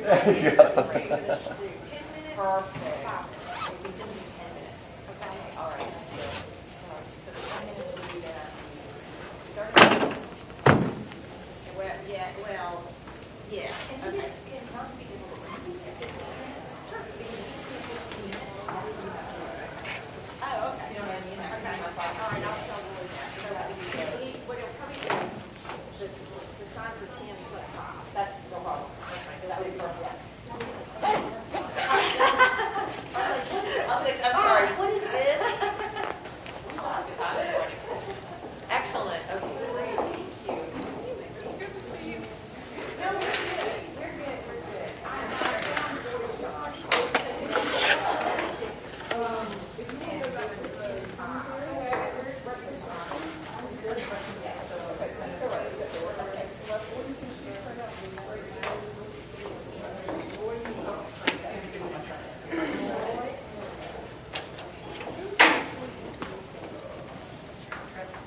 There you go. 10 minutes? Perfect. Okay, we can do 10 minutes. Okay, all right, that's good. So the 10 minutes will be that. Start. Well, yeah, okay. Can not be able to repeat it. Sure. Oh, okay. You know what I mean? Okay. All right, I'll tell you that. So that would be good. What it'll probably do is the sign for 10 plus 5. That's no problem. Okay. That would be perfect. I'm sorry. What is this? Excellent. Okay, great. Thank you. It's good to see you. No, we're good. We're good. We're good. If you want to go back to the 2 and 5.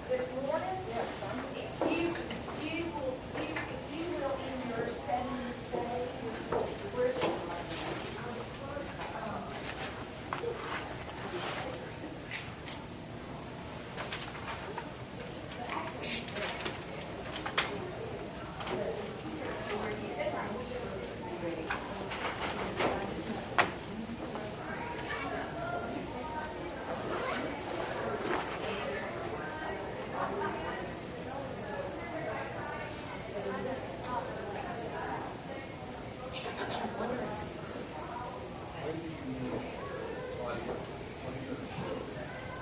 This morning, if you will, in your settings, say, where's the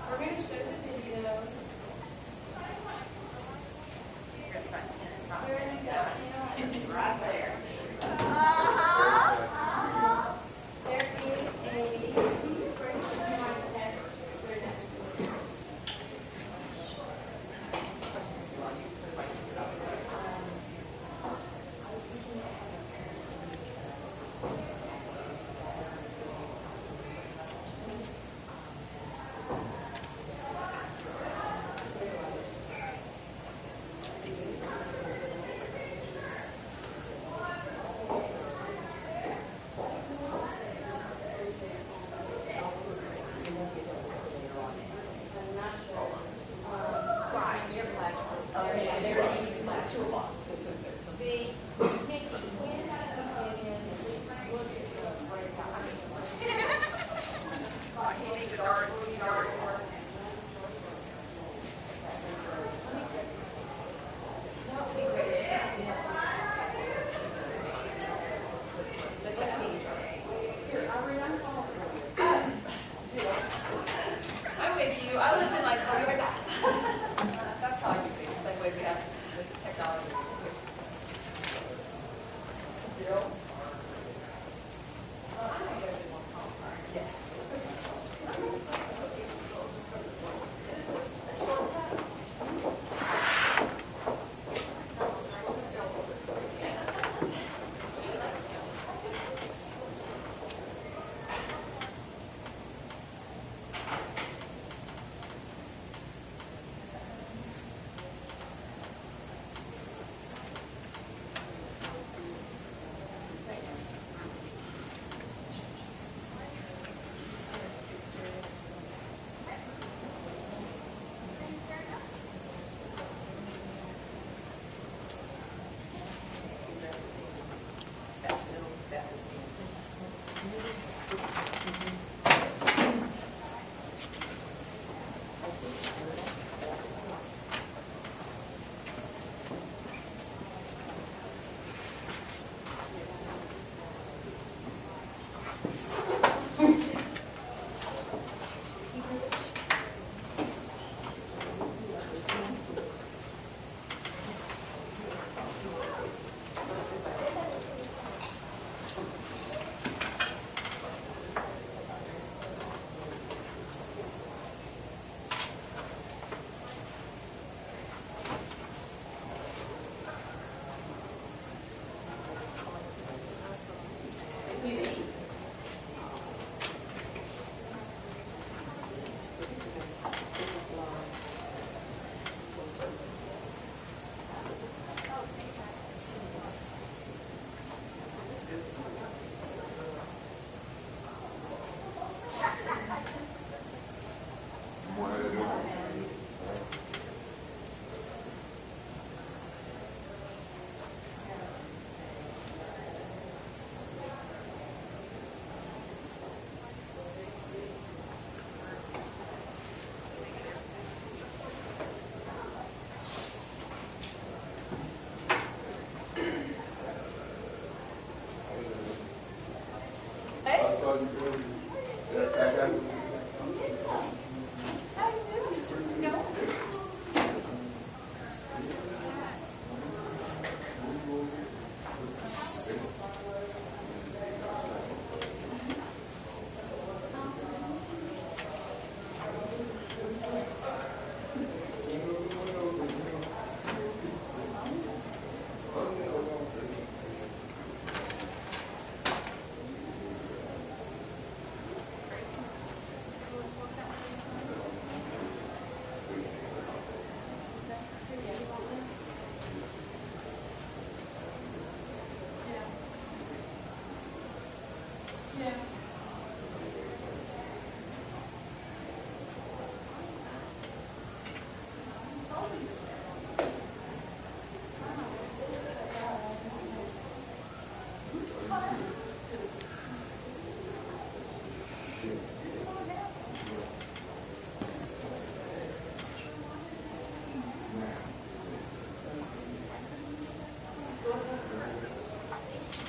we're going to show the video. Here's about 10. There you go. Right there. There is a toothbrush contest. I'm with you. I live in like, oh my God. That's how I do things. It's like way we have this technology. Zero. Yes.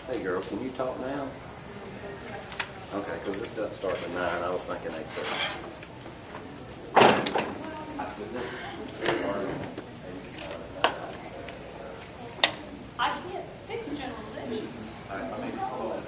Hey girl, can you talk now? Okay, because this doesn't start at 9. I was thinking 8:30. I said this. I can't fix generalization. I mean, hold on.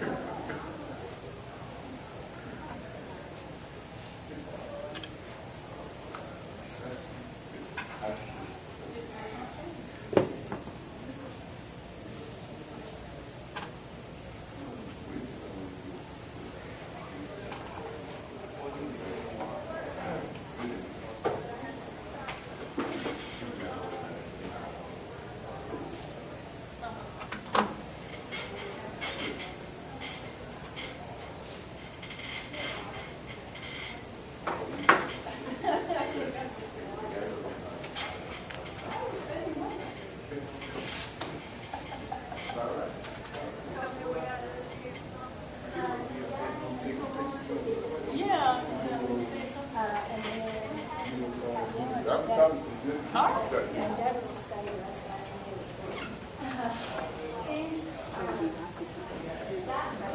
Yeah.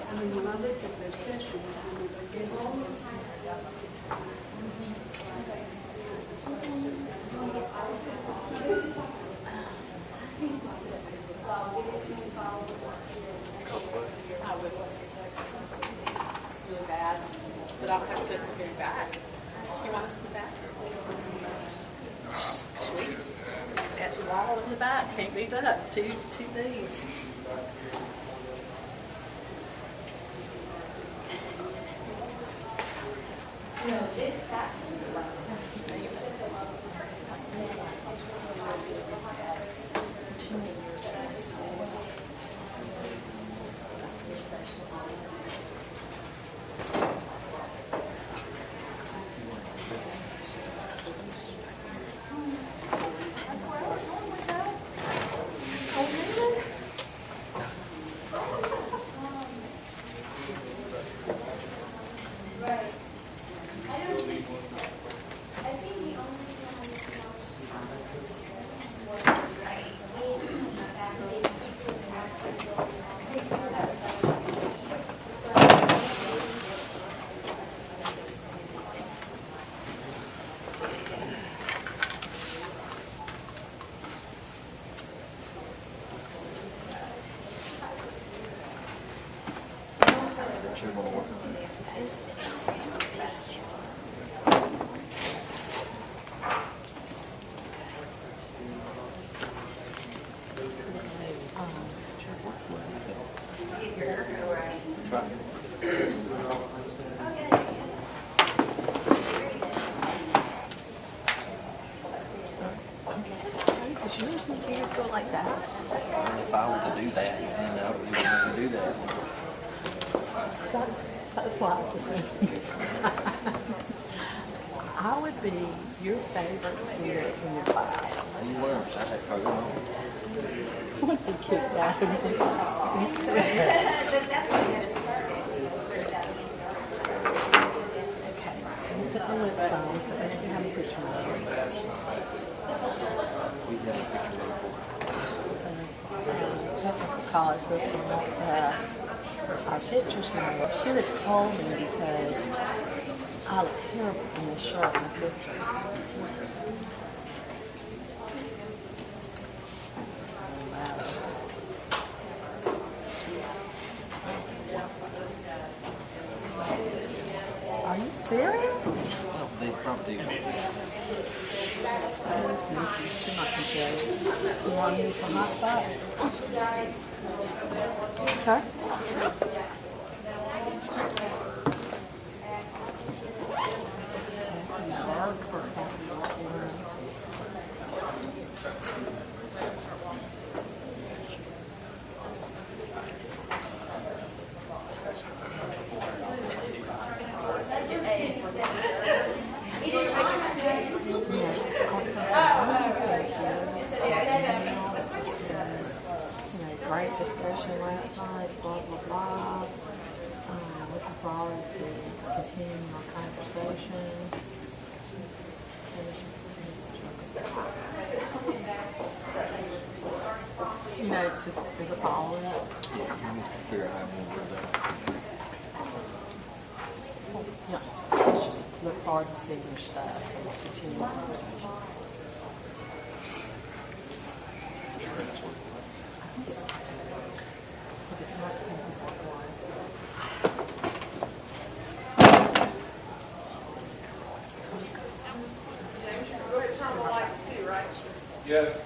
I mean, when I looked at their session, I would really bad, but I'll have to sit and go back. You want to sit back? Sweet. At the wall in the back, can't beat that. Two things. does yours make you feel like that? If I were to do that, then I would want to do that. That's lots of things. I would be your favorite student in your class. You were. I had to go home. I would be kicked out of your class. Me too. Okay, so you put the lips on, but then you have a picture of it. We had a picture of it. Technical college, this one, our pictures now. You should have told me because I look terrible in this shirt in the picture. Are you serious? They probably That is sneaky. She might can tell you. You want to use my hotspot? Sir? Great discussion last night, blah, blah, blah. Looking forward to continuing our conversation. You know, it's just, there's a follow-up. yeah, we need to figure out how to do that. Yeah, it's just look forward to seeing your stuff, so we'll continue the conversation. If it's not, it's gonna be that one. Turn the lights too, right? Yes.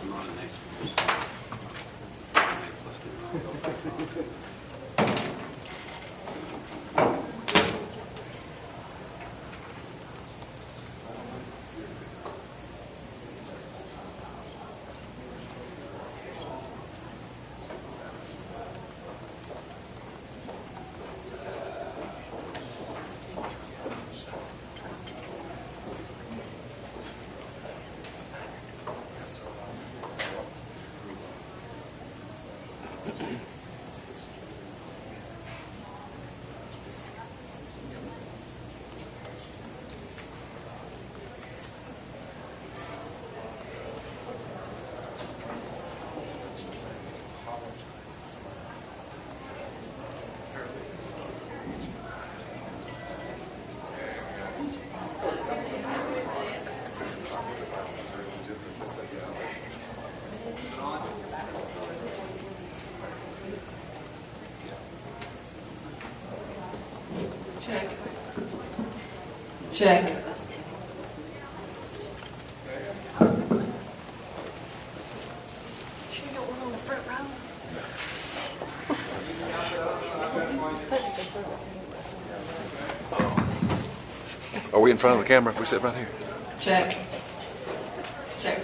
I'm on the next one. Let's do it. Check. Check. Sure you don't want on the front row? Are we in front of the camera if we sit right here? Check. Check.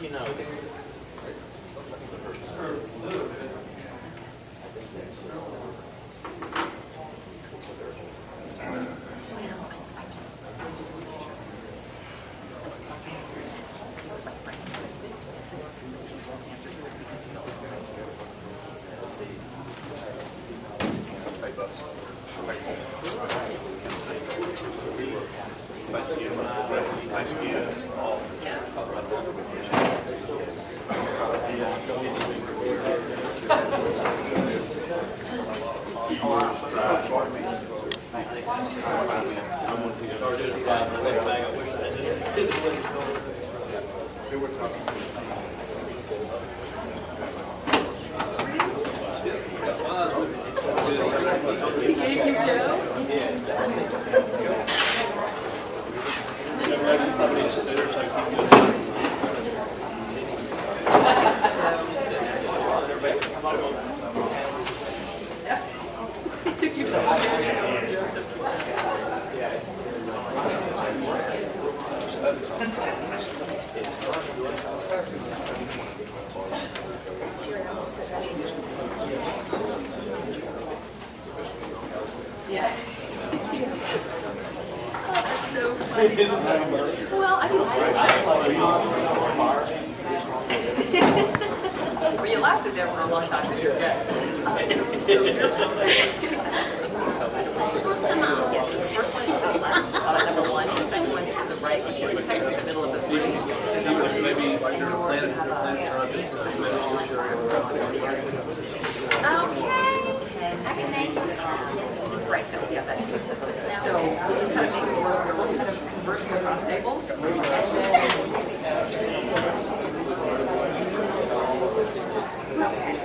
you know. Well, I can see. Well, you lasted there for a long time. Yes, the first one is the left, number one, the second one to the right, which is technically the middle of the three. Maybe your planet I can name some stuff. Right, yeah, that too. So we just kind of make it work, we're kind of conversing across tables.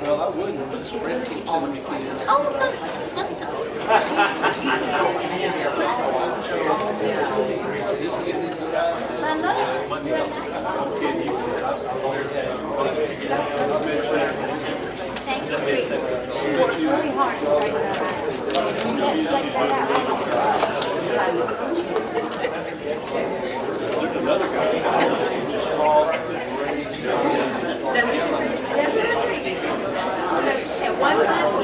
Well, I wouldn't, but Sprint keeps sending me kids. She works really hard to straighten that out. She can't straighten that one glass of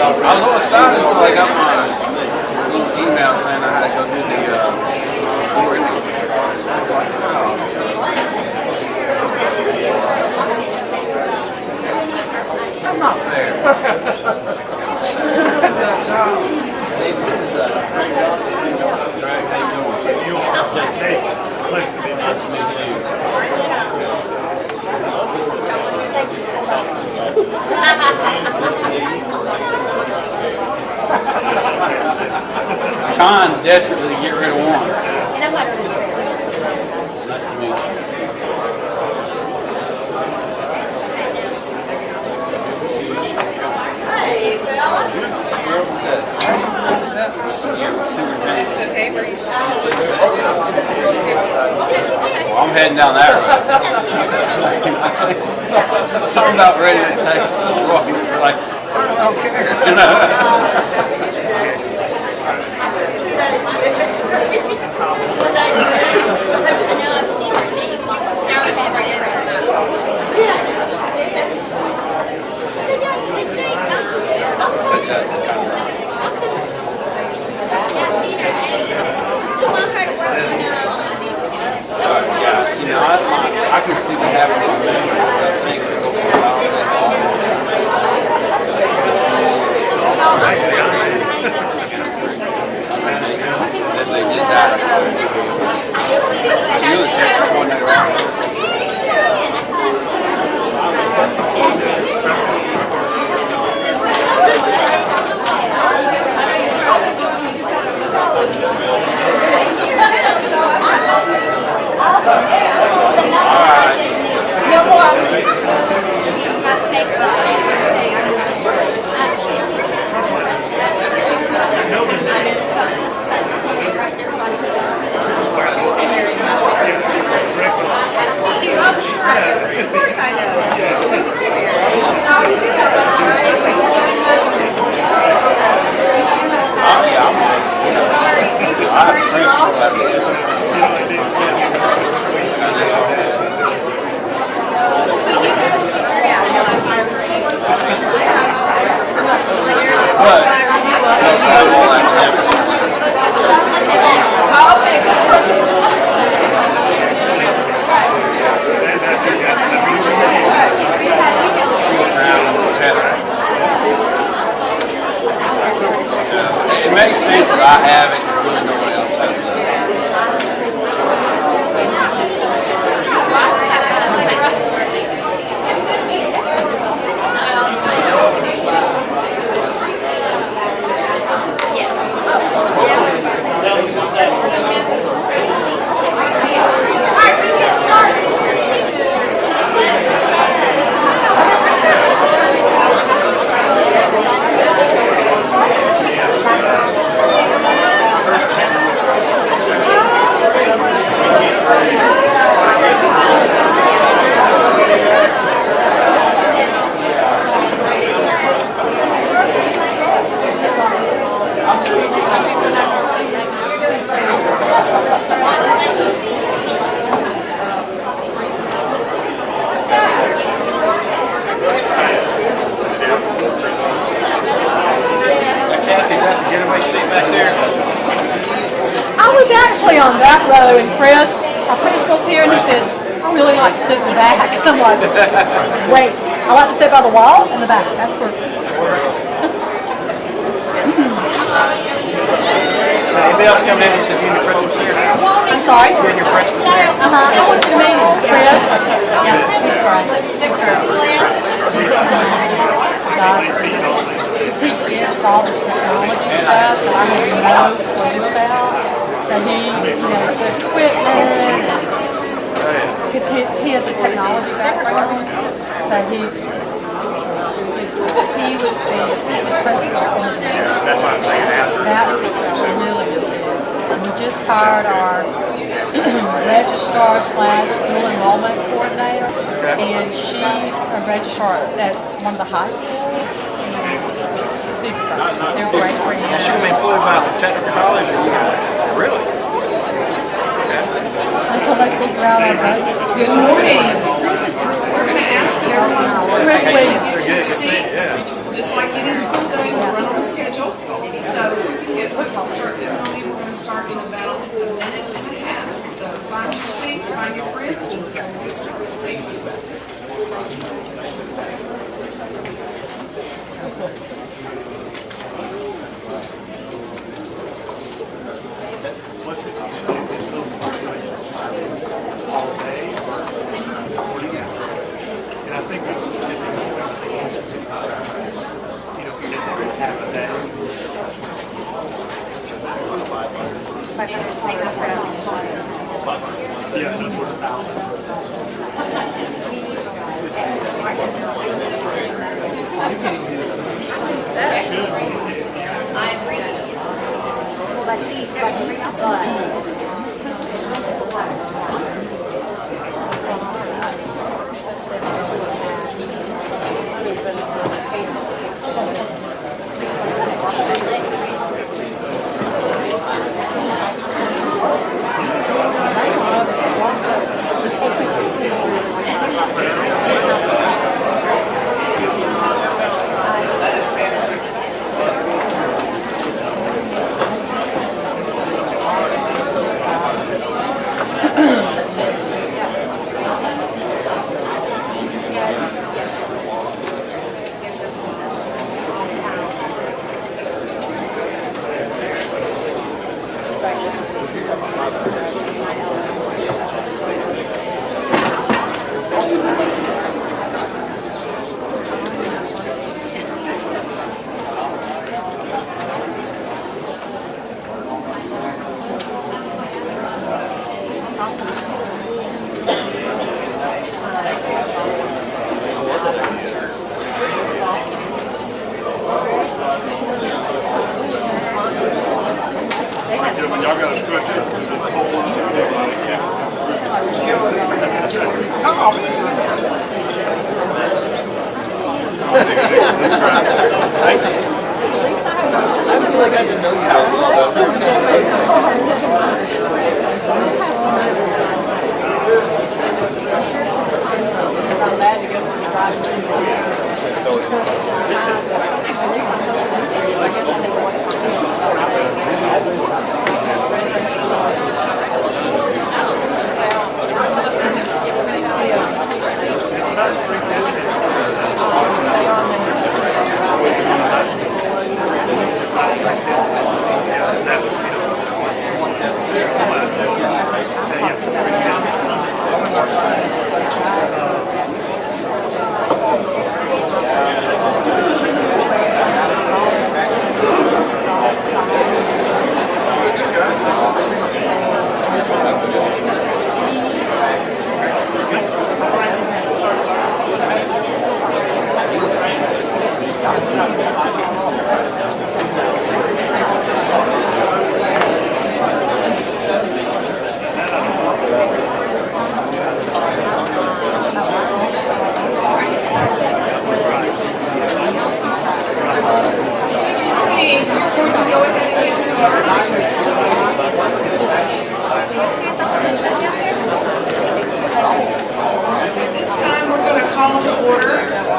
I was all excited until I got my little email saying I had to go do the boarding. That's not fair. Trying desperately to get rid of one. And I'm not going to spare. Nice to meet you. Hey, fella. Well, I'm heading down that road. I'm about ready to say something rough. You're like, I don't care. You know, I can see that happening on me. I think it's okay. That they did that. You the Texas coordinator. Of course I know. It makes sense that I have it and really nobody else has it. Kathy's at the getaway seat back there. I was actually on that row, and Chris, our principal's here, and he said, I really like to sit in the back. I'm like, wait, I like to sit by the wall in the back. That's perfect. Anybody else coming in and said you and your principal's here? I'm sorry? You and your principal's here? I want you to meet him, Chris. Yeah, he's great. He gets all this technology stuff that I have no clue about. So he, knows the equipment, because he has a technology background. So he was the assistant principal in the That's why I'm saying after. That's really good. We just hired our registrar / school enrollment coordinator, and she's a registrar at one of the high schools. Super. They're great for you. She gonna be employed by the technical college or you guys? Really? Until they figure out our budget. Good morning. We're going to ask everyone Chris Williams. to get your seats, just like you did school day. We'll run get folks to start getting ready. We're going to start in about a minute and a half. So find your seats, find your friends, and we'll get started. Thank you.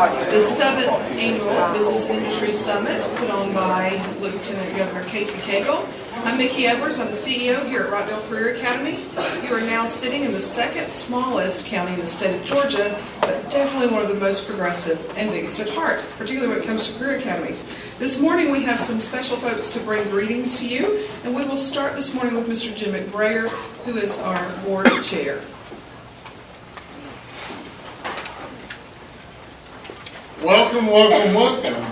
The 7th Annual Business Industry Summit, put on by Lieutenant Governor Casey Cagle. I'm Mickey Edwards. I'm the CEO here at Rockdale Career Academy. You are now sitting in the second smallest county in the state of Georgia, but definitely one of the most progressive and biggest at heart, particularly when it comes to career academies. This morning we have some special folks to bring greetings to you, and we will start this morning with Mr. Jim McBrayer, who is our board chair. Welcome, welcome, welcome.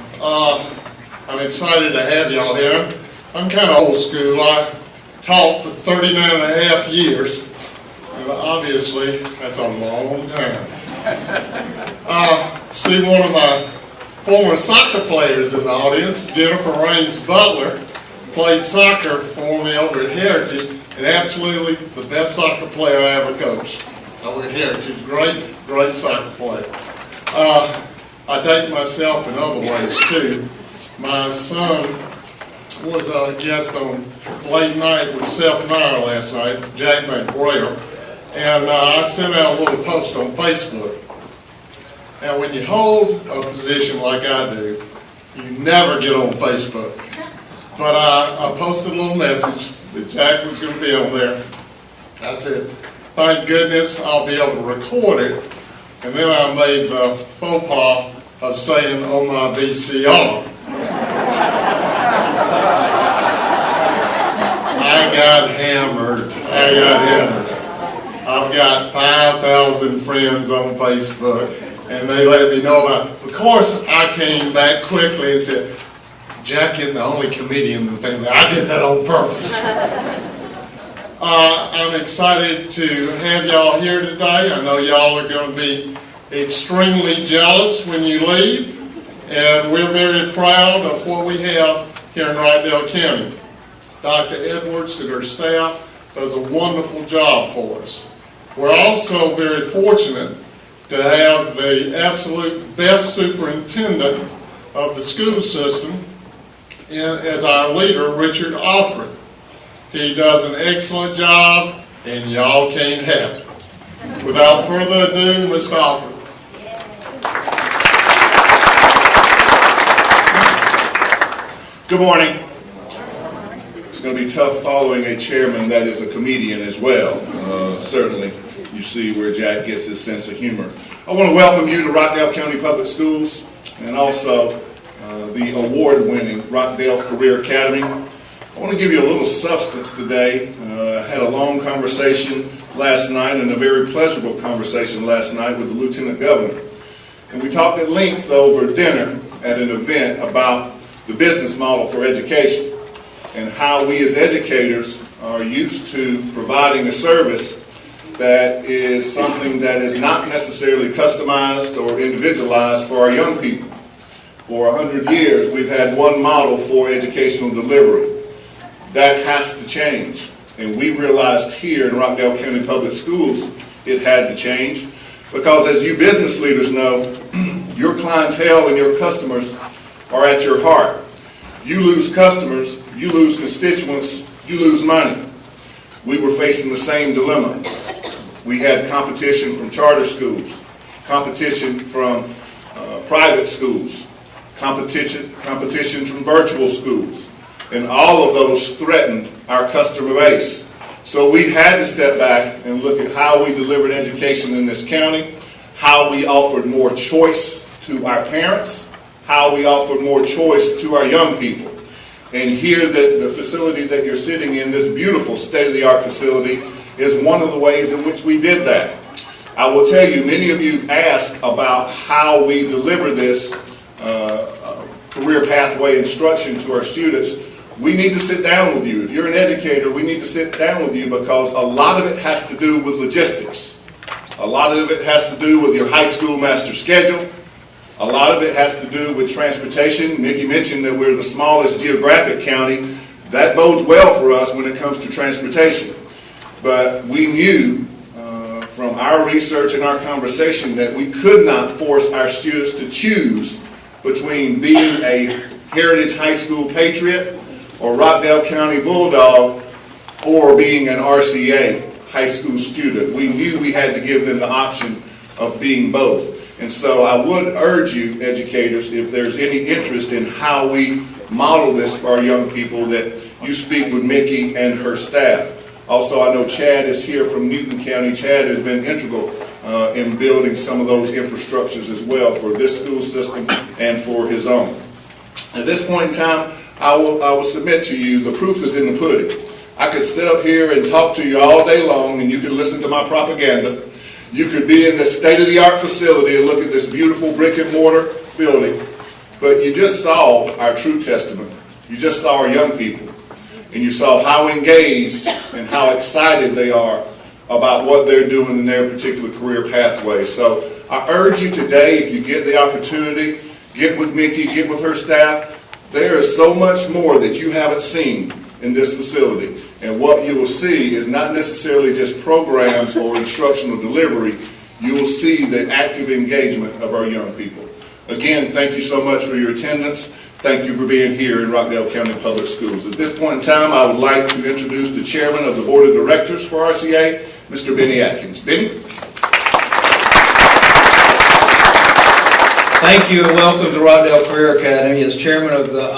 I'm excited to have y'all here. I'm kind of old school. I taught for 39 and a half years. And obviously, that's a long time. See one of my former soccer players in the audience, Jennifer Raines Butler, played soccer for me over at Heritage, and absolutely the best soccer player I ever coached over at Heritage. Great, great soccer player. I date myself in other ways, too. My son was a guest on Late Night with Seth Meyer last night, Jack McBrayer, and I sent out a little post on Facebook. Now, when you hold a position like I do, you never get on Facebook. But I posted a little message that Jack was going to be on there. I said, thank goodness I'll be able to record it. And then I made the faux pas of saying, on my VCR. I got hammered. I've got 5,000 friends on Facebook, and they let me know about it. Of course, I came back quickly and said, Jack isn't the only comedian in the family. I did that on purpose. I'm excited to have y'all here today. I know y'all are going to be extremely jealous when you leave, and we're very proud of what we have here in Rockdale County. Dr. Edwards and her staff does a wonderful job for us. We're also very fortunate to have the absolute best superintendent of the school system as our leader, Richard Offred. He does an excellent job, and y'all can't have it. Without further ado, Mr. Offred. Good morning. It's going to be tough following a chairman that is a comedian as well. Certainly, you see where Jack gets his sense of humor. I want to welcome you to Rockdale County Public Schools and also the award-winning Rockdale Career Academy. I want to give you a little substance today. I had a long conversation last night and a very pleasurable conversation last night with the Lieutenant Governor. And we talked at length over dinner at an event about the business model for education and how we as educators are used to providing a service that is something that is not necessarily customized or individualized for our young people. For 100 years, we've had one model for educational delivery. That has to change. And we realized here in Rockdale County Public Schools it had to change because, as you business leaders know, your clientele and your customers are at your heart. You lose customers, you lose constituents, you lose money. We were facing the same dilemma. We had competition from charter schools, competition from private schools, competition from virtual schools, and all of those threatened our customer base. So we had to step back and look at how we delivered education in this county, how we offered more choice to our parents, how we offered more choice to our young people. And here, the facility that you're sitting in, this beautiful state-of-the-art facility, is one of the ways in which we did that. I will tell you, many of you ask about how we deliver this career pathway instruction to our students. We need to sit down with you. If you're an educator, we need to sit down with you because a lot of it has to do with logistics. A lot of it has to do with your high school master schedule. A lot of it has to do with transportation. Mickey mentioned that we're the smallest geographic county. That bodes well for us when it comes to transportation. But we knew from our research and our conversation that we could not force our students to choose between being a Heritage High School Patriot or Rockdale County Bulldog or being an RCA high school student. We knew we had to give them the option of being both. And so I would urge you, educators, if there's any interest in how we model this for our young people, that you speak with Mickey and her staff. Also, I know Chad is here from Newton County. Chad has been integral in building some of those infrastructures as well for this school system and for his own. At this point in time, I will submit to you, the proof is in the pudding. I could sit up here and talk to you all day long, and you could listen to my propaganda. You could be in this state-of-the-art facility and look at this beautiful brick-and-mortar building, but you just saw our true testament. You just saw our young people, and you saw how engaged and how excited they are about what they're doing in their particular career pathway. So I urge you today, if you get the opportunity, get with Mickey, get with her staff. There is so much more that you haven't seen in this facility. And what you will see is not necessarily just programs or instructional delivery. You will see the active engagement of our young people. Again, thank you so much for your attendance. Thank you for being here in Rockdale County Public Schools. At this point in time, I would like to introduce the chairman of the Board of Directors for RCA, Mr. Benny Atkins. Benny? Thank you and welcome to Rockdale Career Academy. As chairman of the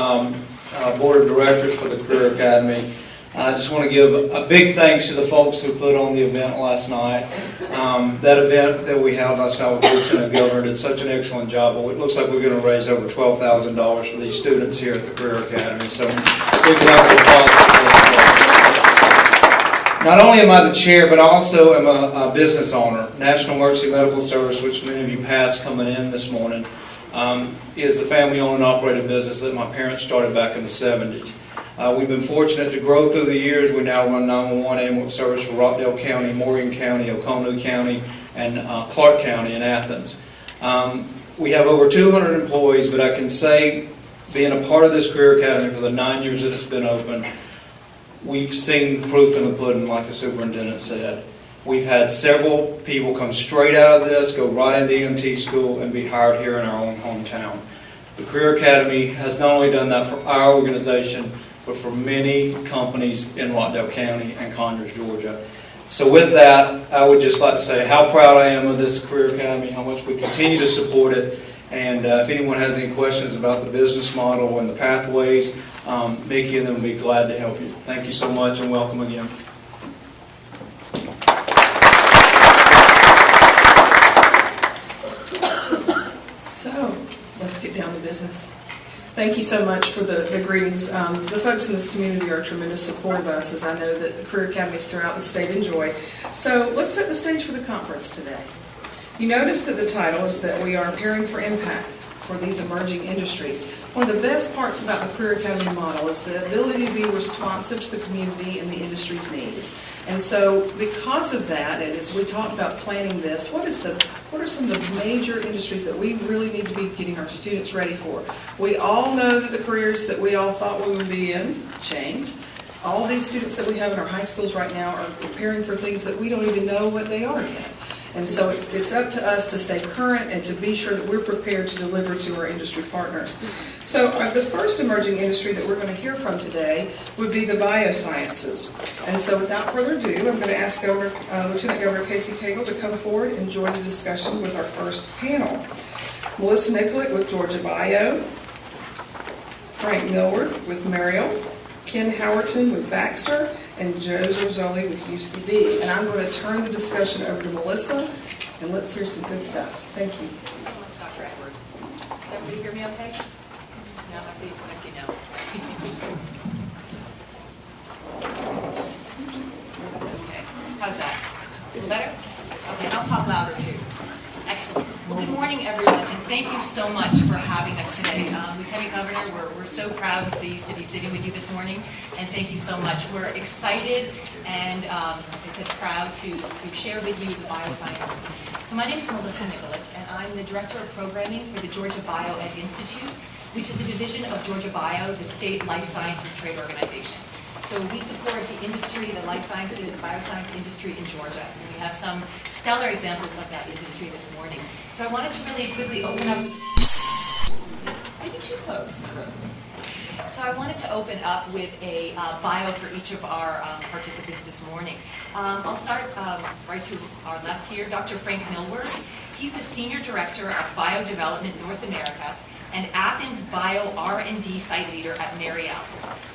Board of Directors for the Career Academy. I just want to give a big thanks to the folks who put on the event last night. That event that we held last night with Lieutenant Governor did such an excellent job. It looks like we're going to raise over $12,000 for these students here at the Career Academy. So big round of applause for those. Not only am I the chair, but I also am a business owner. National Emergency Medical Service, which many of you passed coming in this morning, is the family-owned and operated business that my parents started back in the 70s. We've been fortunate to grow through the years. We now run 911 ambulance service for Rockdale County, Morgan County, Oconee County, and Clark County in Athens. We have over 200 employees, but I can say, being a part of this Career Academy for the 9 years that it's been open, we've seen proof in the pudding, like the superintendent said. We've had several people come straight out of this, go right into EMT school, and be hired here in our own hometown. The Career Academy has not only done that for our organization, but for many companies in Rockdale County and Conyers, Georgia. So with that, I would just like to say how proud I am of this Career Academy, how much we continue to support it, and if anyone has any questions about the business model and the pathways, Mickey and them will be glad to help you. Thank you so much, and welcome again. So, let's get down to business. Thank you so much for the greetings. The folks in this community are a tremendous support of us, as I know that the Career Academies throughout the state enjoy. So let's set the stage for the conference today. You notice that the title is that we are preparing for impact for these emerging industries. One of the best parts about the Career Academy model is the ability to be responsive to the community and the industry's needs. And so because of that, and as we talked about planning this, what are some of the major industries that we really need to be getting our students ready for? We all know that the careers that we all thought we would be in change. All these students that we have in our high schools right now are preparing for things that we don't even know what they are yet. And so it's up to us to stay current and to be sure that we're prepared to deliver to our industry partners. So the first emerging industry that we're going to hear from today would be the biosciences. And so without further ado, I'm going to ask Lieutenant Governor Casey Cagle to come forward and join the discussion with our first panel. Melissa Nicollet with Georgia Bio, Frank Millward with Mariel, Ken Howerton with Baxter, and Joe Zorzoli with UCB. And I'm going to turn the discussion over to Melissa, and let's hear some good stuff. Thank you. Dr. Edwards. Everybody hear me okay? No, I see no. Okay, how's that? A little better? Okay, I'll talk louder too. Excellent. Well, good morning, everyone, and thank you so much for having us today. Lieutenant Governor, we're so proud and pleased to be sitting with you this morning, and thank you so much. We're excited and, like I said, proud to share with you the biosciences. So my name is Melissa Nicollet, and I'm the Director of Programming for the Georgia Bioed Institute, which is a division of Georgia Bio, the state life sciences trade organization. So we support the industry, the life sciences, the bioscience industry in Georgia. And we have some stellar examples of that industry this morning. So I wanted to really quickly open up, maybe too close. So I wanted to open up with a bio for each of our participants this morning. I'll start right to our left here, Dr. Frank Millward. He's the Senior Director of Biodevelopment North America and Athens Bio R&D Site Leader at Mariel.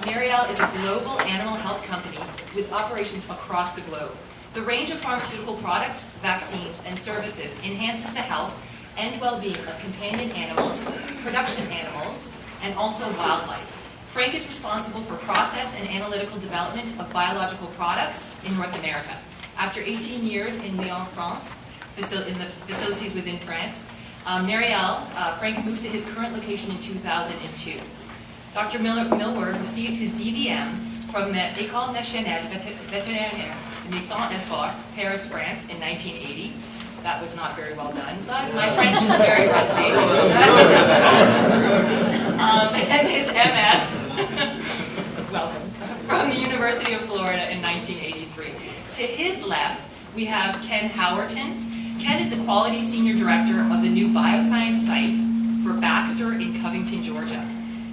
Mariel is a global animal health company with operations across the globe. The range of pharmaceutical products, vaccines, and services enhances the health and well-being of companion animals, production animals, and also wildlife. Frank is responsible for process and analytical development of biological products in North America. After 18 years in Lyon, France, in the facilities within France, Mariel, Frank moved to his current location in 2002. Dr. Millward received his DVM from the École Nationale Vétérinaire de Maison et Fort, Paris, France, in 1980. That was not very well done, but my French is very rusty. And his MS, welcome, from the University of Florida in 1983. To his left, we have Ken Howerton. Ken is the Quality Senior Director of the new bioscience site for Baxter in Covington, Georgia.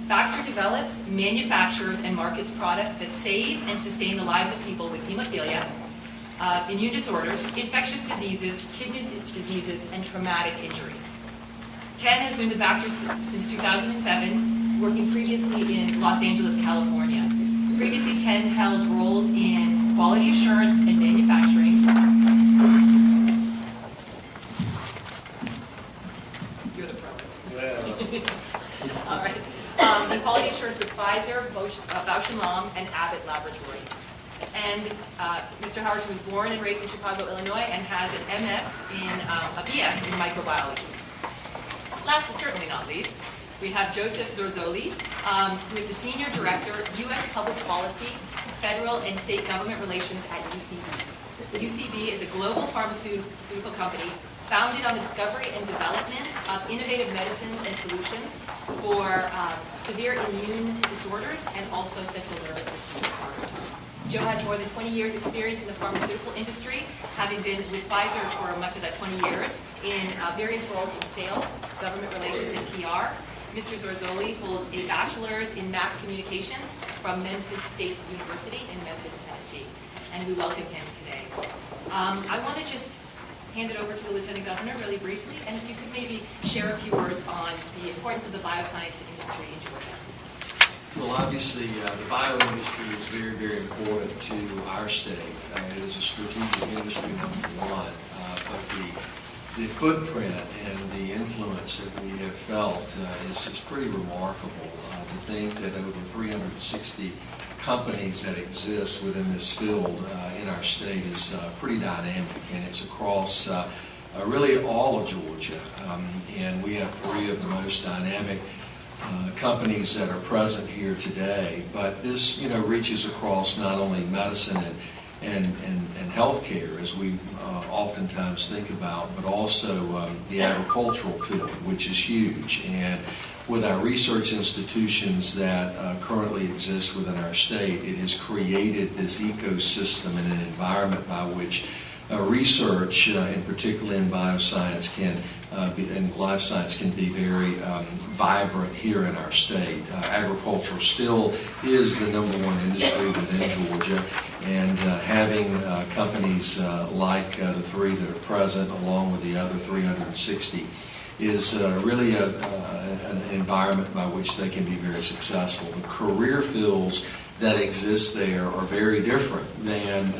Baxter develops, manufactures, and markets products that save and sustain the lives of people with hemophilia, immune disorders, infectious diseases, kidney diseases, and traumatic injuries. Ken has been with Baxter since 2007. working previously in Los Angeles, California. Previously, Ken held roles in quality assurance and manufacturing. You're the pro. All right. In quality assurance with Pfizer, Bausch & Lomb, and Abbott Laboratories. And Mr. Howerton was born and raised in Chicago, Illinois, and has an MS a BS in microbiology. Last but certainly not least, we have Joseph Zorzoli, who is the Senior Director, U.S. Public Policy, Federal and State Government Relations at UCB. UCB is a global pharmaceutical company founded on the discovery and development of innovative medicines and solutions for severe immune disorders and also central nervous system disorders. Joe has more than 20 years experience in the pharmaceutical industry, having been with Pfizer for much of that 20 years in various roles in sales, government relations, and PR. Mr. Zorzoli holds a bachelor's in mass communications from Memphis State University in Memphis, Tennessee, and we welcome him today. I want to just hand it over to the Lieutenant Governor really briefly, and if you could maybe share a few words on the importance of the bioscience industry in Georgia. Well, obviously, the bioindustry is very, very important to our state. It is a strategic industry, number one. But the footprint and the influence that we have felt is pretty remarkable. To think that over 360 companies that exist within this field in our state is pretty dynamic, and it's across really all of Georgia. And we have three of the most dynamic companies that are present here today, but this, reaches across not only medicine and healthcare, as we oftentimes think about, but also the agricultural field, which is huge. And with our research institutions that currently exist within our state, it has created this ecosystem and an environment by which research, and particularly in bioscience, and life science can be very vibrant here in our state. Agriculture still is the #1 industry within Georgia, and having companies like the three that are present, along with the other 360, is really an environment by which they can be very successful. The career fields that exist there are very different than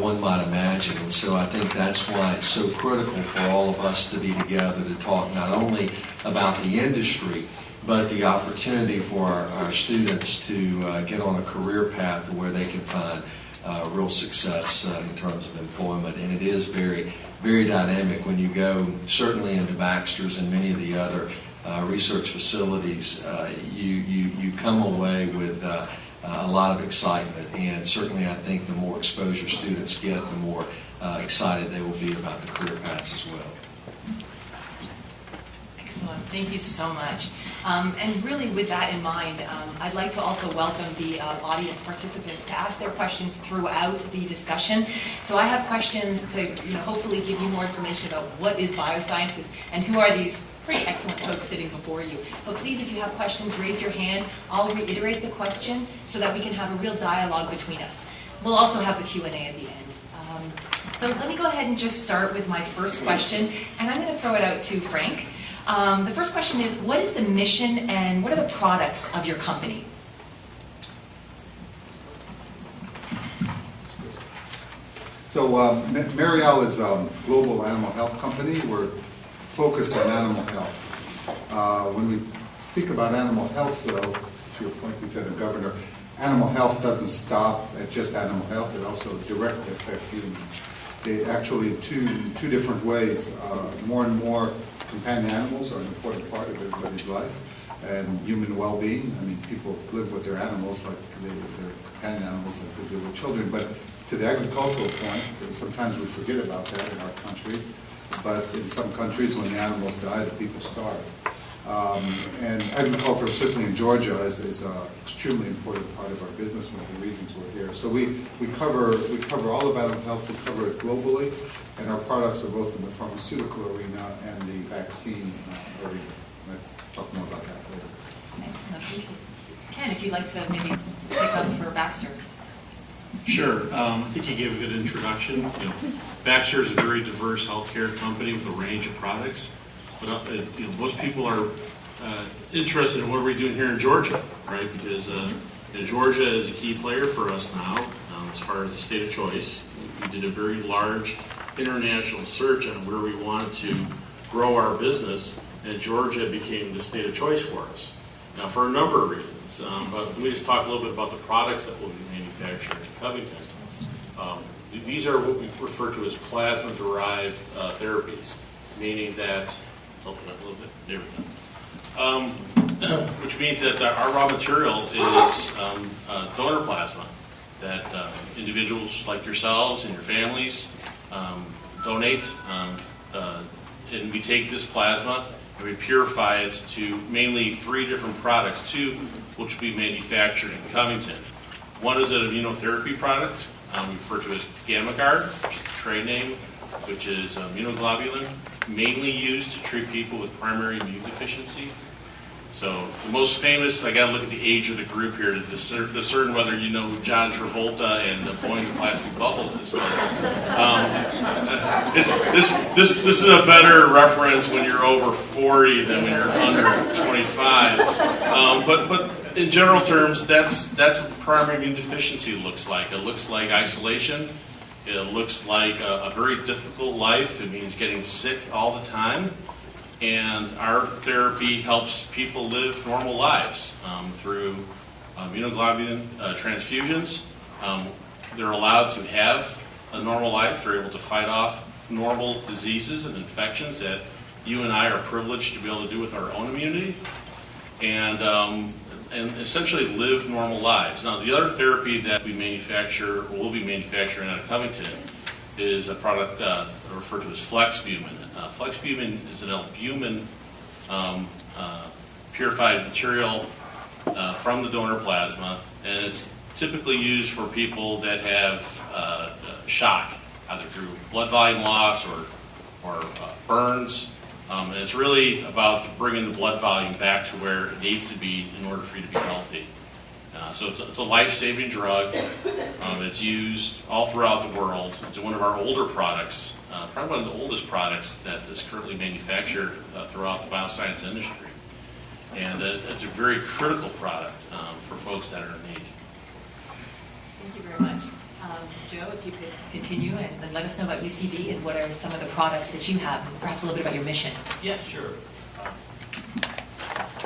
one might imagine. And so I think that's why it's so critical for all of us to be together to talk not only about the industry, but the opportunity for our students to get on a career path where they can find real success in terms of employment. And it is very, very dynamic when you go, certainly into Baxter's and many of the other research facilities. You come away with a lot of excitement, and certainly I think the more exposure students get, the more excited they will be about the career paths as well. Excellent. Thank you so much. And really with that in mind, I'd like to also welcome the audience participants to ask their questions throughout the discussion. So I have questions to hopefully give you more information about what is biosciences and who are these pretty excellent folks sitting before you. But please, if you have questions, raise your hand. I'll reiterate the question so that we can have a real dialogue between us. We'll also have the Q&A at the end. So let me go ahead and just start with my first question, and I'm going to throw it out to Frank. The first question is, what is the mission and what are the products of your company? So Mariel is a global animal health company. We're focused on animal health. When we speak about animal health, though, to your point, Lieutenant Governor, animal health doesn't stop at just animal health. It also directly affects humans. They actually, in two different ways. More and more companion animals are an important part of everybody's life, and human well-being. I mean, people live with their animals like their companion animals like they do with children. But to the agricultural point, sometimes we forget about that in our countries. But in some countries, when the animals die, the people starve. And agriculture, certainly in Georgia, is an extremely important part of our business, one of the reasons we're here. So we cover all of animal health, we cover it globally, and our products are both in the pharmaceutical arena and the vaccine arena. Let's talk more about that later. Excellent. Thank you. Ken, if you'd like to maybe pick up for Baxter. Sure. I think you gave a good introduction. Baxter is a very diverse healthcare company with a range of products. But most people are interested in what we're doing here in Georgia, right? Because Georgia is a key player for us now as far as the state of choice. We did a very large international search on where we wanted to grow our business, and Georgia became the state of choice for us. Now, for a number of reasons, but let me just talk a little bit about the products that we'll be manufacturing in Covington. These are what we refer to as plasma-derived therapies, meaning that, let's open up a little bit, there we go. Which means that our raw material is donor plasma that individuals like yourselves and your families donate, and we take this plasma and we purify it to mainly 3 different products, 2 which will be manufactured in Covington. One is an immunotherapy product we refer to as GammaGuard, which is the trade name, which is immunoglobulin, mainly used to treat people with primary immune deficiency. So the most famous, I got to look at the age of the group here to discern whether you know who John Travolta and the Blowing the Plastic Bubble is. This is a better reference when you're over 40 than when you're under 25. But in general terms, that's what primary immune deficiency looks like. It looks like isolation. It looks like a very difficult life. It means getting sick all the time. And our therapy helps people live normal lives through immunoglobulin transfusions. They're allowed to have a normal life. They're able to fight off normal diseases and infections that you and I are privileged to be able to do with our own immunity, and essentially live normal lives. Now, the other therapy that we manufacture, or will be manufacturing out of Covington, is a product referred to as Flexbumin. Flexbumin is an albumin purified material from the donor plasma, and it's typically used for people that have shock, either through blood volume loss or burns. And it's really about bringing the blood volume back to where it needs to be in order for you to be healthy. So it's a life-saving drug. It's used all throughout the world. It's one of our older products, probably one of the oldest products that is currently manufactured throughout the bioscience industry. And it's a very critical product for folks that are in need. Thank you very much. Joe, if you could continue and let us know about UCB and what are some of the products that you have, and perhaps a little bit about your mission. Yeah, sure.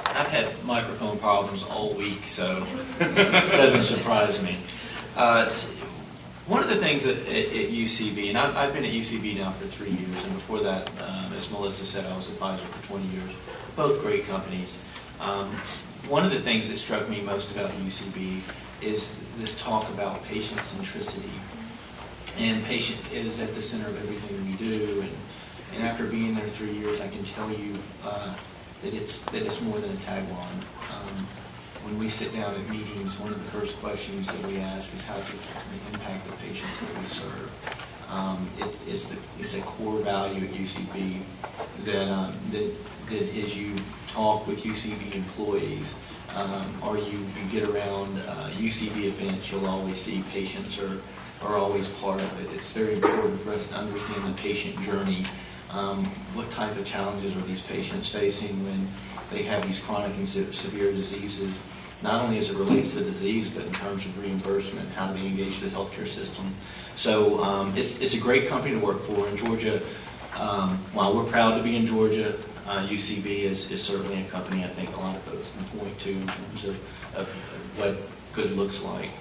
I've had microphone problems all week, so it doesn't surprise me. One of the things at UCB, and I've been at UCB now for 3 years, and before that, as Melissa said, I was advisor for 20 years, both great companies. One of the things that struck me most about UCB is this talk about patient centricity. And patient is at the center of everything we do. And after being there 3 years, I can tell you that it's more than a tagline. When we sit down at meetings, one of the first questions that we ask is how does this impact the patients that we serve? It's a core value at UCB that as you talk with UCB employees, or you get around UCB events, you'll always see patients are always part of it. It's very important for us to understand the patient journey. What type of challenges are these patients facing when they have these chronic and severe diseases, not only as it relates to the disease, but in terms of reimbursement, how do they engage the healthcare system. So it's a great company to work for in Georgia. While we're proud to be in Georgia, UCB is certainly a company I think a lot of folks can point to in terms of what good looks like.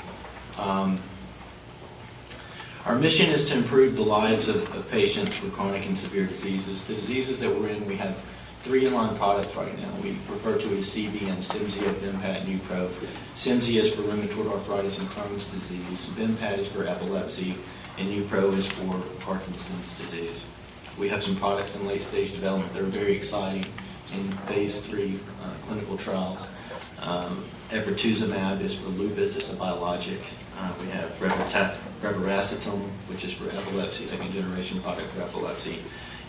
Our mission is to improve the lives of patients with chronic and severe diseases. The diseases that we're in, we have 3 in-line products right now. We refer to it as CBN, Cimzia, Vimpat, Nupro. Cimzia is for rheumatoid arthritis and Crohn's disease. Vimpat is for epilepsy, and Nupro is for Parkinson's disease. We have some products in late-stage development that are very exciting in phase 3 clinical trials. Ebrutuzumab is for lupus, it's a biologic. We have brevaracetam, which is for epilepsy, second-generation product for epilepsy.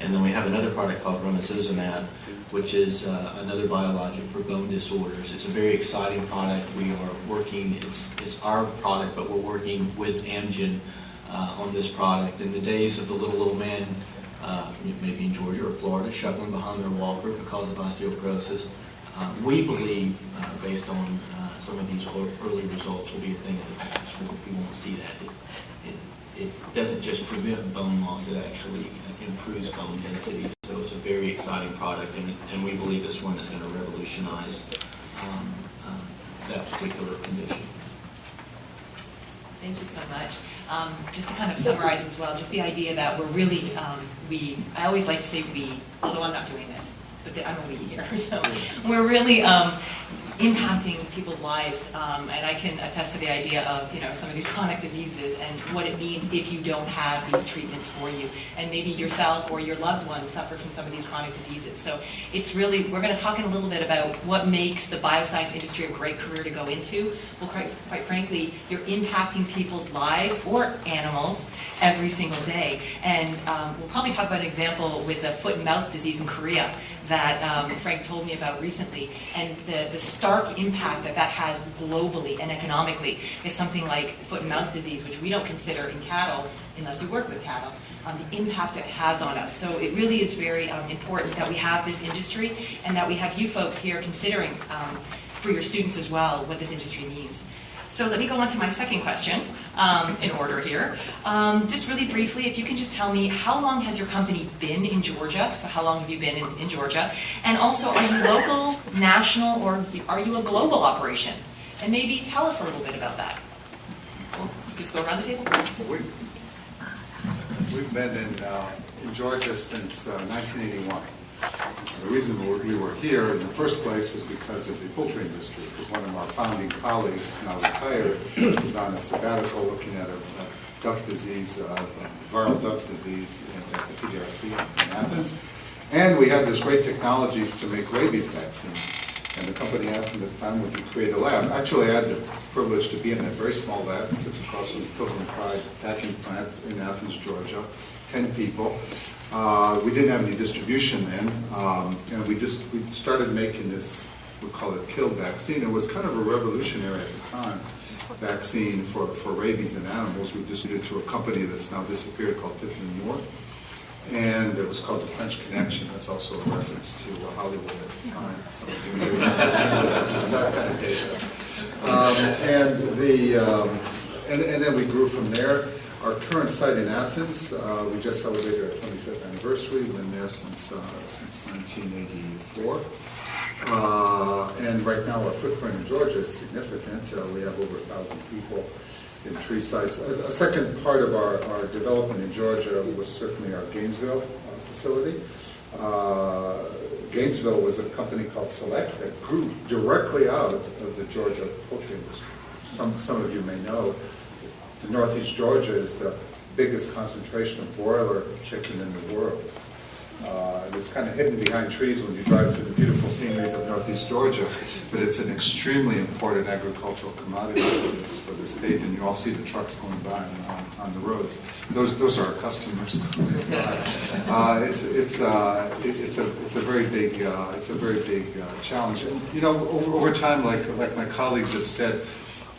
And then we have another product called romosozumab, which is another biologic for bone disorders. It's a very exciting product. We are working, it's our product, but we're working with Amgen on this product. In the days of the little man, maybe in Georgia or Florida, shuffling behind their walker because of osteoporosis, we believe, based on some of these early results, will be a thing of the past. We won't see that. It doesn't just prevent bone loss, it actually improves bone density. So it's a very exciting product, and we believe it's one that's going to revolutionize that particular condition. Thank you so much. Just to kind of summarize as well, just the idea that we're really, I always like to say we, although I'm not doing this, but I'm a we here, so we're really impacting people's lives, and I can attest to the idea of some of these chronic diseases and what it means if you don't have these treatments for you, and maybe yourself or your loved ones suffer from some of these chronic diseases. So it's really, we're going to talk in a little bit about what makes the bioscience industry a great career to go into. Well, quite frankly, you're impacting people's lives or animals every single day, and we'll probably talk about an example with the foot and mouth disease in Korea that Frank told me about recently, and the stark impact that has globally and economically is something like foot and mouth disease, which we don't consider in cattle unless you work with cattle, the impact it has on us. So it really is very important that we have this industry and that we have you folks here considering for your students as well what this industry means. So let me go on to my second question in order here. Just really briefly, if you can just tell me, how long has your company been in Georgia? So how long have you been in Georgia? And also, are you local, national, or are you a global operation? And maybe tell us a little bit about that. Well, just go around the table. We've been in Georgia since 1981. The reason we were here in the first place was because of the poultry industry, because one of our founding colleagues, now retired, was on a sabbatical looking at a duck disease, viral duck disease at the PDRC in Athens. And we had this great technology to make rabies vaccine. And the company asked him at the time, would you create a lab? Actually, I had the privilege to be in a very small lab. It sits across from the Pilgrim Pride packing plant in Athens, Georgia, 10 people. We didn't have any distribution then, and we started making this, we call it kill vaccine. It was kind of a revolutionary at the time vaccine for rabies in animals. We distributed it to a company that's now disappeared called Pittman Moore, and it was called the French Connection. That's also a reference to Hollywood at the time. Some of you may remember that kind of days. And then we grew from there. Our current site in Athens, we just celebrated our 25th anniversary. We've been there since 1984. And right now our footprint in Georgia is significant. We have over 1,000 people in 3 sites. A second part of our development in Georgia was certainly our Gainesville facility. Gainesville was a company called Select that grew directly out of the Georgia poultry industry. Some of you may know that Northeast Georgia is the biggest concentration of broiler chicken in the world. It's kind of hidden behind trees when you drive through the beautiful sceneries of Northeast Georgia, but it's an extremely important agricultural commodity for the state, and you all see the trucks going by on the roads. Those are our customers. It's a very big challenge. And over time, like my colleagues have said,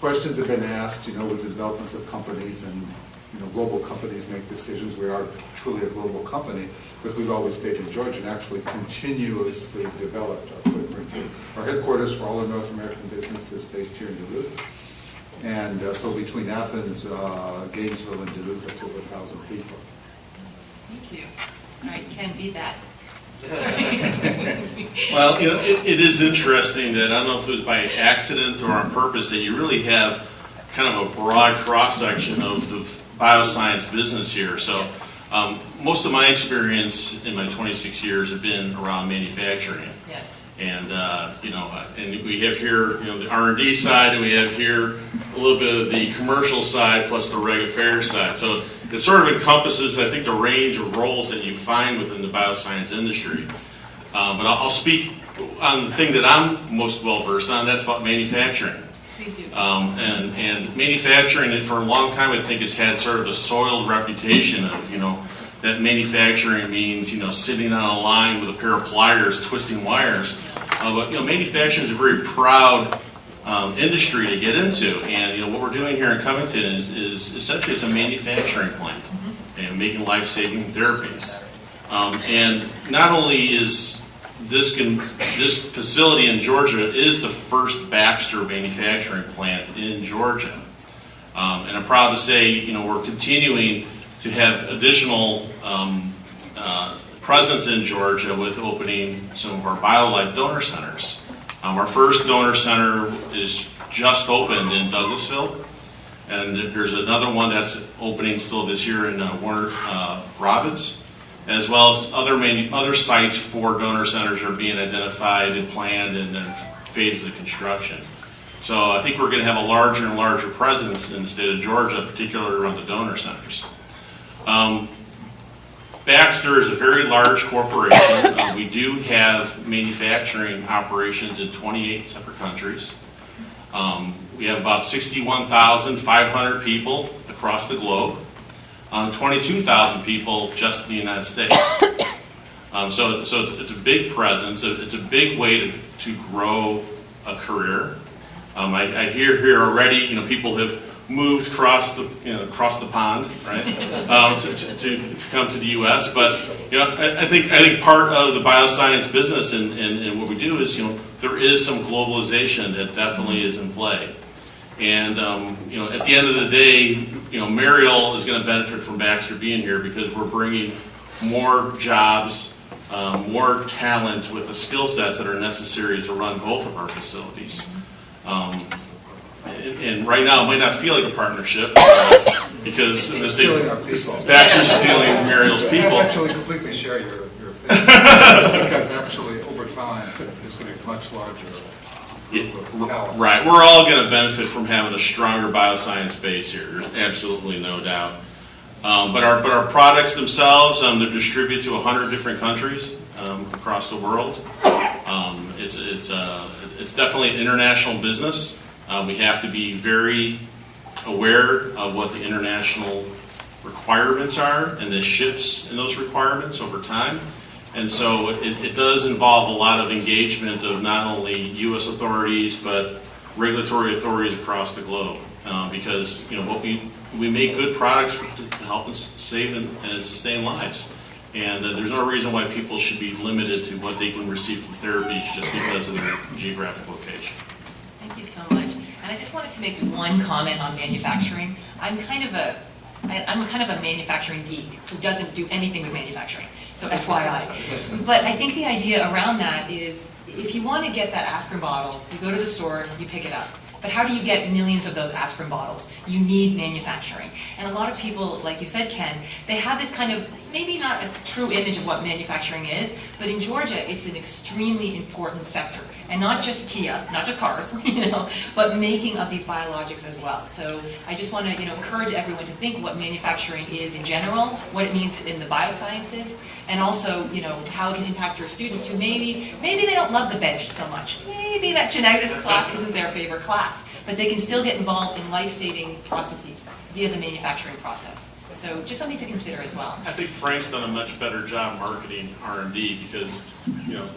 questions have been asked, with the developments of companies, and global companies make decisions. We are truly a global company, but we've always stayed in Georgia and actually continuously developed our footprint here. Our headquarters for all the North American business is based here in Duluth. And so between Athens, Gainesville, and Duluth, that's over 1,000 people. Thank you. All right, Ken, beat that. Well, it is interesting that, I don't know if it was by accident or on purpose, that you really have kind of a broad cross-section of the bioscience business here. So most of my experience in my 26 years have been around manufacturing. Yes. And, and we have here, the R&D side, and we have here a little bit of the commercial side plus the reg affairs side. So it sort of encompasses, I think, the range of roles that you find within the bioscience industry. But I'll speak on the thing that I'm most well-versed on, that's about manufacturing. Please do. And manufacturing, and for a long time, I think, has had sort of a soiled reputation of, that manufacturing means, sitting on a line with a pair of pliers, twisting wires. But, manufacturing is a very proud industry to get into. And, what we're doing here in Covington is essentially it's a manufacturing plant and making life-saving therapies. And not only is this facility in Georgia is the first Baxter manufacturing plant in Georgia. And I'm proud to say, we're continuing to have additional presence in Georgia with opening some of our BioLife donor centers. Our first donor center is just opened in Douglasville, and there's another one that's opening still this year in Warner Robins, as well as other sites for donor centers are being identified and planned and in phases of construction. So I think we're going to have a larger and larger presence in the state of Georgia, particularly around the donor centers. Baxter is a very large corporation. We do have manufacturing operations in 28 separate countries. We have about 61,500 people across the globe, 22,000 people just in the United States. So it's a big presence. It's a big way to grow a career. I hear here already, people have moved across the pond, right, to come to the U.S. But I think part of the bioscience business and what we do is there is some globalization that definitely is in play. And at the end of the day, Mariel is going to benefit from Baxter being here because we're bringing more jobs, more talent with the skill sets that are necessary to run both of our facilities. And right now, it might not feel like a partnership because Baxter's stealing Mariel's people. I actually completely share your opinion because actually over time it's going to be much larger. Right, we're all going to benefit from having a stronger bioscience base here. There's absolutely no doubt. But our products themselves, they're distributed to 100 different countries across the world. It's definitely an international business. We have to be very aware of what the international requirements are and the shifts in those requirements over time. And so it does involve a lot of engagement of not only U.S. authorities but regulatory authorities across the globe because we make good products to help us save and sustain lives. And there's no reason why people should be limited to what they can receive from therapies just because of their geographic location. Thank you so much. And I just wanted to make just one comment on manufacturing. I'm kind of a manufacturing geek who doesn't do anything with manufacturing. So FYI. But I think the idea around that is if you want to get that aspirin bottle, you go to the store, you pick it up. But how do you get millions of those aspirin bottles? You need manufacturing. And a lot of people, like you said, Ken, they have this kind of, maybe not a true image of what manufacturing is, but in Georgia, it's an extremely important sector. And not just Kia, not just cars, but making of these biologics as well. So I just want to, encourage everyone to think what manufacturing is in general, what it means in the biosciences, and also, how it can impact your students who maybe they don't love the bench so much. Maybe that genetics class isn't their favorite class, but they can still get involved in life-saving processes via the manufacturing process. So just something to consider as well. I think Frank's done a much better job marketing R&D because,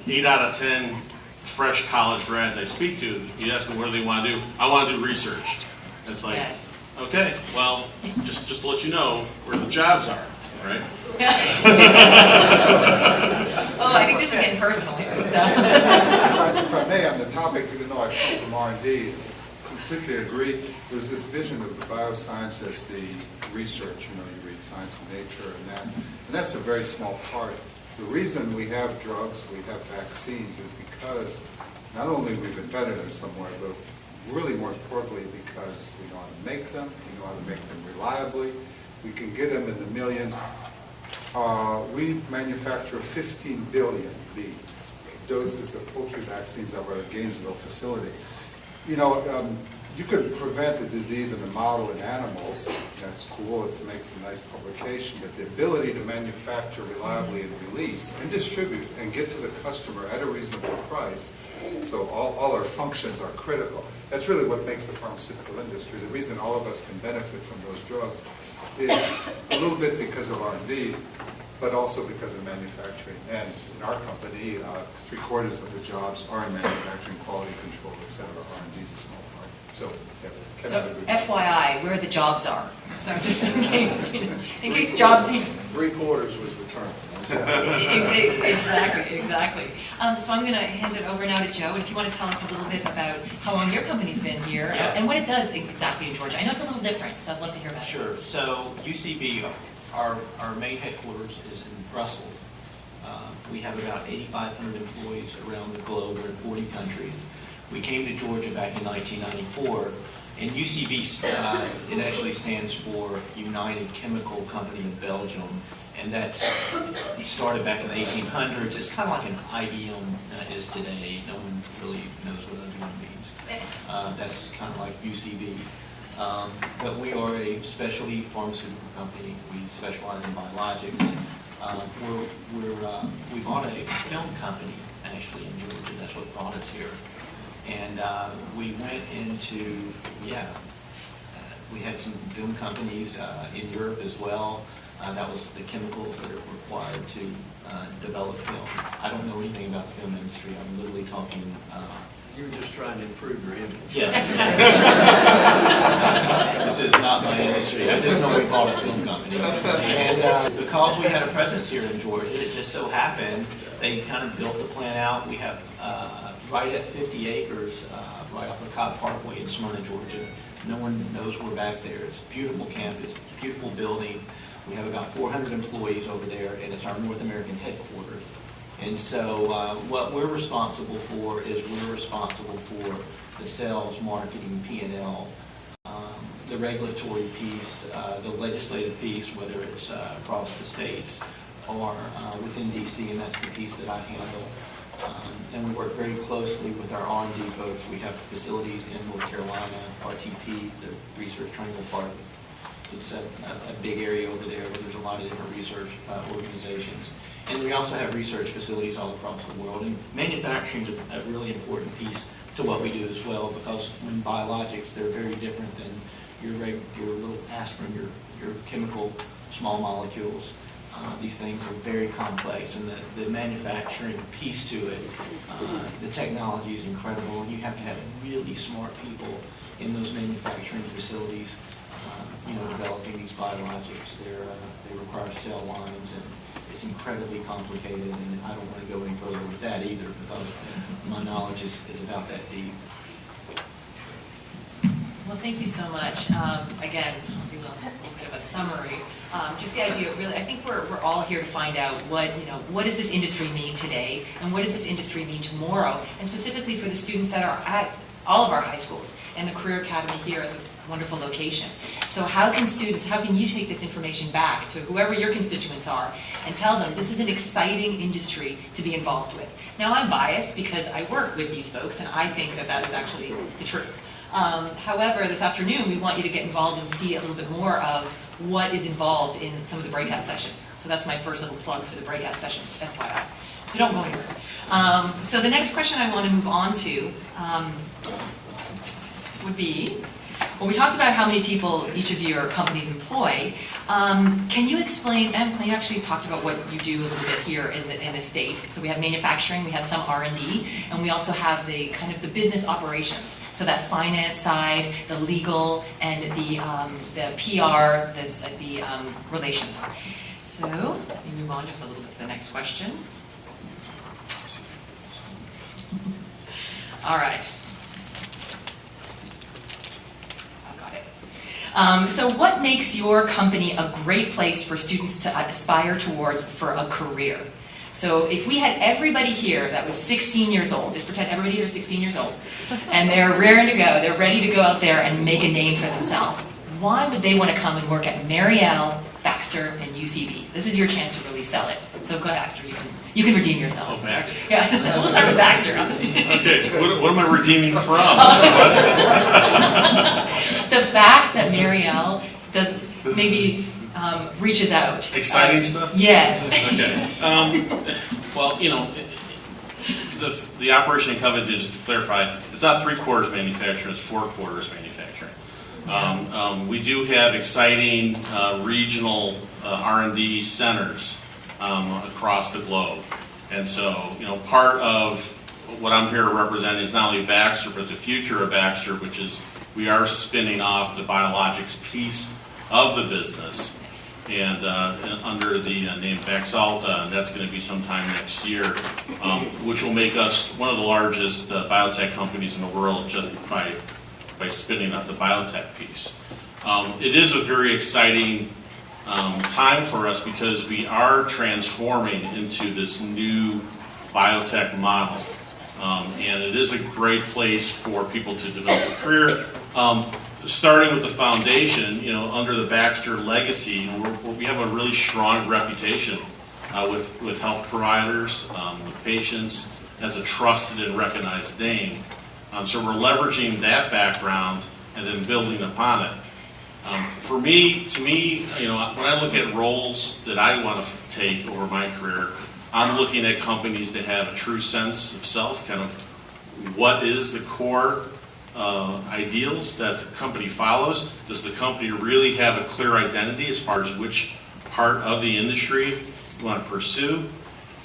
8 out of 10 fresh college grads I speak to, you ask them what do they want to do? I want to do research. It's like, yes. Okay, well, just to let you know where the jobs are, right? Oh, I think this is getting personal here. So. If I may, on the topic, even though I come from R&D, completely agree. There's this vision of the bioscience as the research. You read Science and Nature and that's a very small part. The reason we have drugs, we have vaccines, is because not only we've invented them somewhere, but really more importantly because we know how to make them, we know how to make them reliably, we can get them in the millions. We manufacture 15 billion doses of poultry vaccines at our Gainesville facility. You could prevent the disease in the model in animals. That's cool. It makes a nice publication. But the ability to manufacture reliably and release and distribute and get to the customer at a reasonable price, so all our functions are critical. That's really what makes the pharmaceutical industry. The reason all of us can benefit from those drugs is a little bit because of R&D, but also because of manufacturing. And in our company, 3/4 of the jobs are in manufacturing, quality control, et cetera. R&D is a small part. So FYI, where the jobs are. So just in case jobs 3/4 was the term. Exactly. So I'm going to hand it over now to Joe, and if you want to tell us a little bit about how long your company's been here and what it does exactly in Georgia. I know it's a little different, so I'd love to hear about it. Sure. So UCB, our main headquarters is in Brussels. We have about 8,500 employees around the globe. We're in 40 countries. We came to Georgia back in 1994, and UCB, it actually stands for United Chemical Company of Belgium, and that started back in the 1800s. It's kind of like an IBM is today. No one really knows what IBM means. That's kind of like UCB. But we are a specialty pharmaceutical company. We specialize in biologics. We bought a film company actually in Georgia. That's what brought us here. And we went into, we had some film companies in Europe as well. That was the chemicals that are required to develop film. I don't know anything about the film industry. I'm literally talking. You were just trying to improve your image. Yes. This is not my industry. I just know we bought a film company. And because we had a presence here in Georgia, it just so happened they kind of built the plant out. We have right at 50 acres, right off the Cobb Parkway in Smyrna, Georgia. No one knows we're back there. It's a beautiful campus, beautiful building. We have about 400 employees over there, and it's our North American headquarters. And so what we're responsible for is we're responsible for the sales, marketing, P&L, the regulatory piece, the legislative piece, whether it's across the states or within D.C., and that's the piece that I handle. And we work very closely with our R&D folks. We have facilities in North Carolina, RTP, the Research Triangle Park. It's a big area over there where there's a lot of different research organizations. And we also have research facilities all across the world. And manufacturing is a really important piece to what we do as well, because when biologics, they're very different than your little aspirin, your chemical small molecules. These things are very complex, and the manufacturing piece to it, the technology is incredible, and you have to have really smart people in those manufacturing facilities, developing these biologics. They require cell lines, and it's incredibly complicated, and I don't want to go any further with that either, because my knowledge is about that deep. Well, thank you so much. Again, I'll do a little bit of a summary. Just the idea, really, I think we're all here to find out what does this industry mean today, and what does this industry mean tomorrow, and specifically for the students that are at all of our high schools and the Career Academy here at this wonderful location. So how can you take this information back to whoever your constituents are and tell them this is an exciting industry to be involved with? Now, I'm biased because I work with these folks, and I think that is actually the truth. However, this afternoon, we want you to get involved and see a little bit more of what is involved in some of the breakout sessions. So that's my first little plug for the breakout sessions, FYI. So don't go anywhere. So the next question I want to move on to would be, well, we talked about how many people each of your companies employ. Can you explain, and you actually talked about what you do a little bit here in the state. So we have manufacturing, we have some R&D, and we also have the kind of the business operations. So that finance side, the legal, and the PR, the relations. So let me move on just a little bit to the next question. All right. So what makes your company a great place for students to aspire towards for a career? So if we had everybody here that was 16 years old, just pretend everybody here is 16 years old, and they're raring to go, they're ready to go out there and make a name for themselves, why would they want to come and work at Mariel, Baxter, and UCB? This is your chance to really sell it. So go ahead, Baxter, you can redeem yourself. Oh, Baxter. Yeah, we'll start with Baxter. Okay, what am I redeeming from? The fact that Mariel does maybe reaches out. Exciting stuff? Yes. Okay. Well, the operation in Covington, just to clarify, it's not 3/4 manufacturing, it's 4/4 manufacturing. We do have exciting regional R&D centers across the globe. And so, part of what I'm here representing is not only Baxter, but the future of Baxter, which is we are spinning off the biologics piece of the business and under the name Baxalta, and that's going to be sometime next year, which will make us one of the largest biotech companies in the world just by spinning up the biotech piece. It is a very exciting time for us because we are transforming into this new biotech model. And it is a great place for people to develop a career. Starting with the foundation, under the Baxter legacy, we have a really strong reputation with health providers, with patients, as a trusted and recognized name. So we're leveraging that background and then building upon it. To me, when I look at roles that I want to take over my career, I'm looking at companies that have a true sense of self, kind of what is the core ideals that the company follows. Does the company really have a clear identity as far as which part of the industry you want to pursue?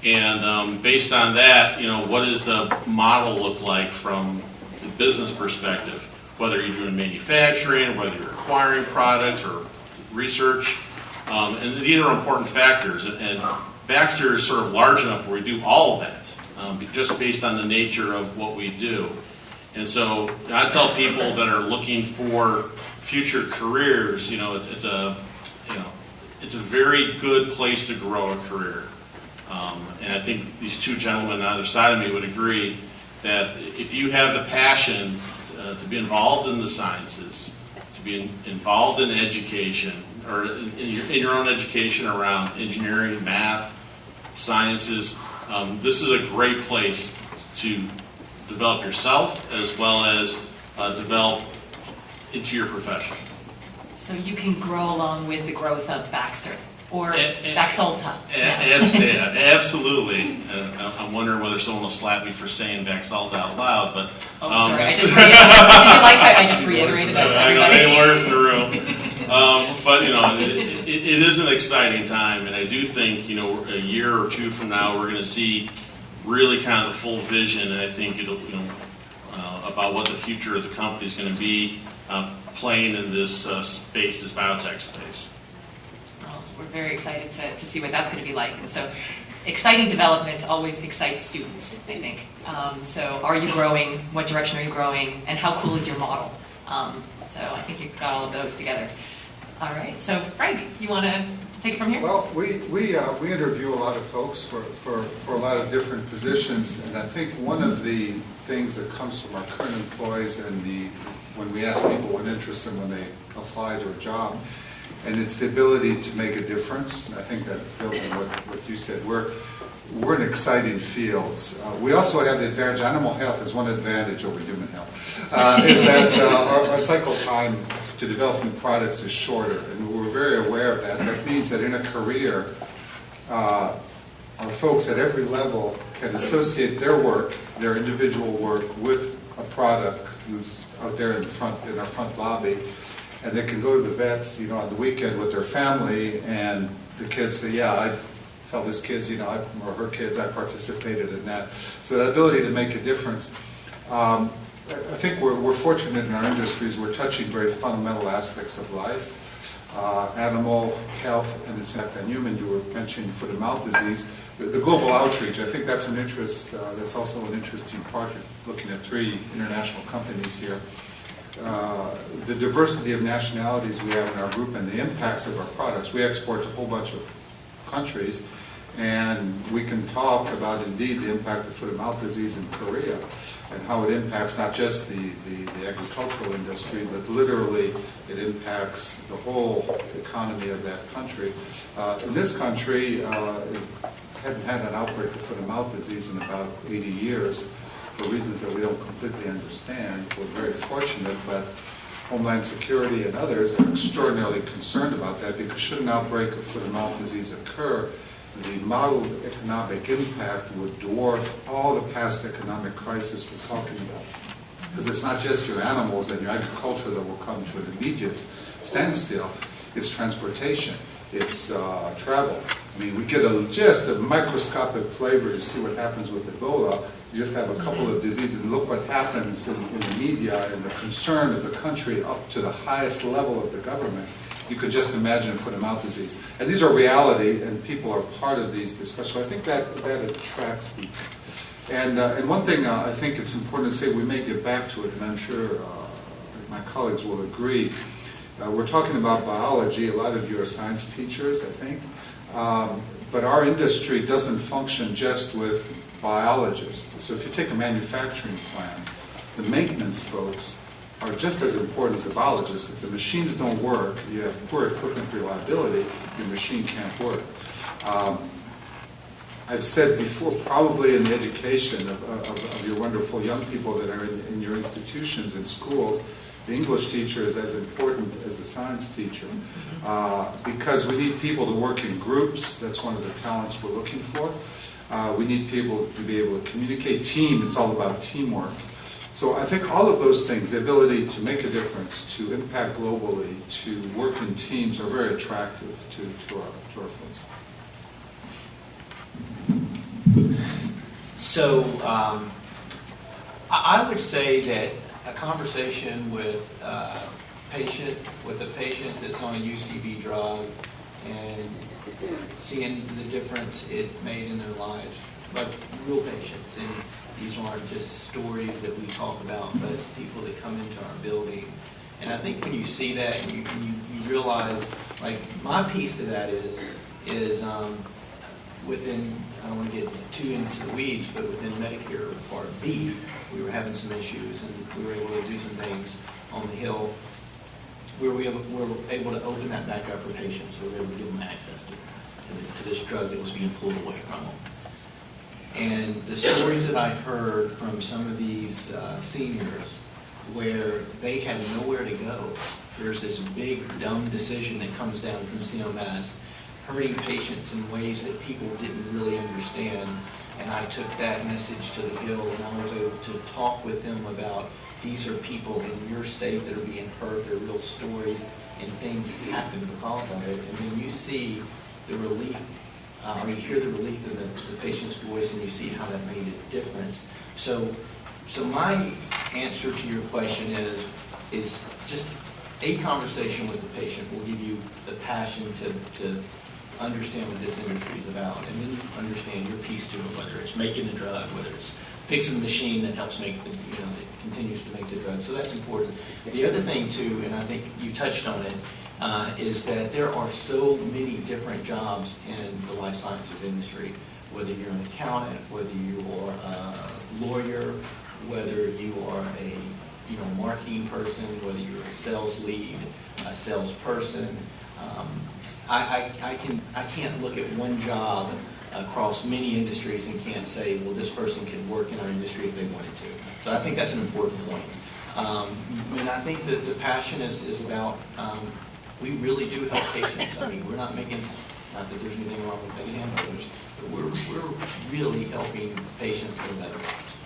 And based on that, what does the model look like from the business perspective? Whether you're doing manufacturing, whether you're acquiring products or research. And these are important factors. And Baxter is sort of large enough where we do all of that, just based on the nature of what we do. And so I tell people that are looking for future careers, it's a very good place to grow a career. And I think these two gentlemen on either side of me would agree that if you have the passion to be involved in the sciences, to be involved in education, or in your own education around engineering, math, sciences, this is a great place to develop yourself as well as develop into your profession. So you can grow along with the growth of Baxter or Baxalta. Absolutely. I'm wondering whether someone will slap me for saying Baxalta out loud, but sorry. Did you like how I just reiterated that to I know everybody? any lawyers in the room. But it is an exciting time, and I do think a year or two from now we're going to see really kind of the full vision, and I think it'll about what the future of the company is going to be playing in this space, this biotech space. Well, we're very excited to see what that's going to be like. And so, exciting developments always excite students, I think. So, are you growing? What direction are you growing? And how cool is your model? So, I think you've got all of those together. All right. So, Frank, you want to take it from here? Well, we interview a lot of folks for a lot of different positions, and I think one of the things that comes from our current employees and when we ask people what interests them when they apply to a job, and it's the ability to make a difference. And I think that builds on what you said. We're in exciting fields. We also have the advantage. Animal health is one advantage over human health. Is that our cycle time to develop new products is shorter, and we're very aware of that. That means that in a career, our folks at every level can associate their work, their individual work, with a product who's out there in our front lobby, and they can go to the vets, on the weekend with their family, and the kids say, "Yeah, I tell this kids, or her kids, I participated in that." So that ability to make a difference. I think we're fortunate in our industries. We're touching very fundamental aspects of life. Animal health and its impact on human. You were mentioning foot-and-mouth disease. The global outreach, I think that's an interest. That's also an interesting project, looking at 3 international companies here. The diversity of nationalities we have in our group and the impacts of our products. We export to a whole bunch of countries, and we can talk about, indeed, the impact of foot-and-mouth disease in Korea and how it impacts not just the agricultural industry, but literally it impacts the whole economy of that country. In this country, hadn't had an outbreak of foot-and-mouth disease in about 80 years for reasons that we don't completely understand. We're very fortunate, but Homeland Security and others are extraordinarily concerned about that, because should an outbreak of foot-and-mouth disease occur, the amount of economic impact would dwarf all the past economic crises we're talking about. Because it's not just your animals and your agriculture that will come to an immediate standstill. It's transportation. It's travel. I mean, we get just a microscopic flavor to see what happens with Ebola. You just have a couple of diseases, and look what happens in the media and the concern of the country up to the highest level of the government. you could just imagine foot-and-mouth disease. And these are reality, and people are part of these discussions. So I think that attracts people. And one thing I think it's important to say, we may get back to it, and I'm sure my colleagues will agree. We're talking about biology. A lot of you are science teachers, I think. But our industry doesn't function just with biologists. So if you take a manufacturing plant, the maintenance folks are just as important as the biologists. If the machines don't work, you have poor equipment reliability, your machine can't work. I've said before, probably in the education of your wonderful young people that are in your institutions and schools, the English teacher is as important as the science teacher because we need people to work in groups. That's one of the talents we're looking for. We need people to be able to communicate. Team, it's all about teamwork. So I think all of those things, the ability to make a difference, to impact globally, to work in teams, are very attractive to our folks. So I would say that a conversation with a patient that's on a UCB drug and seeing the difference it made in their lives, like real patients, and these aren't just stories that we talk about, but people that come into our building. And I think when you see that, you realize, like, my piece to that is within, I don't want to get too into the weeds, but within Medicare Part B, we were having some issues, and we were able to do some things on the Hill where we were able to open that back up for patients, so we were able to give them access to this drug that was being pulled away from them. And the stories that I heard from some of these seniors where they had nowhere to go, there's this big, dumb decision that comes down from CMS, hurting patients in ways that people didn't really understand. And I took that message to the Hill, and I was able to talk with them about these are people in your state that are being hurt, they're real stories, and things happen because of it. And then you see the relief, or you hear the relief in the patient's voice, and you see how that made a difference. So my answer to your question is just a conversation with the patient will give you the passion to understand what this industry is about, and then you understand your piece to it, whether it's making the drug, whether it's fixing the machine that helps make the, that continues to make the drug. So that's important. The other thing too, and I think you touched on it, is that there are so many different jobs in the life sciences industry, whether you're an accountant, whether you are a lawyer, whether you are a marketing person, whether you're a sales lead, a salesperson. I can't look at one job across many industries and can't say, well, this person can work in our industry if they wanted to. So I think that's an important point. And I think that the passion is about, we really do help patients. I mean, we're not making, not that there's anything wrong with making hamburgers, but we're really helping patients live better lives.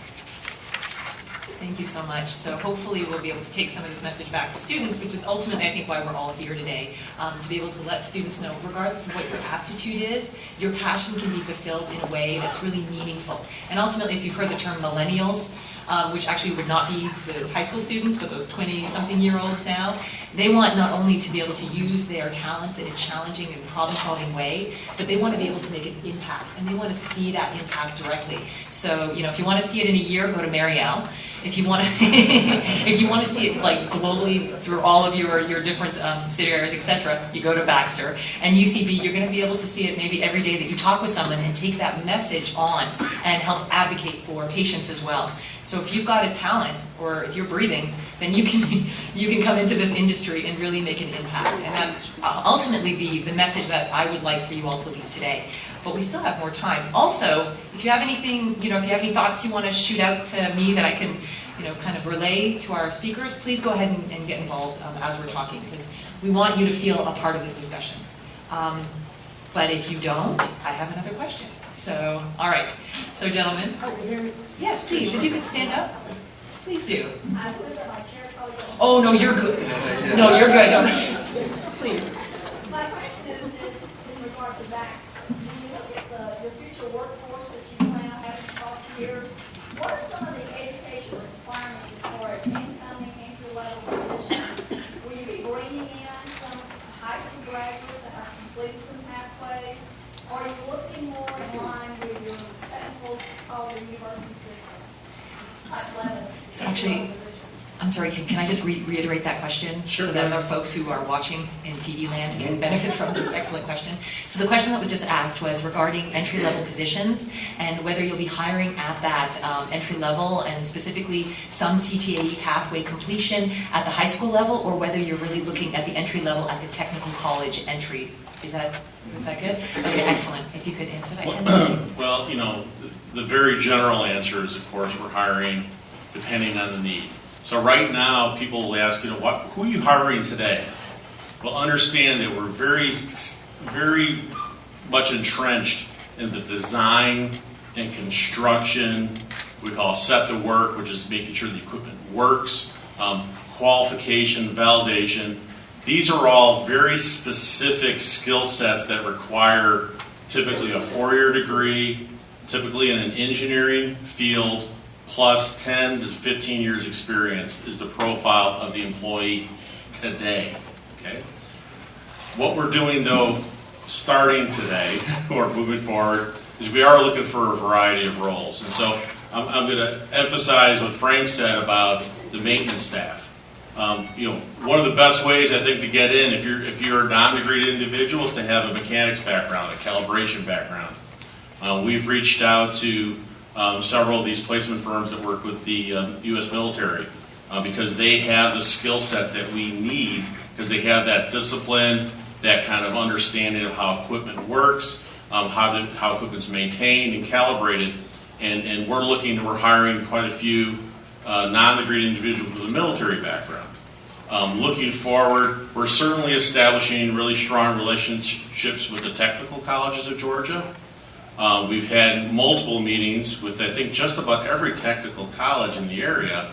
Thank you so much. So hopefully we'll be able to take some of this message back to students, which is ultimately, I think, why we're all here today, to be able to let students know, regardless of what your aptitude is, your passion can be fulfilled in a way that's really meaningful. And ultimately, if you've heard the term millennials, which actually would not be the high school students, but those 20-something-year-olds now, they want not only to be able to use their talents in a challenging and problem-solving way, but they want to be able to make an impact, and they want to see that impact directly. So, if you want to see it in a year, go to Marial. If you want to, if you want to see it like globally through all of your different subsidiaries, etc., you go to Baxter. And UCB, you're going to be able to see it maybe every day that you talk with someone and take that message on and help advocate for patients as well. So if you've got a talent, or if you're breathing, then you can come into this industry and really make an impact. And that's ultimately the message that I would like for you all to leave today. But we still have more time. Also, if you have anything, if you have any thoughts you want to shoot out to me that I can, kind of relay to our speakers, please go ahead and get involved as we're talking, because we want you to feel a part of this discussion. But if you don't, I have another question. So, all right. So, gentlemen. Oh, is there? Yes, please. If you could stand up, please do. Oh, no, you're good. No, you're good. Please. My question is in regard to that. When you look at your future workforce that you plan on having across the years, what are some of the educational requirements as far as incoming, entry-level positions? Will you be bringing in some high So actually, I'm sorry, can I just reiterate that question? Sure. So that our folks who are watching in TV land can benefit from it? Excellent question. So the question that was just asked was regarding entry-level positions and whether you'll be hiring at that entry level and specifically some CTAE pathway completion at the high school level, or whether you're really looking at the entry level at the technical college entry. Is that good? Okay, excellent. If you could answer that. Well, the very general answer is, of course, we're hiring depending on the need. So right now, people will ask, who are you hiring today? Well, understand that we're very, very much entrenched in the design and construction. We call set to work, which is making sure the equipment works, qualification, validation. These are all very specific skill sets that require typically a 4-year degree, typically in an engineering field, plus 10 to 15 years experience is the profile of the employee today. Okay. What we're doing, though, starting today or moving forward, is we are looking for a variety of roles. And so I'm going to emphasize what Frank said about the maintenance staff. One of the best ways I think to get in, if you're a non-degreed individual, is to have a mechanics background, a calibration background. We've reached out to several of these placement firms that work with the U.S. military because they have the skill sets that we need, because they have that discipline, that kind of understanding of how equipment works, how equipment's maintained and calibrated. And we're hiring quite a few non-degreed individuals with a military background. Looking forward, we're certainly establishing really strong relationships with the technical colleges of Georgia. We've had multiple meetings with, I think, just about every technical college in the area.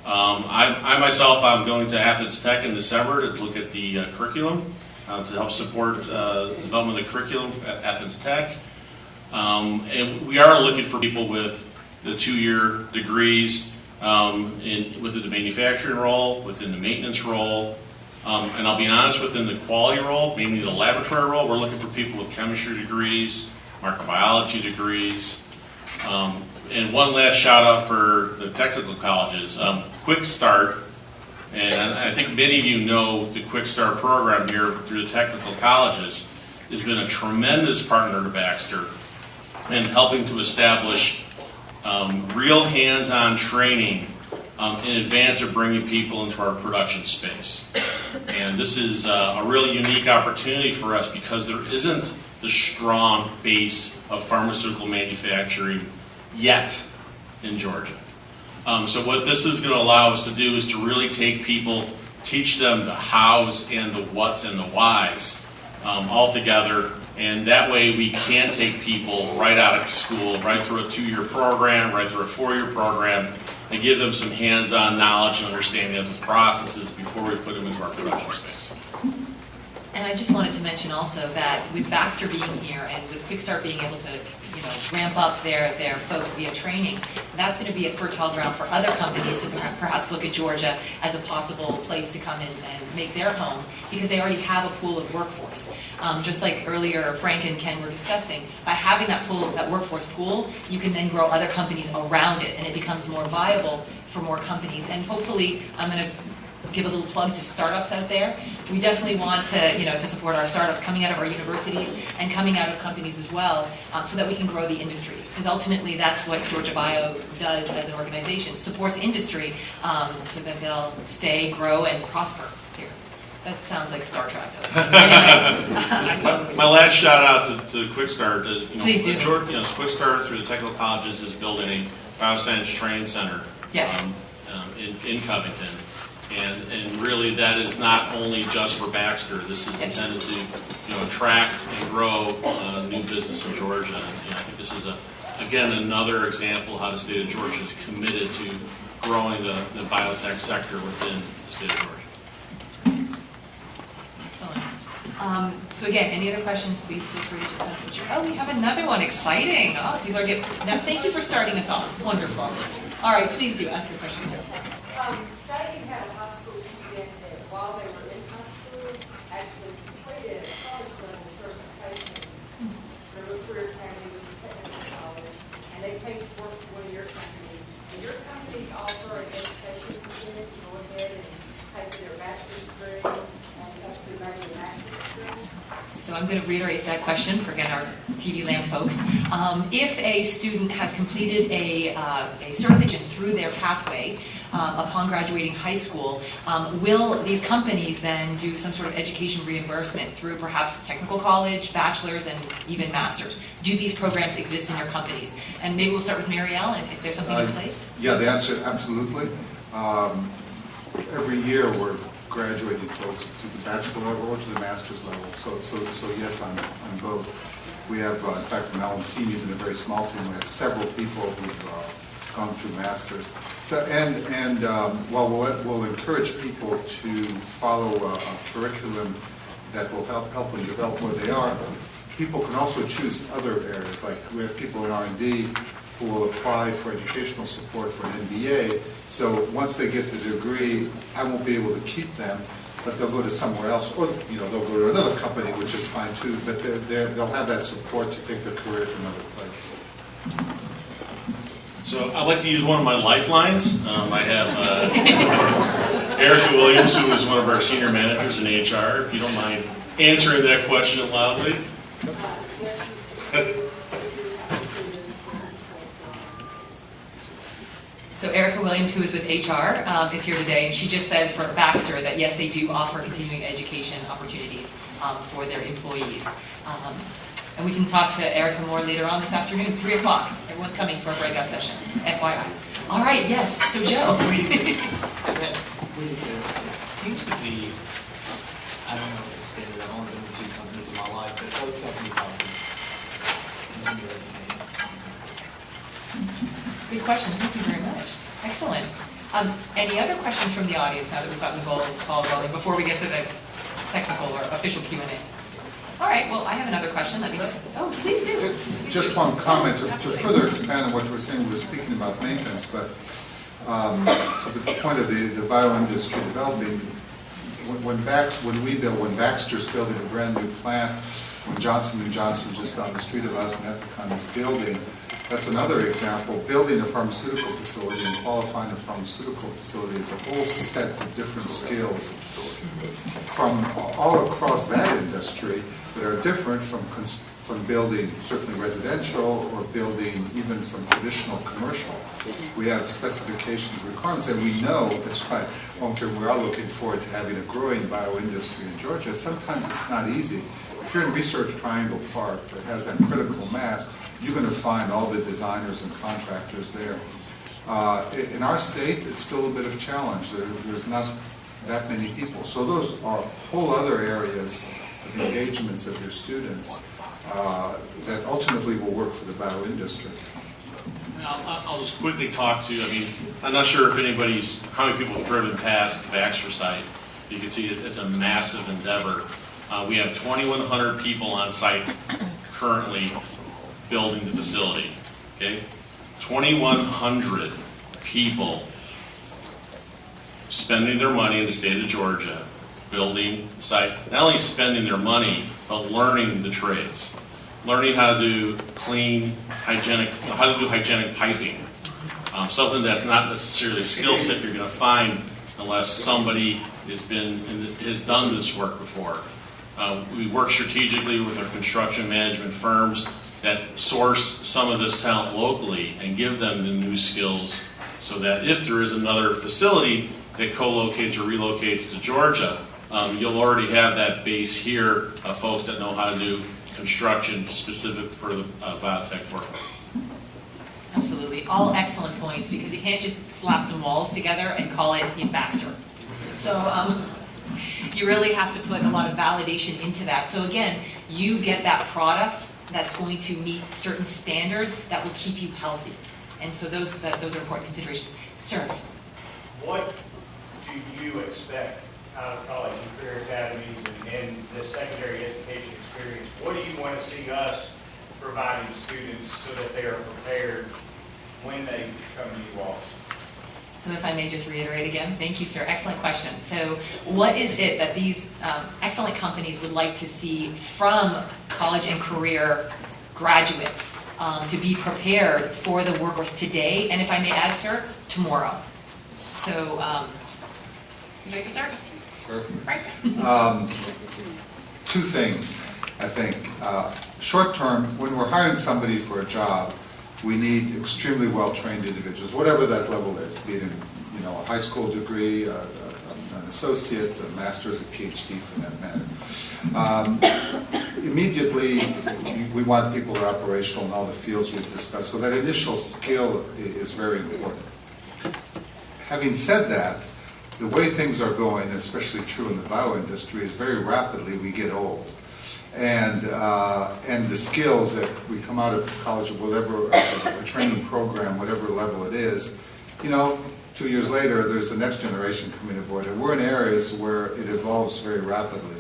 I myself, I'm going to Athens Tech in December to look at the curriculum, to help support the development of the curriculum at Athens Tech. And we are looking for people with the 2-year degrees within the manufacturing role, within the maintenance role. And I'll be honest, within the quality role, mainly the laboratory role, we're looking for people with chemistry degrees, microbiology degrees. And one last shout out for the technical colleges. Quick Start, and I think many of you know the Quick Start program here through the technical colleges, has been a tremendous partner to Baxter in helping to establish real hands-on training in advance of bringing people into our production space. And this is a really unique opportunity for us because there isn't the strong base of pharmaceutical manufacturing yet in Georgia. So what this is going to allow us to do is to really take people, teach them the hows and the whats and the whys all together. And that way we can take people right out of school, right through a 2-year program, right through a 4-year program, and give them some hands-on knowledge and understanding of the processes before we put them into our production space. And I just wanted to mention also that with Baxter being here and with Quick Start being able to ramp up their folks via training, that's going to be a fertile ground for other companies to perhaps look at Georgia as a possible place to come in and make their home, because they already have a pool of workforce. Just like earlier Frank and Ken were discussing, by having that workforce pool, you can then grow other companies around it, and it becomes more viable for more companies. And hopefully, I'm going to give a little plug to startups out there. We definitely want to support our startups coming out of our universities and coming out of companies as well, so that we can grow the industry. Because ultimately, that's what Georgia Bio does as an organization: supports industry, so that they'll stay, grow, and prosper here. That sounds like Star Trek, doesn't it? Anyway, my last shout out to Quick Start is, Please do. Quick Start through the technical colleges is building a bioscience training center in Covington. And really, that is not only just for Baxter. This is intended to attract and grow new business in Georgia. And I think this is again another example how the state of Georgia is committed to growing the biotech sector within the state of Georgia. So again, any other questions, please feel free to just kind of put your... Oh, we have another one. Exciting. Oh, people are getting... Now, thank you for starting us off. Wonderful. All right, please do ask your question. Say you had a high school student that while they were in high school actually completed a college level certification. Their career academy was a technical college, and they paid to work offer an education incentive to go ahead and pay for their bachelor's degree and possibly graduate master's degree? So I'm going to reiterate that question for, again, our TV land folks. If a student has completed a certification through their pathway upon graduating high school, will these companies then do some sort of education reimbursement through perhaps technical college, bachelor's, and even master's? Do these programs exist in your companies? And maybe we'll start with Mary Ellen, if there's something in place. Yeah, the answer, absolutely. Every year we're graduating folks to the bachelor level or to the master's level. So yes, on both. We have, in fact, in our own team, even a very small team, we have several people who've gone through masters. So while we'll encourage people to follow a curriculum that will help them develop where they are, people can also choose other areas. Like we have people in R&D who will apply for educational support for an MBA. So once they get the degree, I won't be able to keep them, but they'll go to somewhere else, or they'll go to another company, which is fine too. But they'll have that support to take their career to another place. So I'd like to use one of my lifelines. I have Erica Williams, who is one of our senior managers in HR. If you don't mind answering that question loudly. So Erica Williams, who is with HR, is here today, and she just said for Baxter that yes, they do offer continuing education opportunities for their employees. And we can talk to Erica more later on this afternoon, 3 o'clock. Everyone's coming to our breakout session, FYI. All right, yes, so Joe. It seems to be, I don't know if it's been, I've only been with 2 companies in my life, but both companies offer continuing education. Good question. Thank you very much. Excellent. Any other questions from the audience now that we've gotten the ball rolling before we get to the technical or official Q&A? All right. Well, I have another question. Let me just. Oh, please do. Just one comment to further expand on what we're saying. We're speaking about maintenance, but so the point of the bioindustry developing, when Baxter's building a brand new plant, when Johnson & Johnson just down the street of us in Ethicon is building. That's another example. Building a pharmaceutical facility and qualifying a pharmaceutical facility is a whole set of different skills from all across that industry that are different from building certainly residential or building even some traditional commercial. We have specifications, requirements, and we know that's why long-term we're all looking forward to having a growing bioindustry in Georgia. Sometimes it's not easy. If you're in Research Triangle Park that has that critical mass, you're going to find all the designers and contractors there. In our state, it's still a bit of a challenge. There's not that many people. So those are whole other areas of engagements of your students that ultimately will work for the bioindustry. I'll just quickly talk to, I'm not sure if how many people have driven past the Baxter site. You can see it's a massive endeavor. We have 2,100 people on site currently building the facility, okay? 2,100 people spending their money in the state of Georgia, building the site, not only spending their money, but learning the trades. Learning how to do hygienic piping. Something that's not necessarily a skill set you're going to find unless somebody has done this work before. We work strategically with our construction management firms that source some of this talent locally and give them the new skills so that if there is another facility that co-locates or relocates to Georgia, you'll already have that base here of folks that know how to do construction specific for the biotech work. Absolutely. All excellent points, because you can't just slap some walls together and call it in Baxter. So you really have to put a lot of validation into that. So again, you get that product that's going to meet certain standards that will keep you healthy. And so those are important considerations. Sir? What do you expect out of college and career academies and this secondary education experience? What do you want to see us providing students so that they are prepared when they come to you all? So if I may just reiterate again, thank you, sir. Excellent question. So what is it that these excellent companies would like to see from college and career graduates to be prepared for the workforce today, and if I may add, sir, tomorrow? So, would you like to start? Sure. Frank? Two things, I think. Short term, when we're hiring somebody for a job, we need extremely well-trained individuals, whatever that level is, be it in a high school degree, an associate, a master's, a PhD for that matter. Immediately, we want people who are operational in all the fields we've discussed, so that initial skill is very important. Having said that, the way things are going, especially true in the bioindustry, is very rapidly we get old. And the skills that we come out of college, whatever a training program, whatever level it is, 2 years later, there's the next generation coming aboard. And we're in areas where it evolves very rapidly.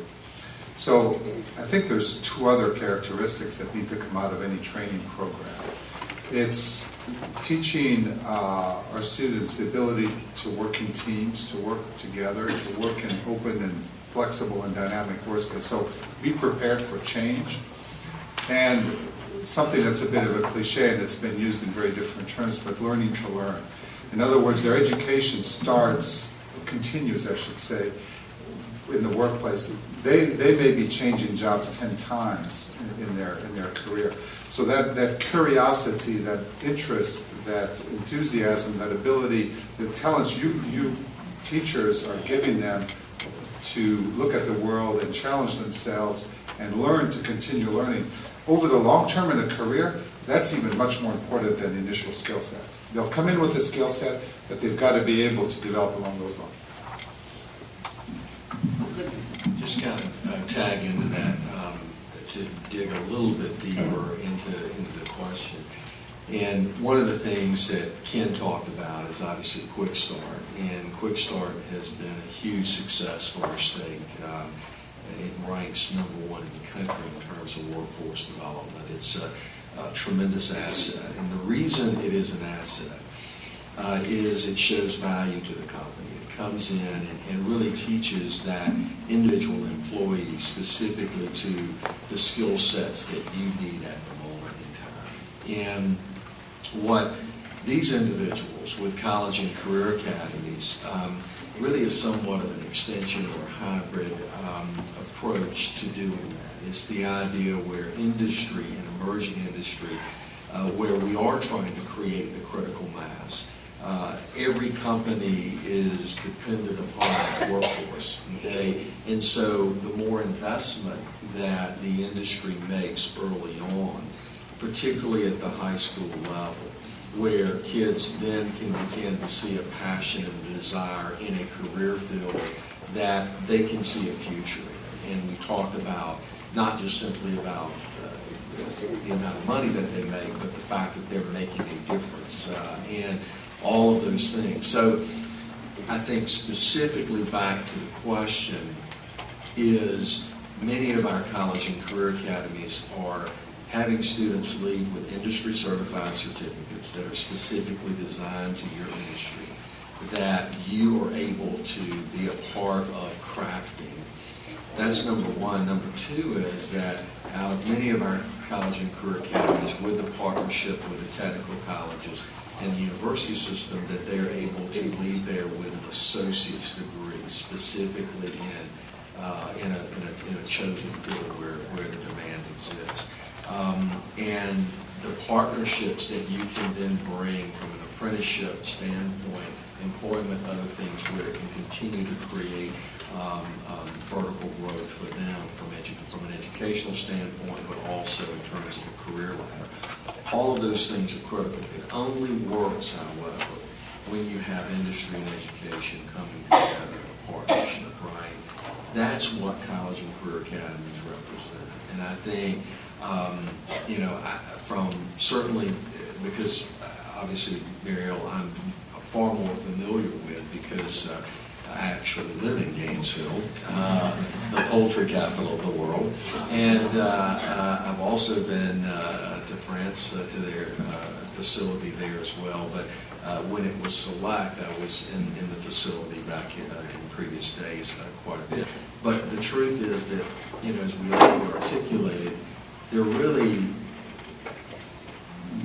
So I think there's two other characteristics that need to come out of any training program. It's teaching our students the ability to work in teams, to work together, to work in open and flexible and dynamic workspace. So be prepared for change. And something that's a bit of a cliche and it's been used in very different terms, but learning to learn. In other words, their education continues, I should say, in the workplace. They may be changing jobs 10 times in their career. So that curiosity, that interest, that enthusiasm, that ability, the talents you teachers are giving them to look at the world and challenge themselves and learn to continue learning. Over the long term in a career, that's even much more important than the initial skill set. They'll come in with a skill set, but they've got to be able to develop along those lines. Just kind of tag into that to dig a little bit deeper into the question. And one of the things that Ken talked about is obviously Quick Start. And Quick Start has been a huge success for our state. It ranks #1 in the country in terms of workforce development. It's a tremendous asset. And the reason it is an asset is it shows value to the company. It comes in and really teaches that individual employee specifically to the skill sets that you need at the moment in time. And what these individuals with college and career academies really is somewhat of an extension or hybrid approach to doing that. It's the idea where industry, an emerging industry, where we are trying to create the critical mass. Every company is dependent upon workforce, okay? And so the more investment that the industry makes early on, particularly at the high school level, where kids then can begin to see a passion and desire in a career field that they can see a future in. And we talked about not just simply about the amount of money that they make, but the fact that they're making a difference and all of those things. So I think specifically back to the question is many of our college and career academies are having students leave with industry certified certificates that are specifically designed to your industry, that you are able to be a part of crafting. That's #1. #2 is that out of many of our college and career academies with the partnership with the technical colleges and the university system, that they're able to leave there with an associate's degree specifically in a chosen field where the demand exists. And the partnerships that you can then bring from an apprenticeship standpoint, employment, other things where it can continue to create vertical growth for them from an educational standpoint, but also in terms of a career ladder. All of those things are critical. It only works, however, when you have industry and education coming together in a partnership, right? That's what college and career academies represent. And I think from certainly, because obviously, Mariel, I'm far more familiar with because I actually live in Gainesville, the poultry capital of the world. And I've also been to France, to their facility there as well. But when it was Select, I was in the facility back in previous days quite a bit. But the truth is that, as we already articulated, there are really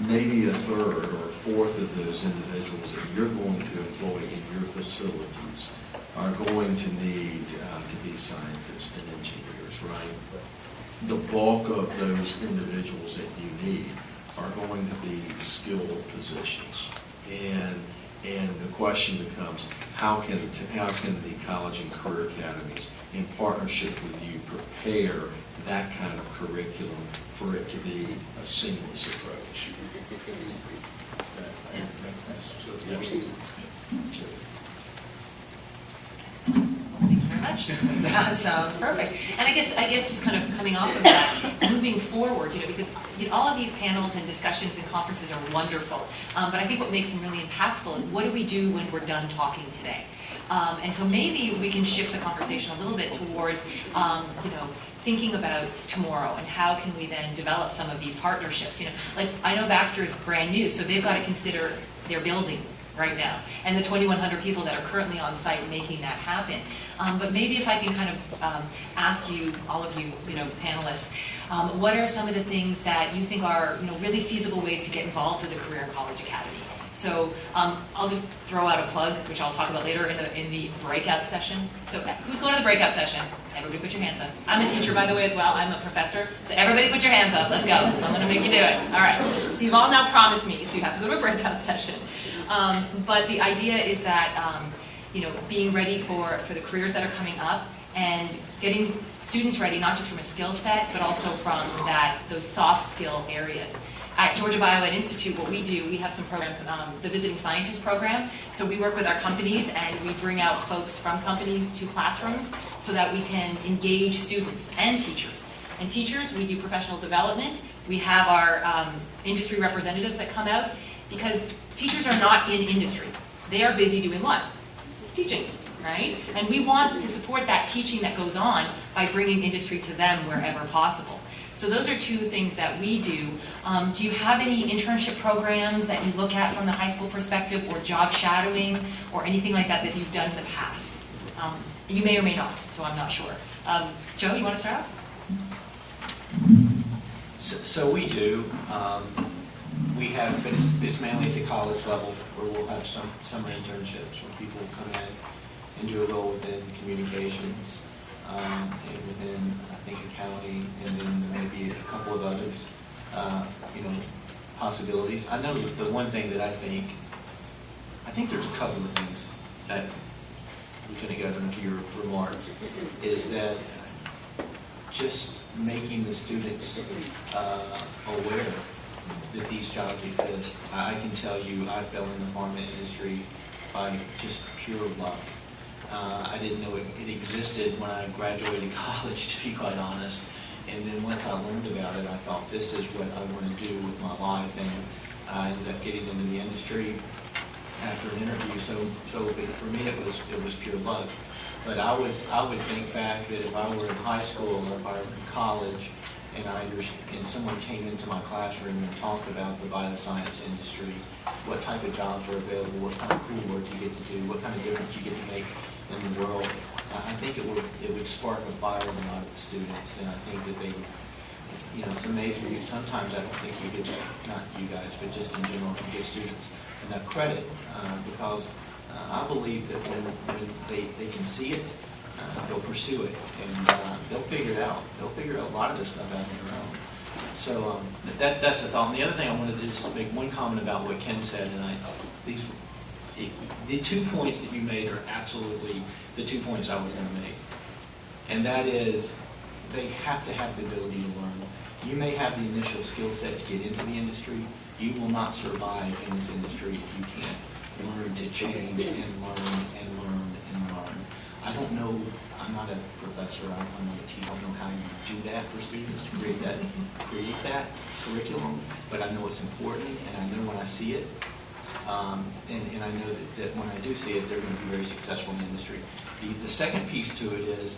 maybe a third or a fourth of those individuals that you're going to employ in your facilities are going to need to be scientists and engineers, right? The bulk of those individuals that you need are going to be skilled positions. And the question becomes, how can the college and career academies, in partnership with you, prepare that kind of curriculum for it to be a seamless approach? That makes sense. Thank you very much. That sounds perfect. And I guess just kind of coming off of that, moving forward, because all of these panels and discussions and conferences are wonderful. But I think what makes them really impactful is what do we do when we're done talking today? And so maybe we can shift the conversation a little bit towards, thinking about tomorrow and how can we then develop some of these partnerships. Like I know Baxter is brand new, so they've got to consider their building right now and the 2,100 people that are currently on site making that happen. But maybe if I can kind of ask you, all of you, panelists, what are some of the things that you think are, really feasible ways to get involved with the Career and College Academy? So I'll just throw out a plug, which I'll talk about later in the breakout session. So who's going to the breakout session? Everybody put your hands up. I'm a teacher, by the way, as well. I'm a professor. So everybody put your hands up. Let's go. I'm going to make you do it. All right. So you've all now promised me, so you have to go to a breakout session. But the idea is that, being ready for the careers that are coming up and getting students ready, not just from a skill set, but also from those soft skill areas. At Georgia Biomed Institute, what we do, we have some programs, the Visiting Scientist program. So we work with our companies and we bring out folks from companies to classrooms so that we can engage students and teachers. And teachers, we do professional development. We have our industry representatives that come out because teachers are not in industry. They are busy doing what? Teaching, right? And we want to support that teaching that goes on by bringing industry to them wherever possible. So those are two things that we do. Do you have any internship programs that you look at from the high school perspective, or job shadowing, or anything like that that you've done in the past? You may or may not, so I'm not sure. Joe, you want to start off? So we do. We have, but it's mainly at the college level where we'll have some summer internships where people will come in and do a role within communications, and within, I think, accounting, and then there may be a couple of others, possibilities. I know that the one thing that I think there's a couple of things that Lieutenant Governor, to your remarks, is that just making the students aware that these jobs exist. I can tell you I fell in the pharma industry by just pure luck. I didn't know it existed when I graduated college, to be quite honest. And then once I learned about it, I thought, this is what I want to do with my life. And I ended up getting into the industry after an interview. So for me, it was pure luck. But I would think back that if I were in high school or if I were in college, and someone came into my classroom and talked about the bioscience industry, what type of jobs are available, what kind of cool work you get to do, what kind of difference you get to make in the world, I think it would spark a fire in a lot of the students, and I think that they would, it's amazing. Sometimes I don't think we get, not you guys, but just in general, we get students enough credit because I believe that when they can see it, they'll pursue it, and they'll figure it out. They'll figure a lot of this stuff out on their own. So that's the thought. And the other thing I wanted to just make one comment about what Ken said, and the 2 points that you made are absolutely the 2 points I was going to make. And that is, they have to have the ability to learn. You may have the initial skill set to get into the industry. You will not survive in this industry if you can't learn to change and learn and learn and learn. I don't know, I'm not a professor, I'm not a teacher, I don't know how you do that for students, to create that curriculum, but I know it's important, and I know when I see it, and I know that when I do see it, they're going to be very successful in the industry. The second piece to it is,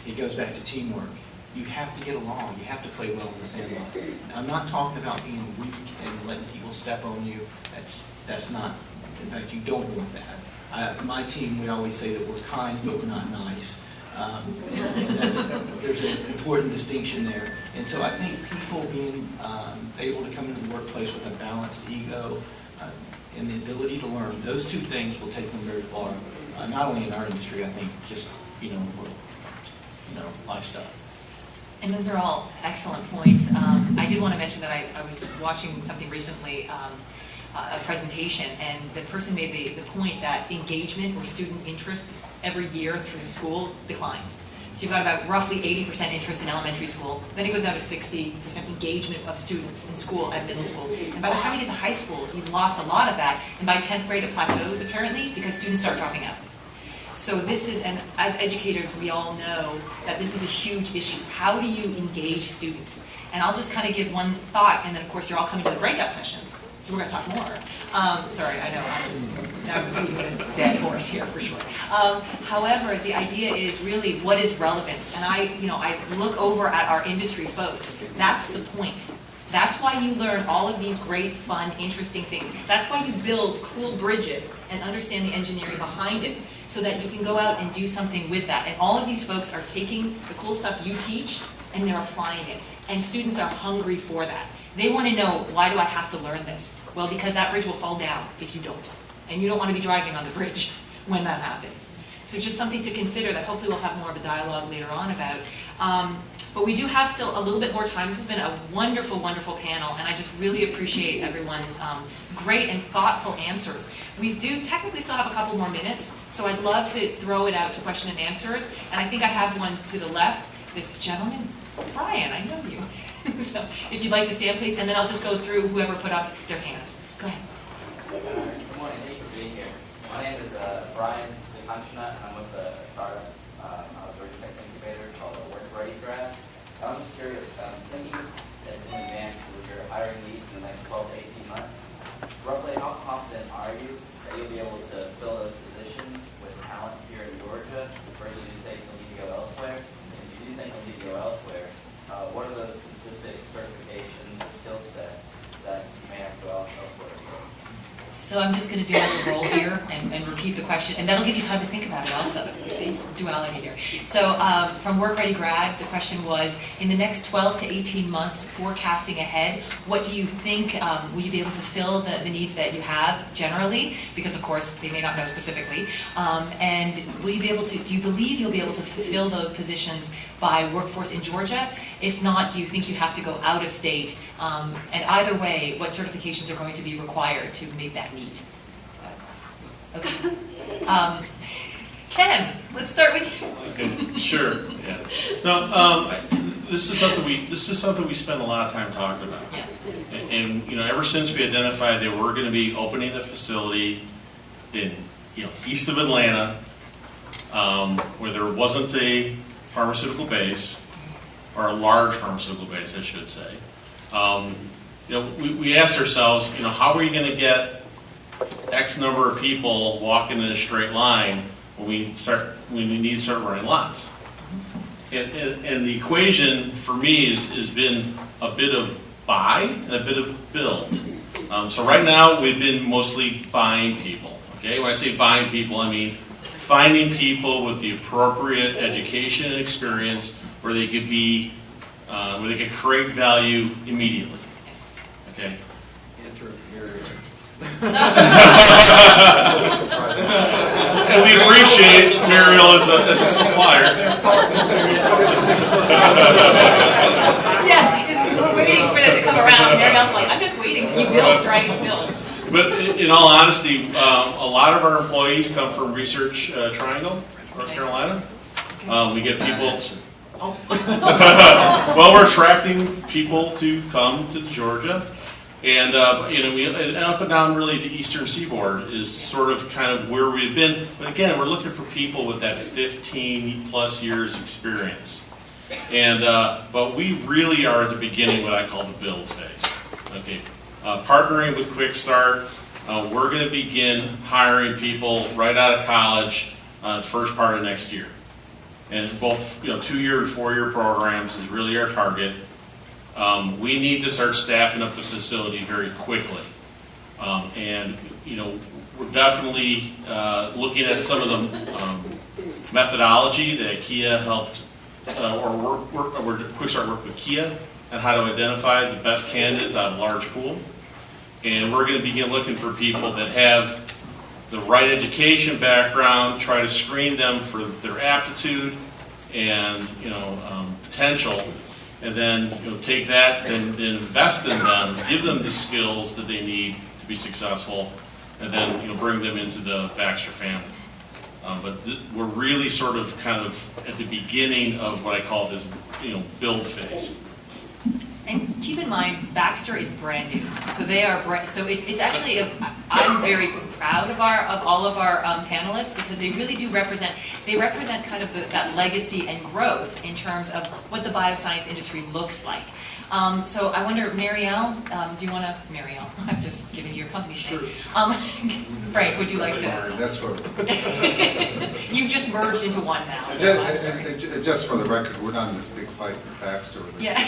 it goes back to teamwork. You have to get along. You have to play well in the sandbox. I'm not talking about being weak and letting people step on you. That's not, in fact, you don't want that. My team, we always say that we're kind, but we're not nice. there's an important distinction there. And so I think people being able to come into the workplace with a balanced ego and the ability to learn, those two things will take them very far. Not only in our industry, I think just, lifestyle. And those are all excellent points. I did want to mention that I was watching something recently, a presentation, and the person made the point that engagement or student interest every year through school declines. So you've got about roughly 80% interest in elementary school, then it goes down to 60% engagement of students in school at middle school. And by the time you get to high school, you've lost a lot of that, and by 10th grade it plateaus apparently because students start dropping out. So this is, and as educators, we all know that this is a huge issue. How do you engage students? And I'll just kind of give one thought, and then of course you're all coming to the breakout sessions, so we're going to talk more. Sorry, I know I'm beating a dead horse here for sure. However, the idea is really what is relevance, and I look over at our industry folks. That's the point. That's why you learn all of these great, fun, interesting things. That's why you build cool bridges and understand the engineering behind it, so that you can go out and do something with that. And all of these folks are taking the cool stuff you teach and they're applying it. And students are hungry for that. They want to know, why do I have to learn this? Well, because that bridge will fall down if you don't. And you don't want to be driving on the bridge when that happens. So just something to consider that hopefully we'll have more of a dialogue later on about. But we do have still a little bit more time. This has been a wonderful, wonderful panel, and I just really appreciate everyone's great and thoughtful answers. We do technically still have a couple more minutes, so I'd love to throw it out to question and answers. And I think I have one to the left. This gentleman, Brian, I know you. So if you'd like to stand, please, and then I'll just go through whoever put up their hands. Go ahead. Good morning. Thank you for being here. My name is Brian Zikanchina, and I'm with a startup out of Georgia Tech's incubator called Work Ready Grad. I'm just curious, thinking in advance with your hiring needs in the next 12 to 18 months, roughly how confident are you that you'll be able to fill those positions with talent here in Georgia, versus you think you'll need to go elsewhere? And if you do think you'll need to go elsewhere, what are those specific certifications or skill sets that you may have to go elsewhere for? So I'm just going to do like a roll here and repeat the question, and that'll give you time to think about it also. You see, duality here. So from Work Ready Grad, the question was, in the next 12 to 18 months, forecasting ahead, what do you think, will you be able to fill the needs that you have generally? Because of course, they may not know specifically. And will you be able to, do you believe you'll be able to fulfill those positions by workforce in Georgia? If not, do you think you have to go out of state? And either way, what certifications are going to be required to make that need? Okay. Ken, let's start with you. Okay, sure. Yeah. No, this is something we spend a lot of time talking about. Yeah. And ever since we identified that we're going to be opening a facility in east of Atlanta, where there wasn't a pharmaceutical base, or a large pharmaceutical base, I should say. We asked ourselves, how are we going to get X number of people walking in a straight line when we need to start running lots? And the equation for me has been a bit of buy and a bit of build. So right now we've been mostly buying people. Okay, when I say buying people, I mean finding people with the appropriate education and experience where they could be, where they could create value immediately. Okay. And we appreciate Mariel as a supplier. Yeah, we're waiting for them to come around. Mariel's like, I'm just waiting till you build, right? Build. But in all honesty, a lot of our employees come from Research Triangle, North Carolina. We get people. Well, we're attracting people to come to Georgia. And and up and down really the eastern seaboard is sort of kind of where we've been. But again, we're looking for people with that 15 plus years experience. And but we really are at the beginning, what I call the build phase. Okay, partnering with Quick Start, we're going to begin hiring people right out of college the first part of next year. And both 2-year and 4-year programs is really our target. We need to start staffing up the facility very quickly. And we're definitely looking at some of the methodology that IKEA helped we're quick start work with Kia on how to identify the best candidates out of a large pool. And we're going to begin looking for people that have the right education background, try to screen them for their aptitude and potential, and then take that and invest in them, give them the skills that they need to be successful, and then bring them into the Baxter family. But we're really sort of kind of at the beginning of what I call this build phase. And keep in mind, Baxter is brand new, so they are so it's actually I'm very proud of all of our panelists because they really do represent kind of that legacy and growth in terms of what the bioscience industry looks like. So I wonder, Marielle, do you want to, Marielle, I've just given you your company name. Frank, would you like to? That's what. You've just merged into one now. So just for the record, we're not in this big fight with Baxter. Yeah.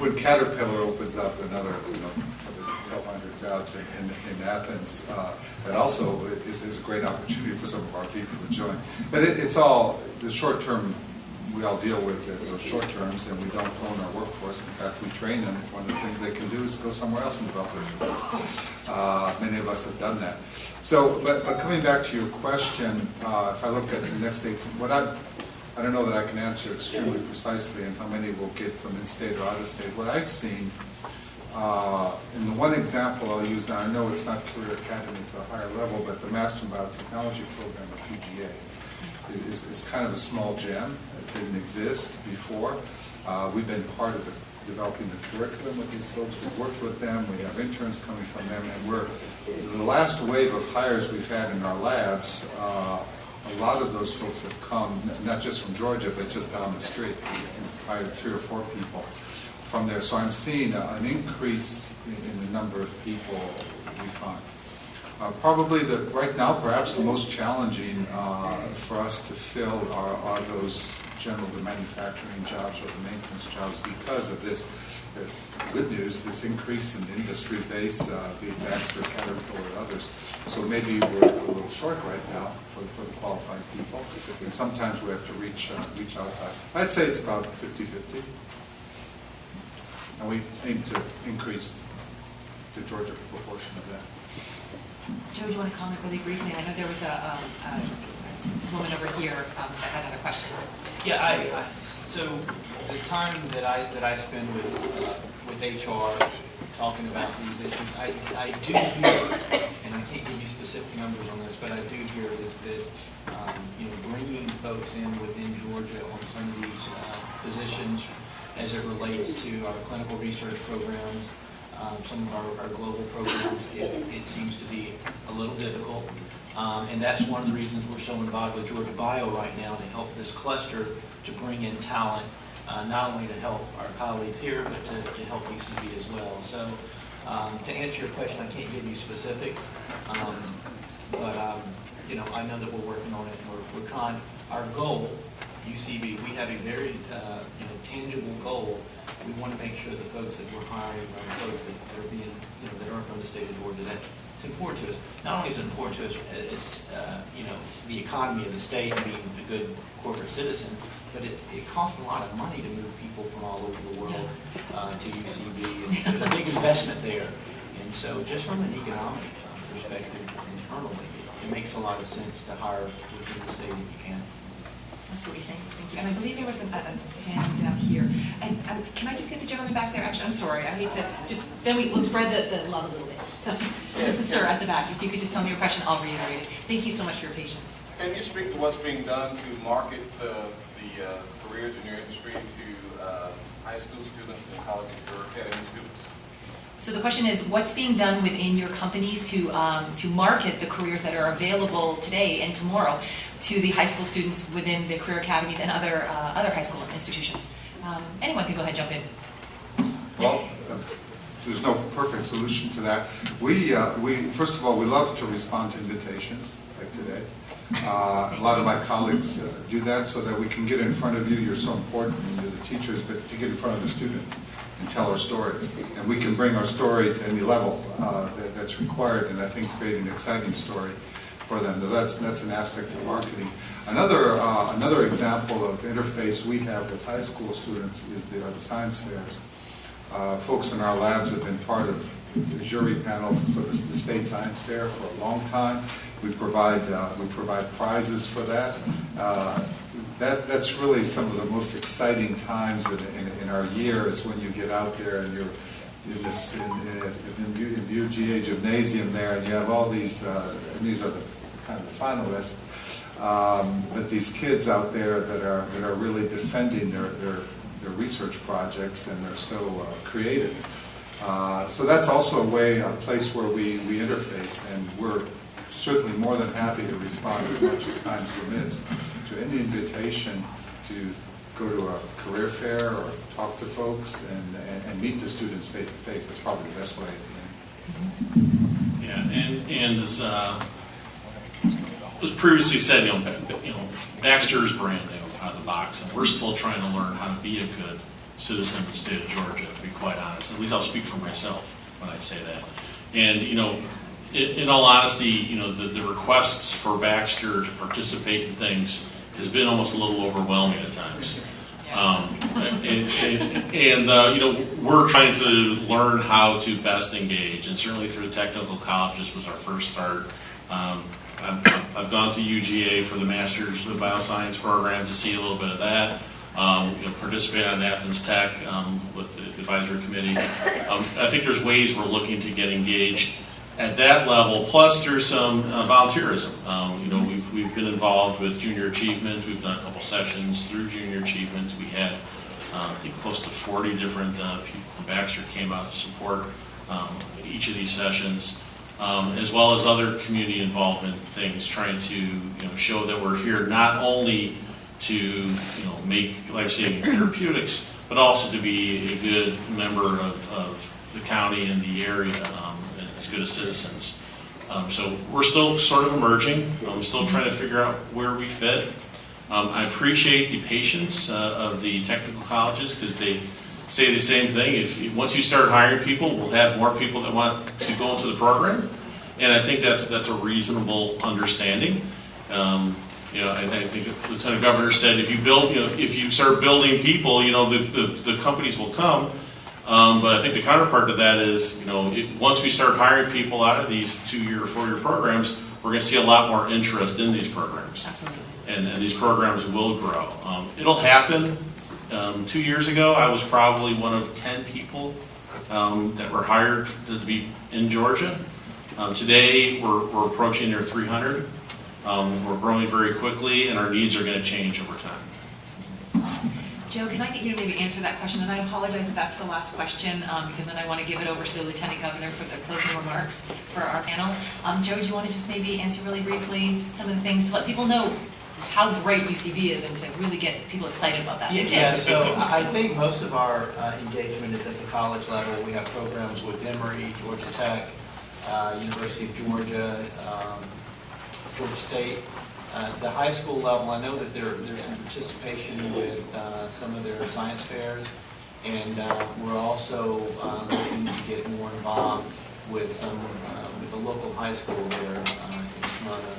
When Caterpillar opens up another 1,200 jobs in Athens, that also is a great opportunity for some of our people to join. But it's all the short term. We all deal with those short terms, and we don't own our workforce. In fact, we train them. One of the things they can do is go somewhere else and develop their workforce. Many of us have done that. So, but coming back to your question, if I look at the next 18, I don't know that I can answer extremely precisely and how many we'll get from in-state or out-of-state. What I've seen, in the one example I'll use now, I know it's not Career Academy, it's a higher level, but the Master in Biotechnology program at PGA is kind of a small gem. It didn't exist before. We've been part of developing the curriculum with these folks. We've worked with them. We have interns coming from them, and the last wave of hires we've had in our labs. A lot of those folks have come not just from Georgia, but just down the street. We hired 3 or 4 people from there. So I'm seeing an increase in the number of people we find. Probably right now, perhaps the most challenging for us to fill are those general the manufacturing jobs or the maintenance jobs because of this. Good news, this increase in the industry base, be it Baxter, Caterpillar, or others. So maybe we're a little short right now for the qualified people, and sometimes we have to reach outside. I'd say it's about 50-50, and we aim to increase the Georgia proportion of that. Joe, do you want to comment really briefly? I know there was a woman over here that had another question. Yeah, so the time that I spend with HR talking about these issues, I do hear, and I can't give you specific numbers on this, but I do hear that bringing folks in within Georgia on some of these positions as it relates to our clinical research programs, some of our global programs, it seems to be a little difficult. And that's one of the reasons we're so involved with Georgia Bio right now to help this cluster to bring in talent, not only to help our colleagues here, but to help UCB as well. So to answer your question, I can't give you specific, but I know that we're working on it. And we're trying. Our goal, UCB, we have a very tangible goal. We want to make sure the folks that we're hiring are the folks that are being, that aren't from the state of Georgia. It's important to us. Not only is it important to us, it's the economy of the state and being a good corporate citizen, but it costs a lot of money to move people from all over the world to UCB. And there's a big investment there. And so just from an economic perspective internally, it makes a lot of sense to hire within the state if you can. Absolutely, thank you. And I believe there was a hand down here. And can I just get the gentleman back there? Actually, I'm sorry. I hate to just, then we'll spread the love a little bit. So, sir, at the back, if you could just tell me your question, I'll reiterate it. Thank you so much for your patience. Can you speak to what's being done to market the careers in your industry to high school students and college and career academy students? So the question is, what's being done within your companies to market the careers that are available today and tomorrow to the high school students within the career academies and other high school institutions? Anyone can go ahead and jump in. Well, there's no perfect solution to that. We first of all, we love to respond to invitations like today. A lot of my colleagues do that so that we can get in front of you. You're so important to the teachers, but to get in front of the students and tell our stories. And we can bring our story to any level that's required, and I think create an exciting story for them. That's an aspect of marketing. Another example of interface we have with high school students is the science fairs. Folks in our labs have been part of the jury panels for the state science fair for a long time. We provide prizes for that. That's really some of the most exciting times in our years when you get out there and you're in UGA Gymnasium there, and you have all these, and these are the kind of finalists, but these kids out there that are really defending their research projects, and they're so creative. So that's also a place where we interface, and we're certainly more than happy to respond as much as time permits to any invitation to go to a career fair or talk to folks and meet the students face to face. That's probably the best way to end. Yeah, and as was previously said, Baxter is brand new out of the box, and we're still trying to learn how to be a good citizen of the state of Georgia, to be quite honest. At least I'll speak for myself when I say that. And, in all honesty, the requests for Baxter to participate in things has been almost a little overwhelming at times. We're trying to learn how to best engage, and certainly through the technical colleges was our first start. I've gone to UGA for the Masters of Bioscience program to see a little bit of that. Participate on Athens Tech with the advisory committee. I think there's ways we're looking to get engaged at that level, plus through some volunteerism. We've been involved with Junior Achievement. We've done a couple sessions through Junior Achievement. We had, I think, close to 40 different people from Baxter came out to support each of these sessions, as well as other community involvement things, trying to show that we're here not only to make life-saving therapeutics, but also to be a good member of the county and the area, as good as citizens. So we're still sort of emerging. I'm still trying to figure out where we fit. I appreciate the patience of the technical colleges, because they say the same thing. Once you start hiring people, we'll have more people that want to go into the program, and I think that's a reasonable understanding. I think the Lieutenant Governor said if you start building people, the companies will come. But I think the counterpart to that is, once we start hiring people out of these 2-year or 4-year programs, we're going to see a lot more interest in these programs. Absolutely. And these programs will grow. It'll happen. 2 years ago, I was probably one of 10 people that were hired to be in Georgia. Today, we're approaching near 300. We're growing very quickly, and our needs are going to change over time. Joe, can I get you to maybe answer that question? And I apologize if that's the last question, because then I want to give it over to the Lieutenant Governor for the closing remarks for our panel. Joe, do you want to just maybe answer really briefly some of the things to let people know how great UCB is and to really get people excited about that? Yeah, so I think most of our engagement is at the college level. We have programs with Emory, Georgia Tech, University of Georgia, Georgia State. The high school level, I know that there's some participation with some of their science fairs, and we're also looking to get more involved with with the local high school there in Smyrna,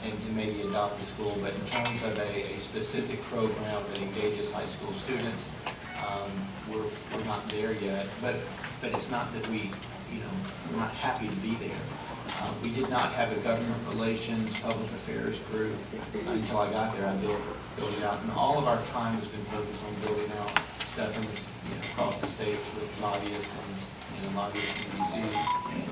and maybe adopt a school. But in terms of a specific program that engages high school students, we're not there yet. But it's not that we're not happy to be there. We did not have a government relations, public affairs group until I got there. I built it out, and all of our time has been focused on building out stuff across the states with lobbyists and lobbyists in D.C.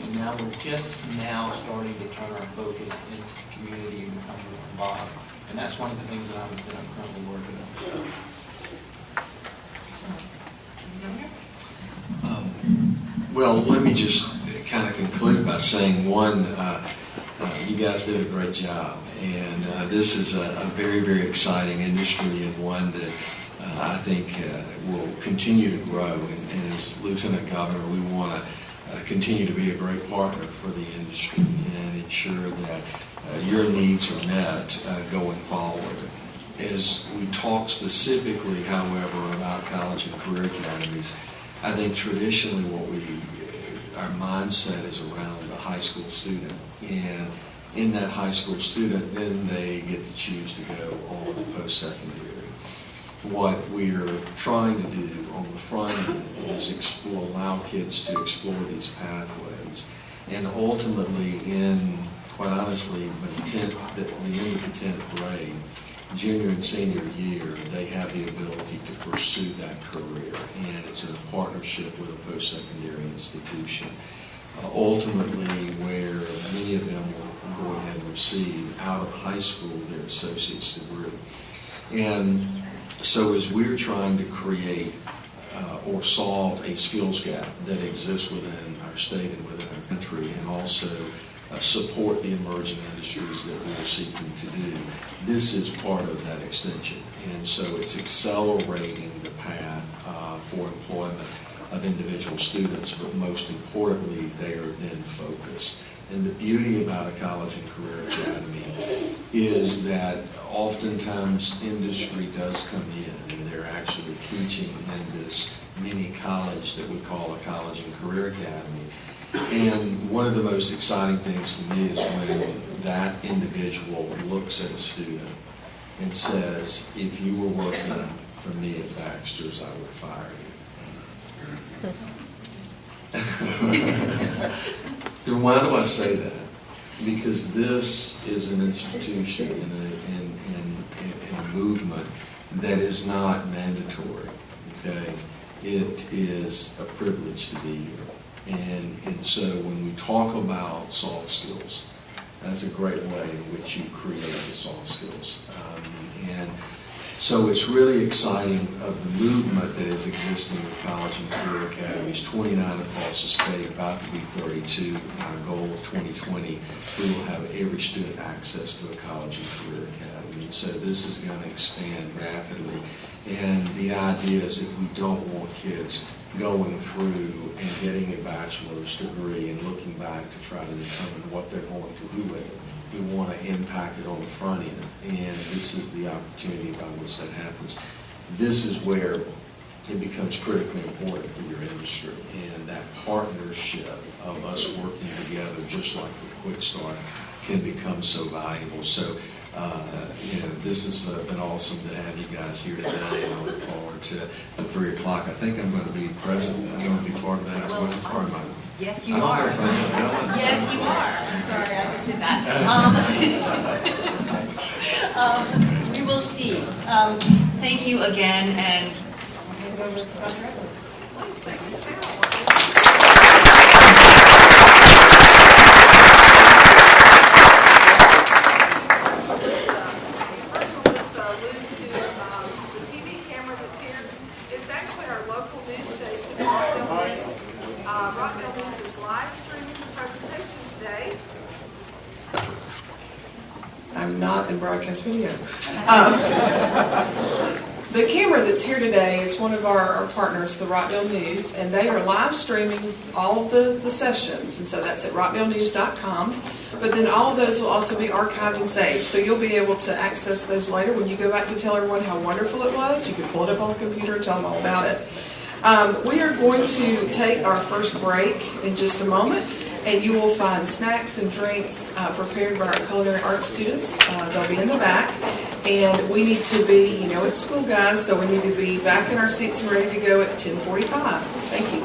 And now we're just now starting to turn our focus into community and become more involved. And that's one of the things that I'm currently working on. Well, let me just kind of conclude by saying, one, you guys did a great job, and this is a very, very exciting industry, and one that I think will continue to grow. And as Lieutenant Governor, we want to continue to be a great partner for the industry and ensure that your needs are met going forward. As we talk specifically, however, about college and career academies, I think traditionally our mindset is around the high school student. And in that high school student, then they get to choose to go on to post-secondary. What we're trying to do on the front end is allow kids to explore these pathways, and ultimately, quite honestly, the end of the 10th grade, junior and senior year, they have the ability to pursue that career, and it's in a partnership with a post-secondary institution. Ultimately, where many of them will go ahead and receive out of high school their associate's degree. And so as we're trying to create or solve a skills gap that exists within our state and within our country, and also support the emerging industries that we're seeking to do, this is part of that extension. And so it's accelerating the path for employment of individual students, but most importantly, they are then focused. And the beauty about a college and career academy is that oftentimes industry does come in, and they're actually teaching in this mini college that we call a college and career academy. And one of the most exciting things to me is when that individual looks at a student and says, if you were working for me at Baxter's, I would fire you. Then why do I say that? Because this is an institution and a movement that is not mandatory, okay? It is a privilege to be here. And so when we talk about soft skills, that's a great way in which you create the soft skills. And so it's really exciting of the movement that is existing with college and career academies, 29 across the state, about to be 32. Our goal of 2020, we will have every student access to a college and career academy. And so this is going to expand rapidly. And the idea is that we don't want kids going through and getting a bachelor's degree and looking back to try to determine what they're going to do with it. We want to impact it on the front end, and this is the opportunity by which that happens. This is where it becomes critically important for your industry, and that partnership of us working together, just like with Quick Start, can become so valuable. So, this has been awesome to have you guys here today, and I look forward to the 3 o'clock. I think I'm going to be present. I'm going to be part of that as well. Or am I? Yes, you are. Yes, you are. I'm sorry, I just did that. We will see. Thank you again, and I'm not in broadcast video. The camera that's here today is one of our partners, the Rockdale News, and they are live streaming all of the sessions, and so that's at rockdalenews.com. But then all of those will also be archived and saved, so you'll be able to access those later. When you go back to tell everyone how wonderful it was, you can pull it up on the computer and tell them all about it. We are going to take our first break in just a moment, and you will find snacks and drinks prepared by our culinary arts students. They'll be in the back. And we need to be, it's school, guys, so we need to be back in our seats and ready to go at 10:45. Thank you.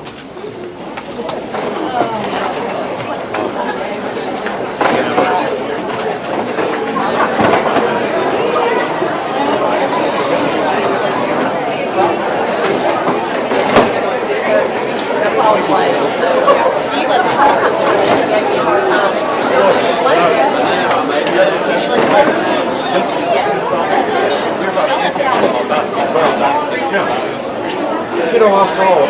I saw it.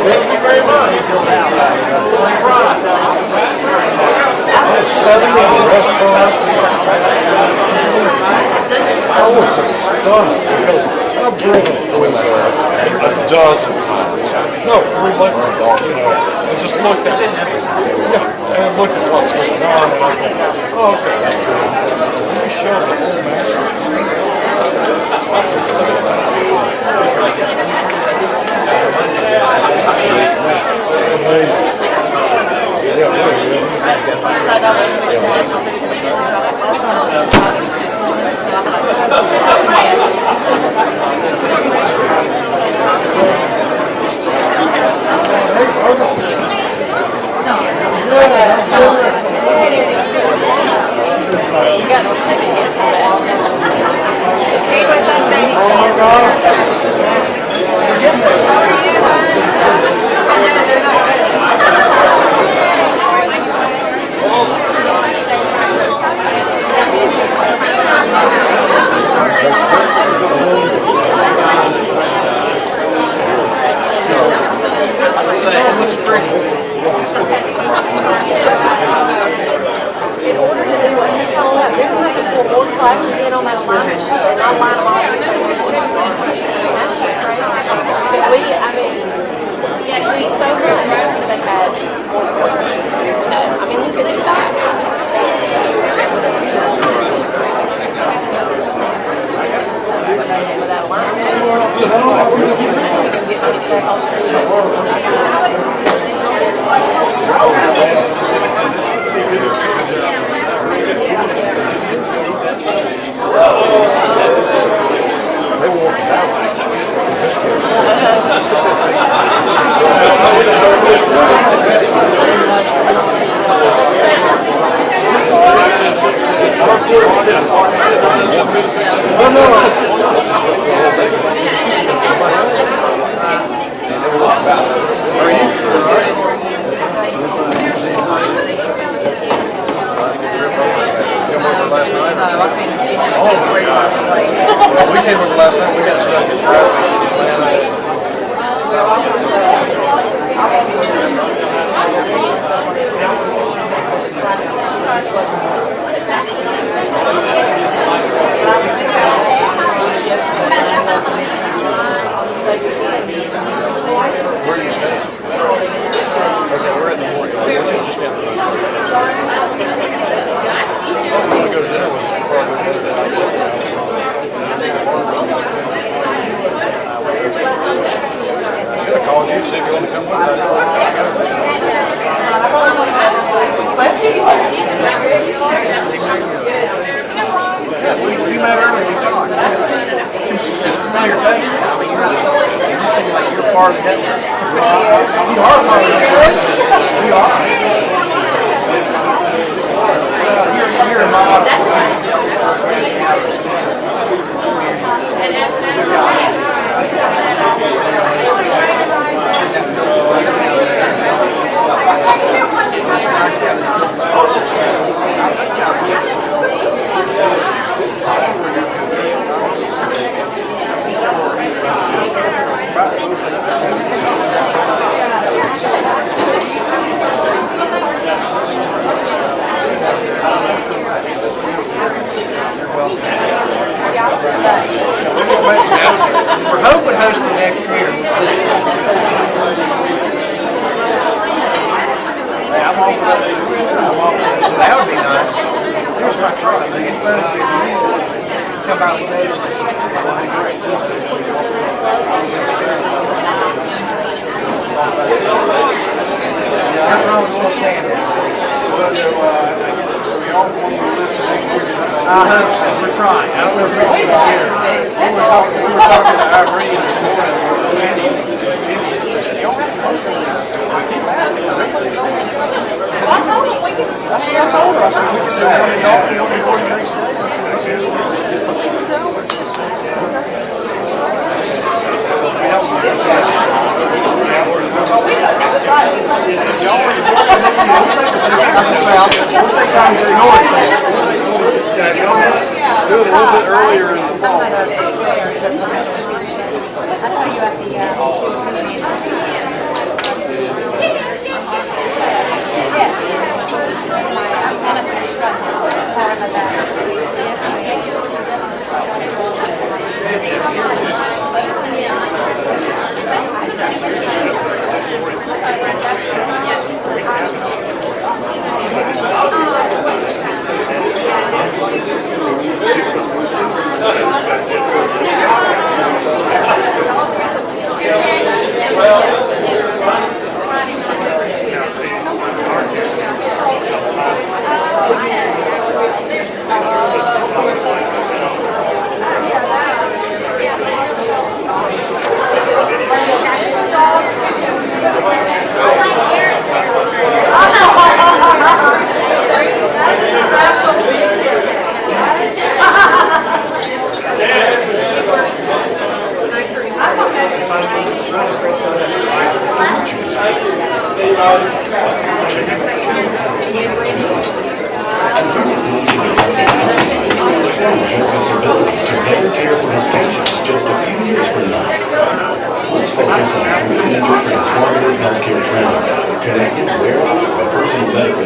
Thank you very much. 70 restaurants. I was just stunned because I've driven through there a dozen times. No, we looked at and just looked at it. Yeah, and looked at what's going on, and I thought, oh, okay, that's good. We showed the whole master. Amazing. Yeah, really is. Hey, what's up, Daddy? How are you, hon? I know they're not In order to do what you told us, they're going to have to pull one class to get on that alignment sheet and not line them all. That's just crazy. But I mean, yeah, she's so good that they had more courses. No, I mean, look at this guy. With that alignment sheet, you can get this stuff all straight. We came over last night, we got stuck in traffic. Where are you staying? Okay, we're at the Memorial. We should just get the I'm going to go to dinner with you. Should have called you to see if you want to come with us. Yeah, we met earlier. We talked. It's a familiar face now. I mean, you just seem like you're part of the network. You are part of the network. You are. You're in my office. And after that, we're hoping hosting next year. We'll see. Hey, I'm off for that. That would be nice. Here's my card. Make it fun. See if you come out with those. That would be great. Nothing wrong with a little sand. I hope so. We're trying. I don't know if we're going to get it. We were talking to Irene this morning. She said, y'all have to post on that. I said, well, I keep asking. Everybody knows. That's what I told her. I said, we can send one in Dalton on the ordinary stage. I said, yes, we'll take time to ignore it. Do it a little bit earlier in the fall. It's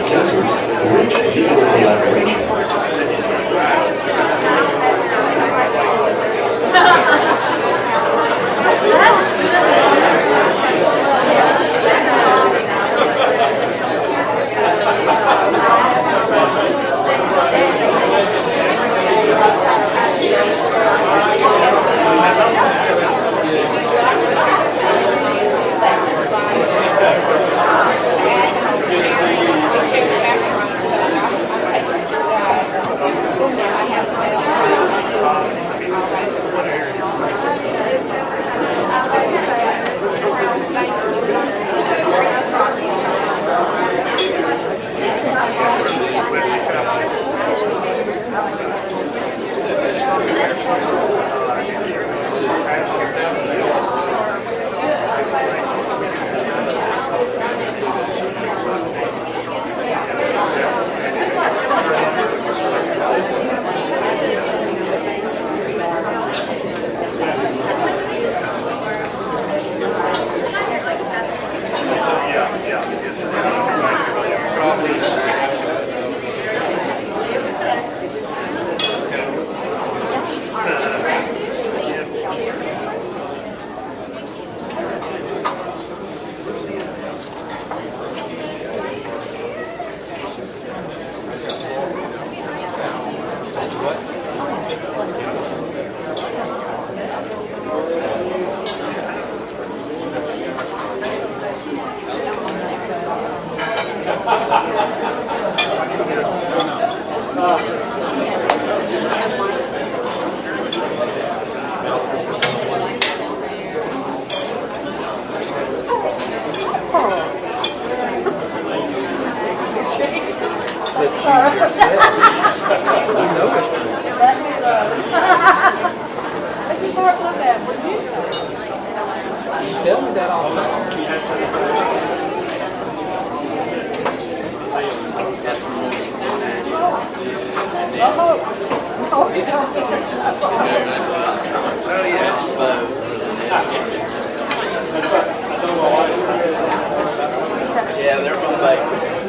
sensors for rich digital collaboration. Tell me that all the time. Yeah, they're from Vegas.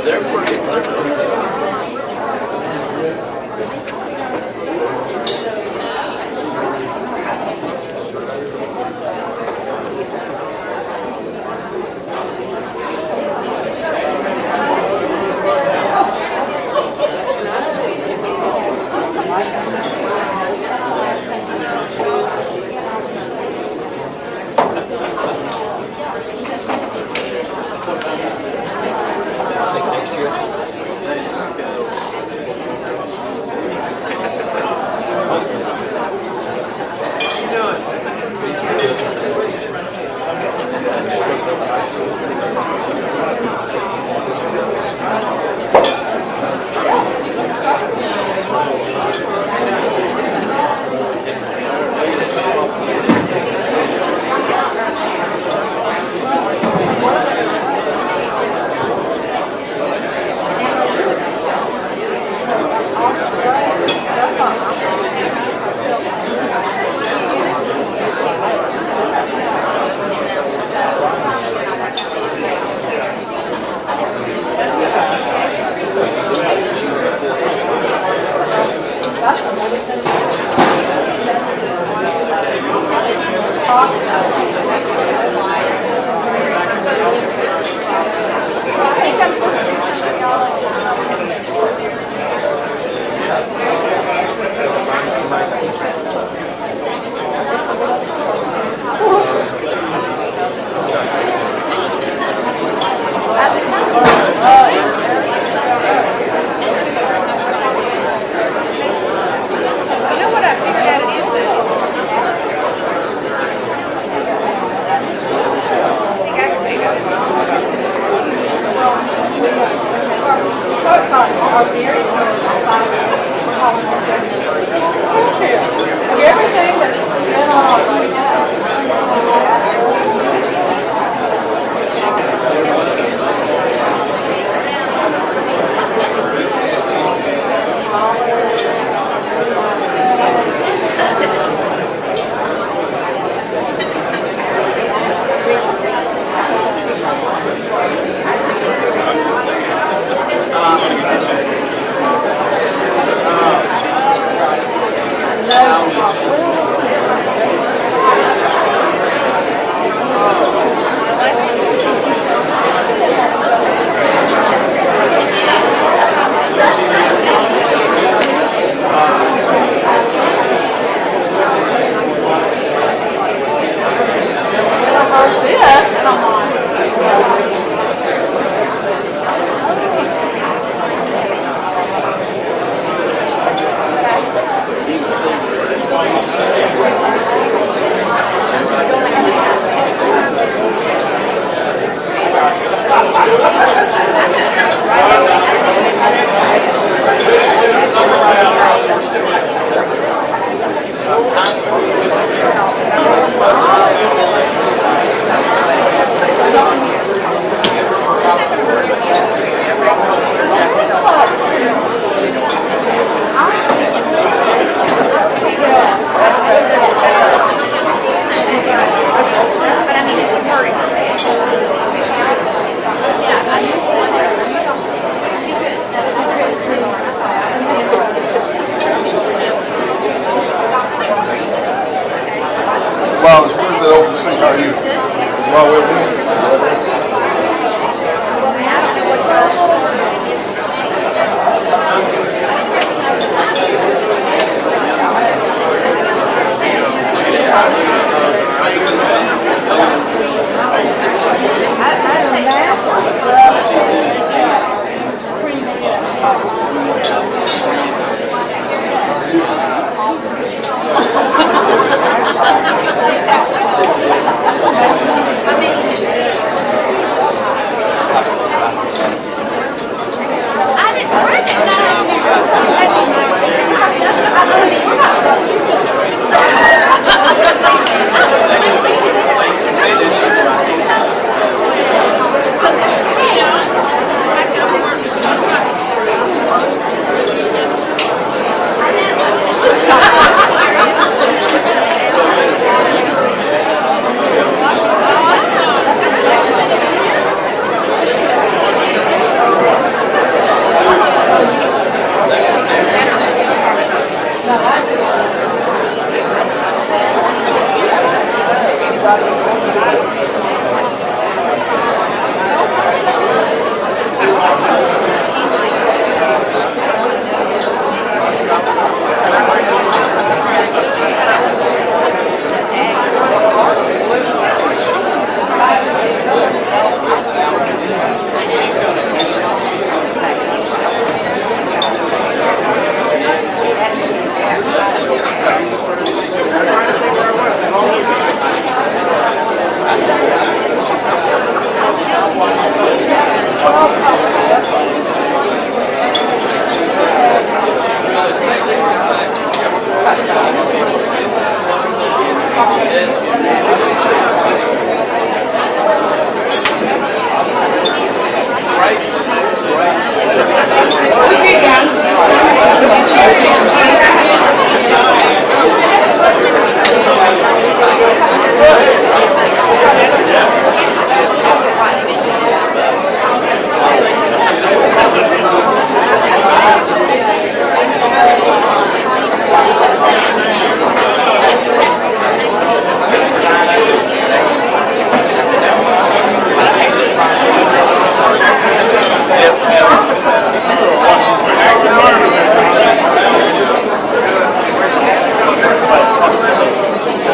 They're pretty think? How are you? Well,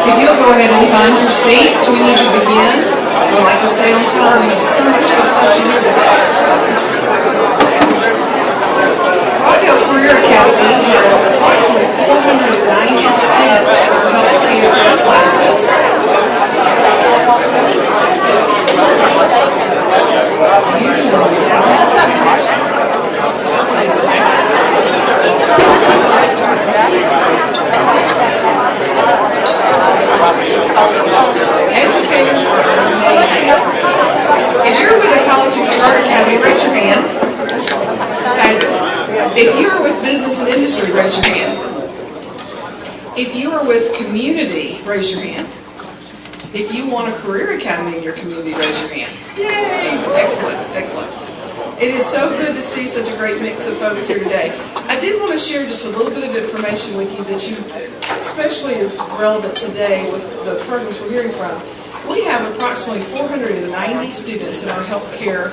If you'll go ahead and find your seats, we need to begin. We'd like to stay on time. There's so much good stuff to hear today. Rockdale Career Academy has approximately 490 students for healthcare classes. Educators, if you're with the College and Career Academy, raise your hand. Fabulous. If you are with Business and Industry, raise your hand. If you are with Community, raise your hand. If you want a Career Academy in your community, raise your hand. Yay! Excellent, excellent. It is so good to see such a great mix of folks here today. I did want to share just a little bit of information with you that you, especially is relevant today with the programs we're hearing from. We have approximately 490 students in our healthcare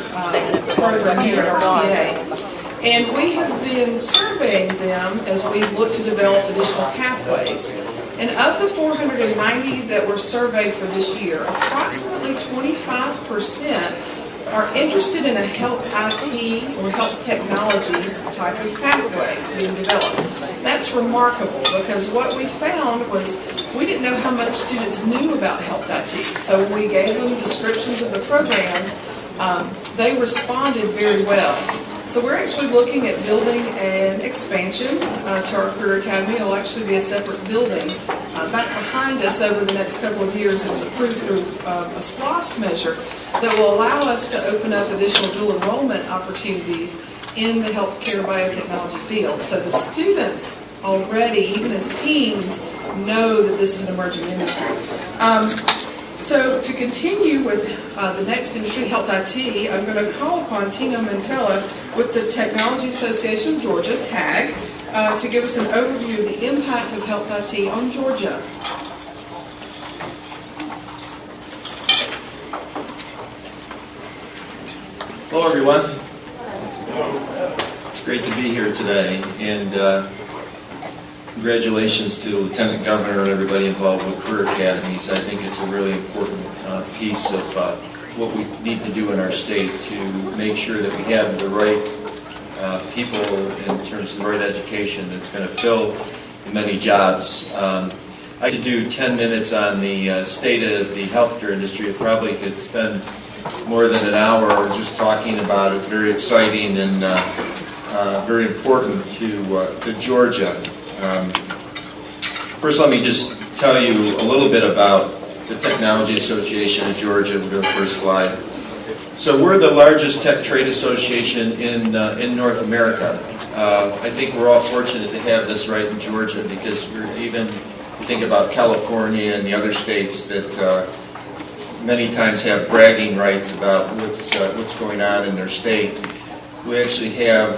program here at RCA. And we have been surveying them as we look to develop additional pathways. And of the 490 that were surveyed for this year, approximately 25% are interested in a health IT or health technologies type of pathway being developed. That's remarkable because what we found was we didn't know how much students knew about health IT. So when we gave them descriptions of the programs, they responded very well. So we're actually looking at building an expansion to our Career Academy. It'll actually be a separate building back behind us over the next couple of years. It was approved through a SPLOST measure that will allow us to open up additional dual enrollment opportunities in the healthcare biotechnology field. So the students already, even as teens, know that this is an emerging industry. So to continue with the next industry, Health IT, I'm going to call upon Tina Mantella with the Technology Association of Georgia, TAG, to give us an overview of the impact of Health IT on Georgia. Hello, everyone. It's great to be here today, and congratulations to the Lieutenant Governor and everybody involved with Career Academies. I think it's a really important piece of what we need to do in our state to make sure that we have the right people in terms of the right education that's going to fill the many jobs. I could do 10 minutes on the state of the healthcare industry. I probably could spend more than an hour just talking about it. It's very exciting and very important to Georgia. First, let me just tell you a little bit about the Technology Association of Georgia. We'll go to the first slide. So we're the largest tech trade association in North America. I think we're all fortunate to have this right in Georgia, because we think about California and the other states that many times have bragging rights about what's going on in their state. We actually have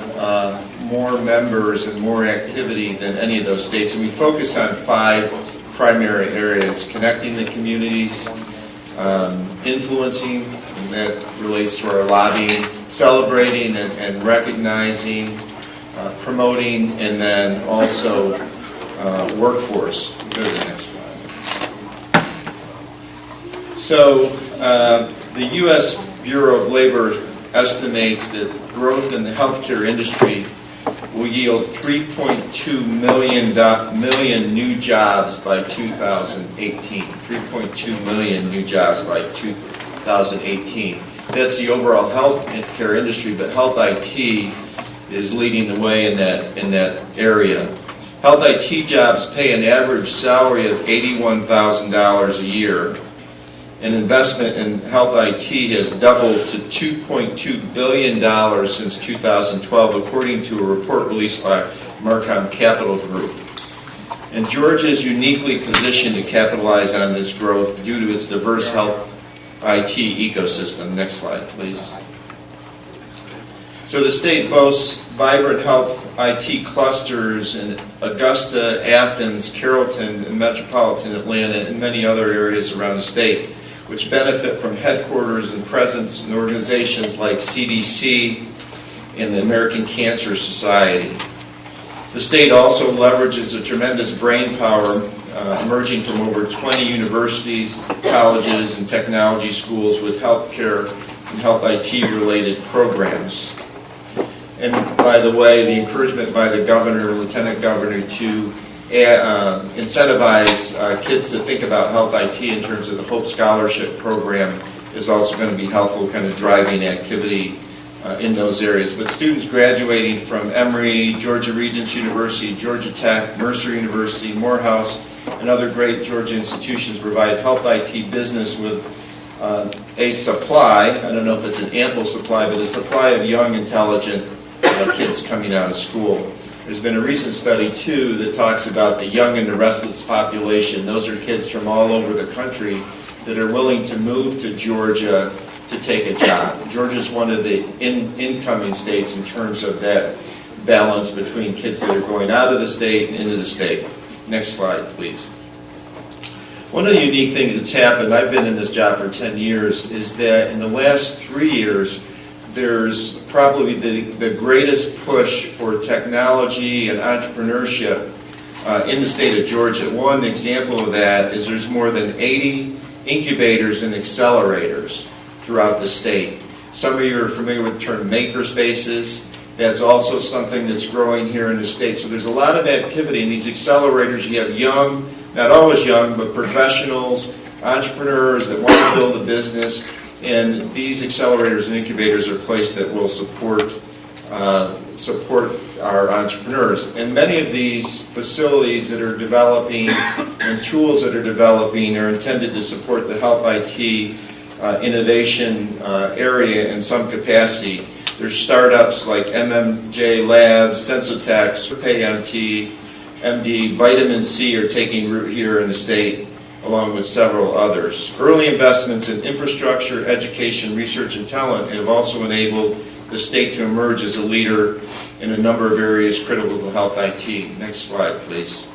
more members and more activity than any of those states, and we focus on 5 primary areas: connecting the communities, influencing, and that relates to our lobbying, celebrating and recognizing, promoting, and then also workforce. Go to the next slide. So the U.S. Bureau of Labor estimates that growth in the healthcare industry will yield 3.2 million new jobs by 2018. 3.2 million new jobs by 2018. That's the overall healthcare industry, but health IT is leading the way in that area. Health IT jobs pay an average salary of $81,000 a year. And investment in health IT has doubled to $2.2 billion since 2012, according to a report released by Marcom Capital Group. And Georgia is uniquely positioned to capitalize on this growth due to its diverse health IT ecosystem. Next slide, please. So the state boasts vibrant health IT clusters in Augusta, Athens, Carrollton, and metropolitan Atlanta, and many other areas around the state, which benefit from headquarters and presence in organizations like CDC and the American Cancer Society. The state also leverages a tremendous brain power emerging from over 20 universities, colleges, and technology schools with healthcare and health IT-related programs. And by the way, the encouragement by the governor and lieutenant governor to incentivize kids to think about health IT in terms of the Hope Scholarship Program is also going to be helpful, kind of driving activity in those areas. But students graduating from Emory, Georgia Regents University, Georgia Tech, Mercer University, Morehouse, and other great Georgia institutions provide health IT business with a supply, I don't know if it's an ample supply, but a supply of young, intelligent kids coming out of school. There's been a recent study, too, that talks about the young and the restless population. Those are kids from all over the country that are willing to move to Georgia to take a job. Georgia is one of the incoming states in terms of that balance between kids that are going out of the state and into the state. Next slide, please. One of the unique things that's happened, I've been in this job for 10 years, is that in the last 3 years, there's probably the greatest push for technology and entrepreneurship in the state of Georgia. One example of that is there's more than 80 incubators and accelerators throughout the state. Some of you are familiar with the term makerspaces. That's also something that's growing here in the state. So there's a lot of activity in these accelerators. You have young, not always young, but professionals, entrepreneurs that want to build a business. And these accelerators and incubators are places that will support our entrepreneurs. And many of these facilities that are developing and tools that are developing are intended to support the health IT innovation area in some capacity. There's startups like MMJ Labs, Sensotex, PayMT, MD, Vitamin C are taking root here in the state, along with several others. Early investments in infrastructure, education, research, and talent have also enabled the state to emerge as a leader in a number of areas critical to health IT. Next slide, please.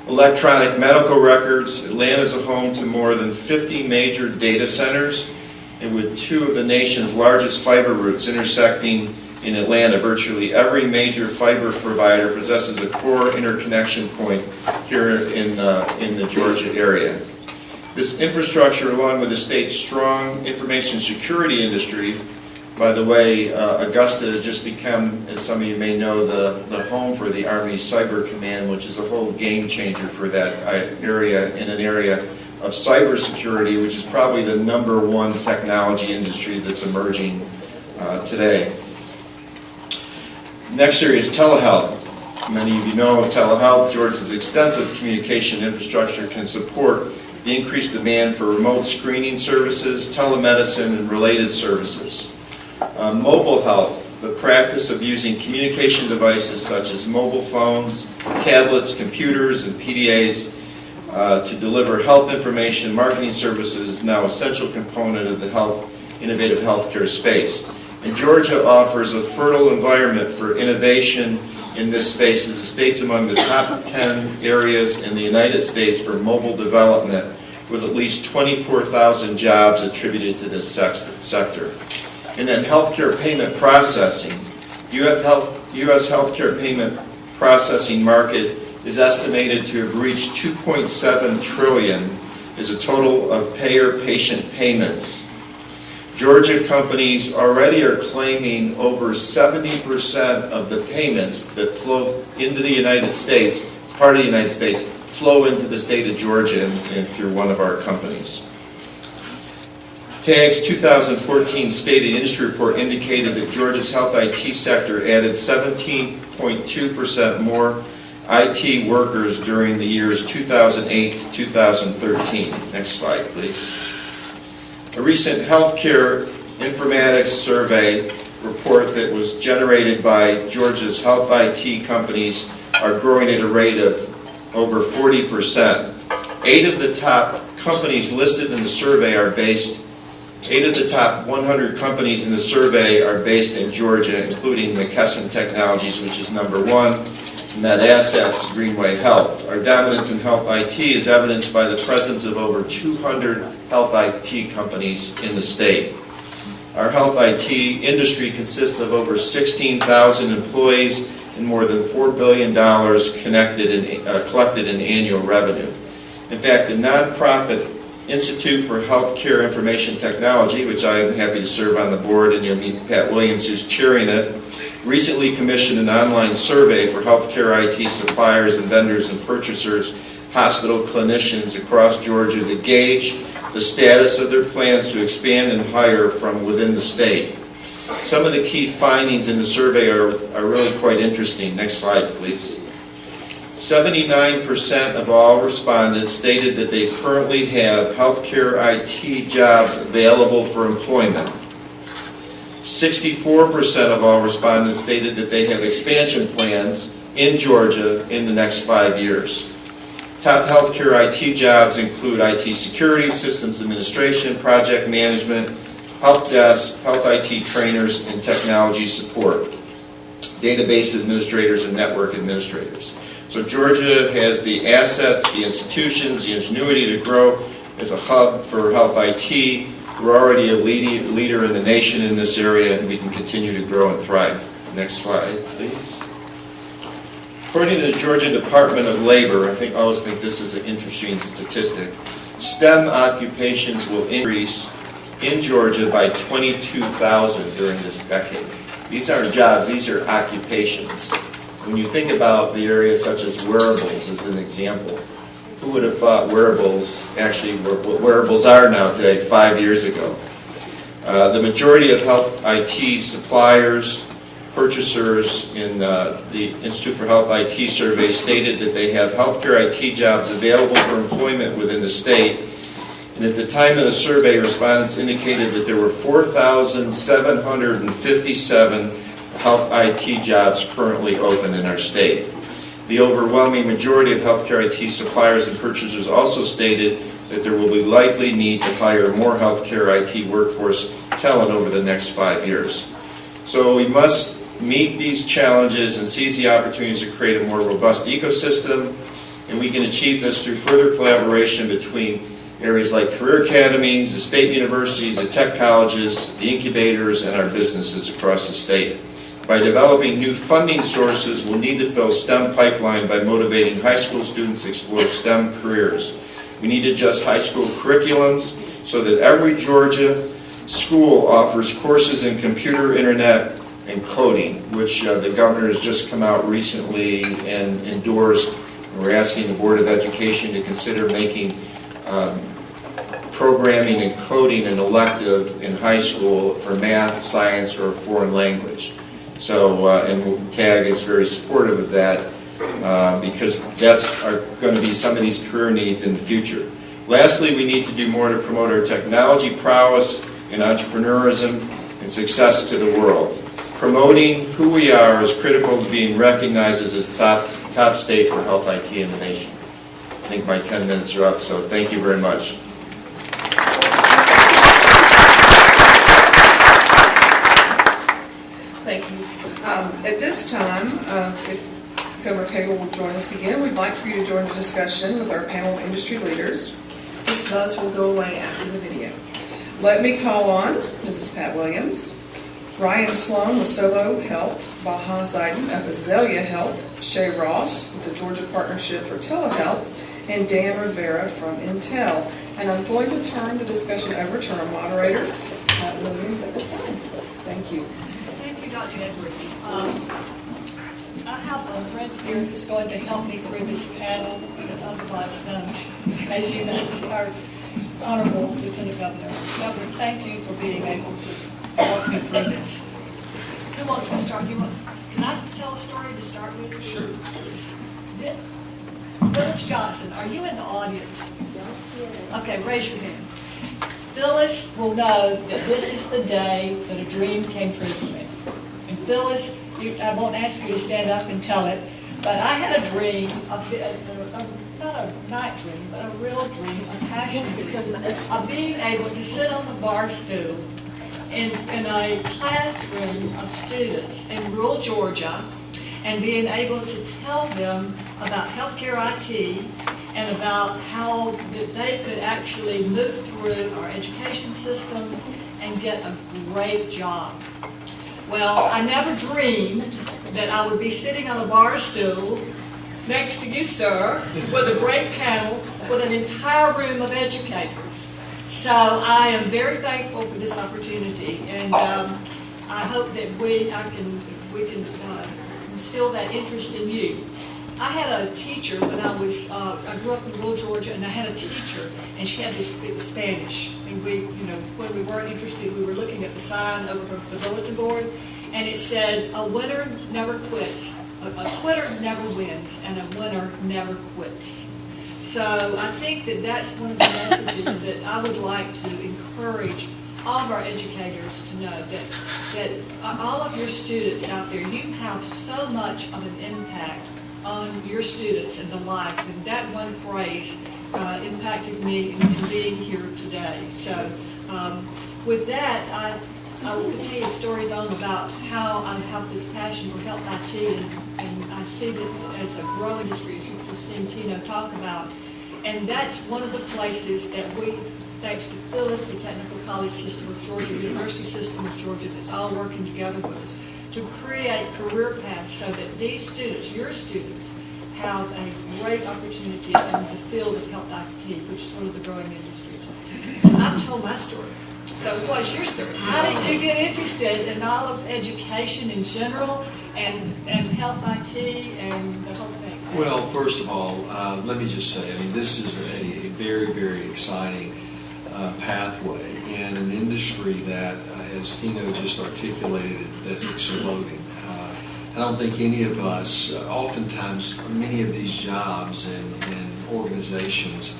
Electronic medical records. Atlanta is a home to more than 50 major data centers and with two of the nation's largest fiber routes intersecting in Atlanta, virtually every major fiber provider possesses a core interconnection point here in the Georgia area. This infrastructure, along with the state's strong information security industry, by the way, Augusta has just become, as some of you may know, the home for the Army Cyber Command, which is a whole game changer for that area, in an area of cybersecurity, which is probably the #1 technology industry that's emerging today. Next area is telehealth. Many of you know telehealth. Georgia's extensive communication infrastructure can support the increased demand for remote screening services, telemedicine, and related services. Mobile health, the practice of using communication devices such as mobile phones, tablets, computers, and PDAs to deliver health information, marketing services is now an essential component of the innovative healthcare space. And Georgia offers a fertile environment for innovation in this space as the state's among the top 10 areas in the United States for mobile development, with at least 24,000 jobs attributed to this sector. And then healthcare payment processing. U.S. healthcare payment processing market is estimated to have reached $2.7 trillion as a total of payer-patient payments. Georgia companies already are claiming over 70% of the payments that flow into the United States, as part of the United States, flow into the state of Georgia and through one of our companies. TAG's 2014 State of Industry Report indicated that Georgia's health IT sector added 17.2% more IT workers during the years 2008 to 2013. Next slide, please. A recent healthcare informatics survey report that was generated by Georgia's health IT companies are growing at a rate of over 40%. 8 of the top companies listed in the survey are based 8 of the top 100 companies in the survey are based in Georgia, including McKesson Technologies, which is #1, MedAssets, Greenway Health. Our dominance in health IT is evidenced by the presence of over 200 health IT companies in the state. Our health IT industry consists of over 16,000 employees and more than $4 billion collected in annual revenue. In fact, the nonprofit Institute for Healthcare Information Technology, which I am happy to serve on the board, and you'll meet Pat Williams, who's chairing it, recently commissioned an online survey for healthcare IT suppliers and vendors and purchasers, hospital clinicians across Georgia to gauge the status of their plans to expand and hire from within the state. Some of the key findings in the survey are really quite interesting. Next slide, please. 79% of all respondents stated that they currently have healthcare IT jobs available for employment. 64% of all respondents stated that they have expansion plans in Georgia in the next 5 years. Top healthcare IT jobs include IT security, systems administration, project management, help desk, health IT trainers, and technology support, database administrators, and network administrators. So Georgia has the assets, the institutions, the ingenuity to grow as a hub for health IT. We're already a leader in the nation in this area, and we can continue to grow and thrive. Next slide, please. According to the Georgia Department of Labor, I always think this is an interesting statistic, STEM occupations will increase in Georgia by 22,000 during this decade. These aren't jobs, these are occupations. When you think about the areas such as wearables as an example, who would have thought wearables actually were what wearables are now today 5 years ago? The majority of health IT suppliers, purchasers in the Institute for Health IT survey stated that they have healthcare IT jobs available for employment within the state. And at the time of the survey, respondents indicated that there were 4,757 health IT jobs currently open in our state. The overwhelming majority of healthcare IT suppliers and purchasers also stated that there will be likely need to hire more healthcare IT workforce talent over the next 5 years. So we must meet these challenges and seize the opportunities to create a more robust ecosystem, and we can achieve this through further collaboration between areas like career academies, the state universities, the tech colleges, the incubators, and our businesses across the state. By developing new funding sources, we'll need to fill STEM pipeline by motivating high school students to explore STEM careers. We need to adjust high school curriculums so that every Georgia school offers courses in computer, internet, and coding, which the governor has just come out recently and endorsed. And we're asking the Board of Education to consider making programming and coding an elective in high school for math, science, or a foreign language. So, and TAG is very supportive of that because that's going to be some of these career needs in the future. Lastly, we need to do more to promote our technology prowess and entrepreneurism and success to the world. Promoting who we are is critical to being recognized as a top state for health IT in the nation. I think my 10 minutes are up, so thank you very much. Thank you. At this time, if Governor Cagle will join us again, we'd like for you to join the discussion with our panel of industry leaders. This buzz will go away after the video. Let me call on Mrs. Pat Williams, Ryan Sloan with Solo Health, Baha Zayden of Azalea Health, Shay Ross with the Georgia Partnership for Telehealth, and Dan Rivera from Intel. And I'm going to turn the discussion over to our moderator, Pat Williams, at this time. Thank you. Thank you, Dr. Edwards. I have a friend here who's going to help me through this panel, otherwise known, as you know, our Honorable Lieutenant Governor. Governor, thank you for being able to walk me through this. Who wants to start? Can I tell a story to start with? Sure. Phyllis Johnson, are you in the audience? Okay, raise your hand. Phyllis will know that this is the day that a dream came true for me. And Phyllis, I won't ask you to stand up and tell it, but I had a dream, not a night dream, but a real dream, a passion dream, of being able to sit on the bar stool in a classroom of students in rural Georgia and being able to tell them about healthcare IT and about how they could actually move through our education systems and get a great job. Well, I never dreamed that I would be sitting on a bar stool next to you, sir, with a great panel, with an entire room of educators. So I am very thankful for this opportunity, and I hope that we can instill that interest in you. I had a teacher when I grew up in rural Georgia, and I had a teacher, and she had this Spanish. And when we weren't interested, we were looking at the sign over the bulletin board, and it said, "A winner never quits, a quitter never wins, and a winner never quits." So I think that that's one of the messages that I would like to encourage all of our educators to know, that all of your students out there, you have so much of an impact on your students and the life, and that one phrase impacted me in being here today. So with that, I will continue stories on about how I have this passion for health IT, and I see that as a growing industry, as you just seen Tino talk about. And that's one of the places that we, thanks to Phyllis, the Technical College System of Georgia, University System of Georgia, that's all working together with us to create career paths so that these students, your students, have a great opportunity in the field of health IT, which is one of the growing industries. So I've told my story. So what's your story? How did you get interested in all of education in general and health IT and the whole thing? Well, first of all, let me just say, this is a very, very exciting pathway and an industry that, as Tino just articulated, that's exploding. I don't think any of us, oftentimes, many of these jobs and organizations,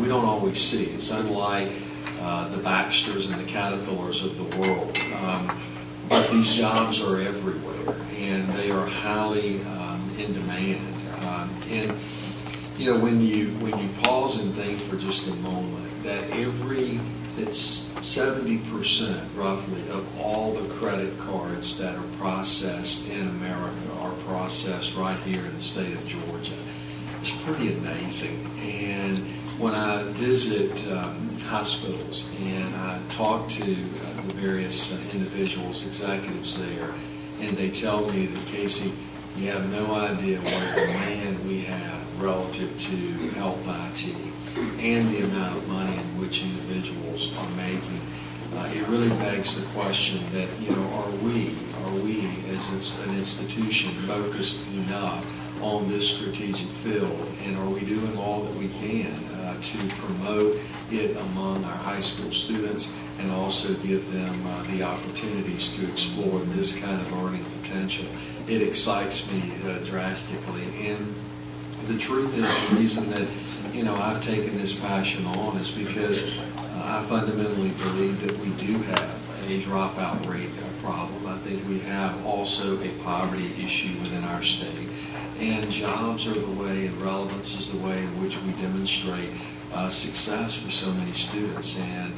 we don't always see. It's unlike the Baxters and the Caterpillars of the world. But these jobs are everywhere, and they are highly in demand. And when you pause and think for just a moment, that it's 70% roughly of all the credit cards that are processed in America are processed right here in the state of Georgia. It's pretty amazing. And when I visit hospitals and I talk to the various individuals, executives there, and they tell me that, Casey, you have no idea what demand we have relative to health IT and the amount of money in which individuals are making. It really begs the question that, are we as an institution focused enough on this strategic field, and are we doing all that we can to promote it among our high school students and also give them the opportunities to explore this kind of earning potential? It excites me drastically, and the truth is the reason that I've taken this passion on is because I fundamentally believe that we do have a dropout rate problem. I think we have also a poverty issue within our state. And jobs are the way, and relevance is the way in which we demonstrate success for so many students. And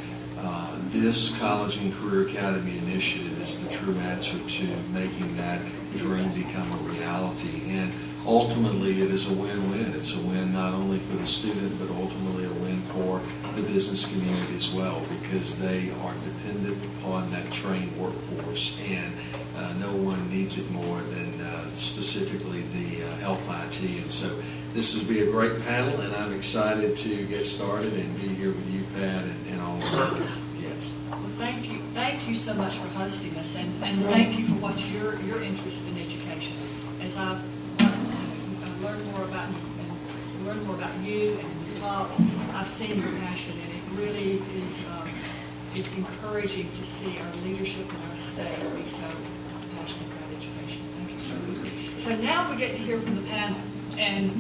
this College and Career Academy initiative is the true answer to making that dream become a reality. And ultimately, it is a win-win. It's a win not only for the student, but ultimately a win for the business community as well, because they are dependent upon that trained workforce, and no one needs it more than specifically the health IT. And so this will be a great panel, and I'm excited to get started and be here with you, Pat, and all of you. Yes. Well, thank you. Thank you so much for hosting us, and thank you for what your interest in education. As I've learned more about you and your talk, I've seen your passion, and it really is. It's encouraging to see our leadership in our state be so passionate about education. Thank you so much. So now we get to hear from the panel, and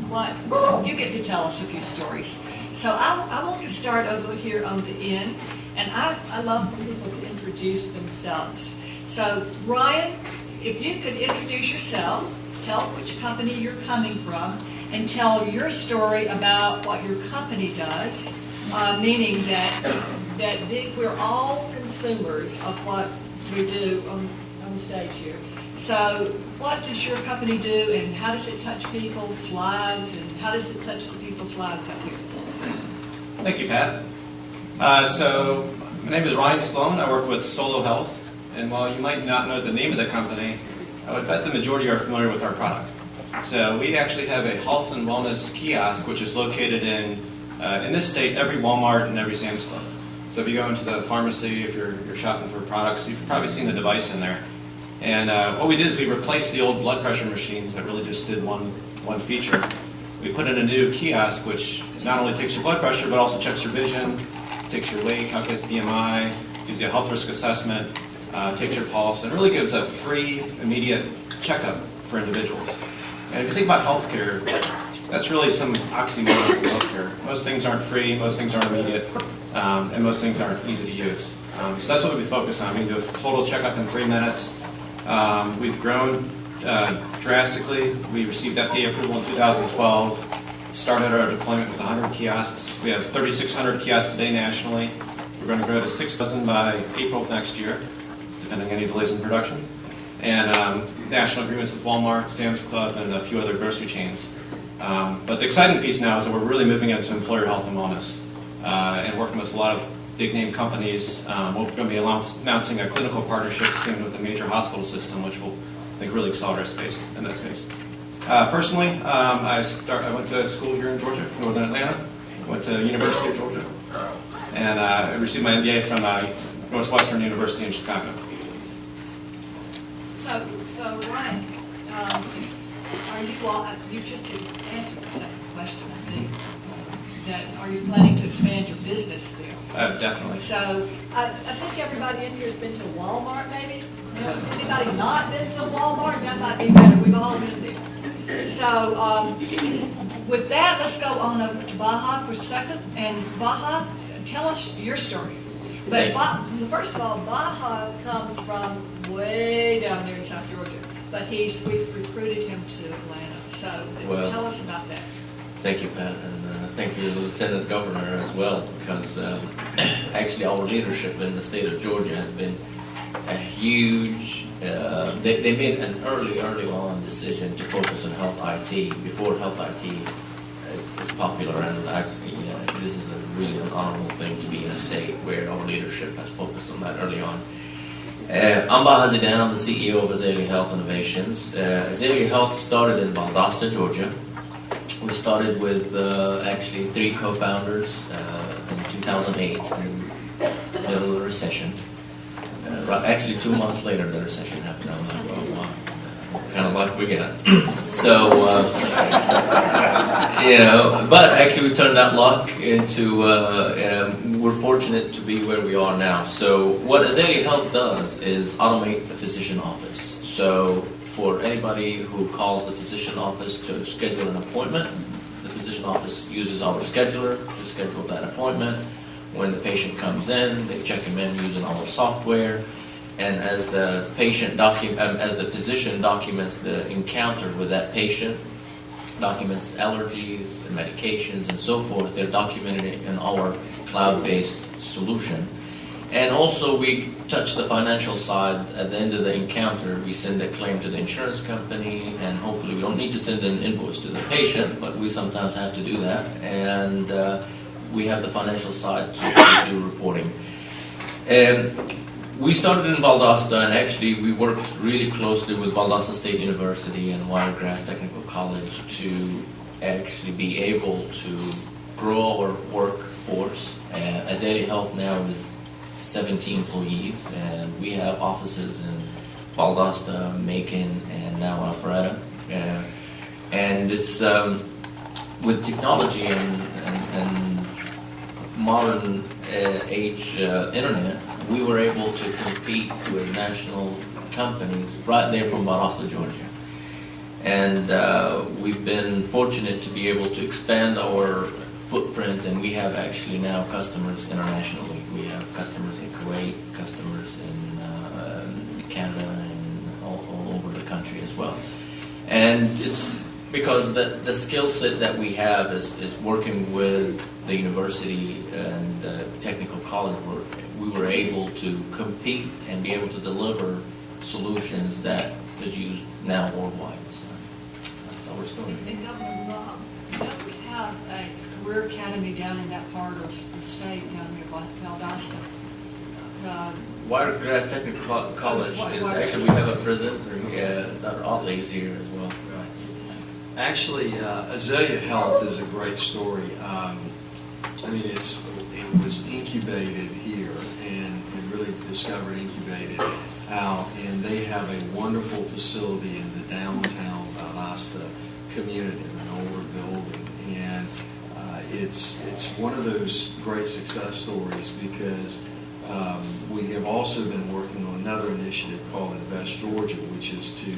you get to tell us a few stories. So I want to start over here on the end, and I love for people to introduce themselves. So Ryan, if you could introduce yourself, tell which company you're coming from, and tell your story about what your company does, meaning that we're all consumers of what we do on the stage here. So what does your company do, and how does it touch people's lives, and how does it touch the people's lives up here? Thank you, Pat. So my name is Ryan Sloan. I work with Solo Health, and while you might not know the name of the company, I would bet the majority are familiar with our product. So we actually have a health and wellness kiosk, which is located in this state, every Walmart and every Sam's Club. So if you go into the pharmacy, if you're shopping for products, you've probably seen the device in there. And what we did is we replaced the old blood pressure machines that really just did one feature. We put in a new kiosk, which not only takes your blood pressure, but also checks your vision, takes your weight, calculates BMI, gives you a health risk assessment, takes your pulse, and really gives a free, immediate checkup for individuals. And if you think about healthcare, that's really some oxymorons in healthcare. Most things aren't free, most things aren't immediate, and most things aren't easy to use. So that's what we focus on. We do a total checkup in 3 minutes. We've grown drastically. We received FDA approval in 2012, started our deployment with 100 kiosks. We have 3,600 kiosks today nationally. We're going to grow to 6,000 by April of next year, depending on any delays in production. And national agreements with Walmart, Sam's Club, and a few other grocery chains. But the exciting piece now is that we're really moving into employer health and wellness and working with a lot of big-name companies. We're going to be announcing a clinical partnership soon with a major hospital system, which will, I think, really accelerate space in that space. Personally, I went to school here in Georgia, Northern Atlanta. I went to University of Georgia, and I received my MBA from Northwestern University in Chicago. So Ryan, you just didn't answer the second question, I think. That are you planning to expand your business there? Definitely. So I think everybody in here has been to Walmart, maybe. Anybody not been to Walmart? That might be better. We've all been there. So with that, let's go on to Baha for a second. And Baha, tell us your story. But first of all, Baha comes from way down there in South Georgia. But we've recruited him to Atlanta. So tell us about that. Thank you, Pat, and thank you, Lieutenant Governor, as well, because actually our leadership in the state of Georgia has been a huge. They made an early on decision to focus on health IT before health IT is popular, and this is really an honorable thing to be in a state where our leadership has focused on that early on. I'm Baha Zidan, I'm the CEO of Azalea Health Innovations. Azalea Health started in Valdosta, Georgia. We started with actually 3 co-founders in 2008 in the middle of the recession. Actually 2 months later the recession happened. I'm like, oh wow, what kind of luck we got. So, but actually we turned that luck into, we're fortunate to be where we are now. So what Azalea Health does is automate the physician office. So for anybody who calls the physician office to schedule an appointment, the physician office uses our scheduler to schedule that appointment. When the patient comes in, they check him in using our software. And as the physician documents the encounter with that patient, documents allergies and medications and so forth, they're documented in our cloud-based solution. And also we touch the financial side. At the end of the encounter, we send a claim to the insurance company, and hopefully we don't need to send an invoice to the patient, but we sometimes have to do that. And we have the financial side to do reporting. We started in Valdosta, and actually we worked really closely with Valdosta State University and Wiregrass Technical College to actually be able to grow our workforce. Azalea Health now is 70 employees, and we have offices in Valdosta, Macon, and now Alpharetta. And it's with technology and modern age internet, we were able to compete with national companies right there from Valdosta, Georgia. And we've been fortunate to be able to expand our footprint, and we have actually now customers internationally. We have customers in Kuwait, customers in Canada, and all over the country as well. And it's because the skill set that we have is working with the university and technical college work. We were able to compete and be able to deliver solutions that is used now worldwide. So that's our story. And Governor Rob, don't we have a career academy down in that part of the state, down near Valdosta? Wiregrass Technical College is actually, we have a presenter, Dr. Otley is here as well. Actually, Azalea Health is a great story. It was incubated here and really discovered, incubated out, and they have a wonderful facility in the downtown Valdosta community, an older building, and it's one of those great success stories because we have also been working on another initiative called Invest Georgia, which is to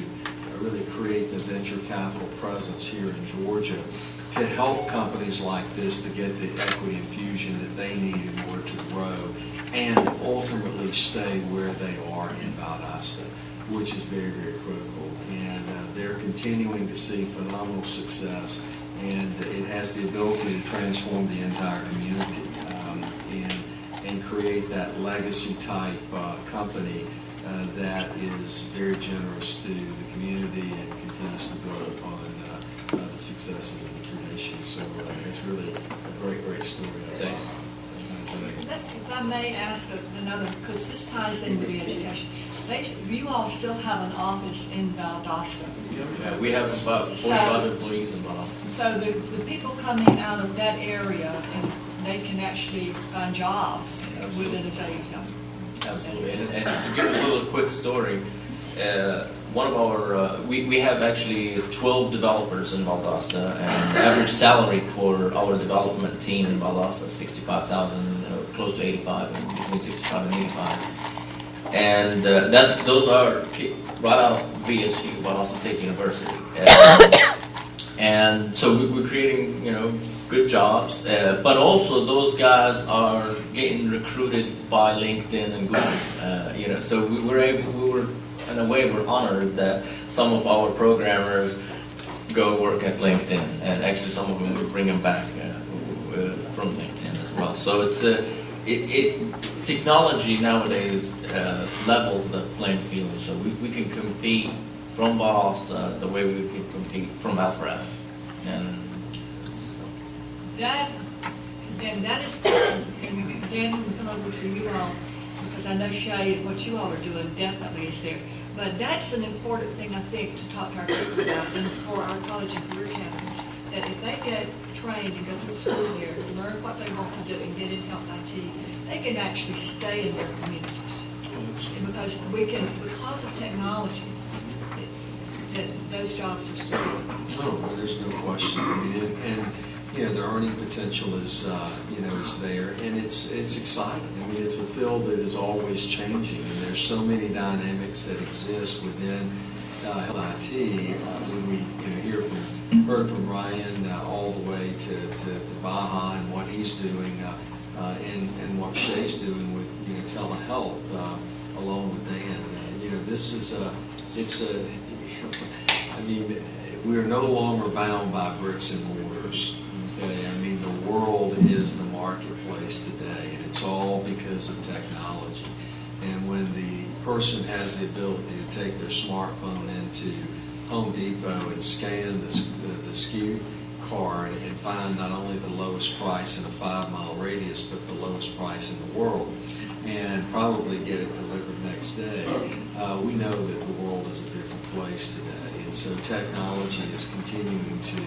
really create the venture capital presence here in Georgia to help companies like this to get the equity infusion that they need in order to grow and ultimately stay where they are in Valdosta, which is very, very critical. And they're continuing to see phenomenal success, and it has the ability to transform the entire community and create that legacy type company that is very generous to the community and continues to build upon the successes of the tradition. So it's really a great, great story, I think. If I may ask another, because this ties into the education. You all still have an office in Valdosta. Yeah, we have about 45 employees in Valdosta. So the people coming out of that area, and they can actually find jobs within Azalea Health. Absolutely. And to give a little quick story, one of our, we have actually 12 developers in Valdosta, and the average salary for our development team in Valdosta is $65,000, close to 85, between 65 and 85. And those are right out of VSU, Valdosta State University. And so we're creating, good jobs, but also those guys are getting recruited by LinkedIn and Google. So we were in a way, we're honored that some of our programmers go work at LinkedIn, and actually some of them we bring them back from LinkedIn as well. So it's technology nowadays levels the playing field. So we can compete from Valdosta the way we can compete from Alpharetta. And And that is, and Dan will come over to you all, because I know Shay and what you all are doing definitely is there. But that's an important thing, I think, to talk to our people about, and for our college and career academies, that if they get trained and go through school here, learn what they want to do and get in health IT, they can actually stay in their communities. And because because of technology, that those jobs are still. Oh, well, there's no question. I mean, and you know, the earning potential is, is there, and it's exciting. I mean, it's a field that is always changing, and there's so many dynamics that exist within health IT. When we heard from Ryan all the way to Baha and what he's doing, and what Shay's doing with telehealth, along with Dan. This is I mean, we're no longer bound by bricks and mortars. Okay, I mean, the world is the marketplace today, and it's all because of technology. And when the person has the ability to take their smartphone into Home Depot and scan the SKU card and find not only the lowest price in a 5-mile radius, but the lowest price in the world, and probably get it delivered next day, we know that the world is a different place today. And so technology is continuing to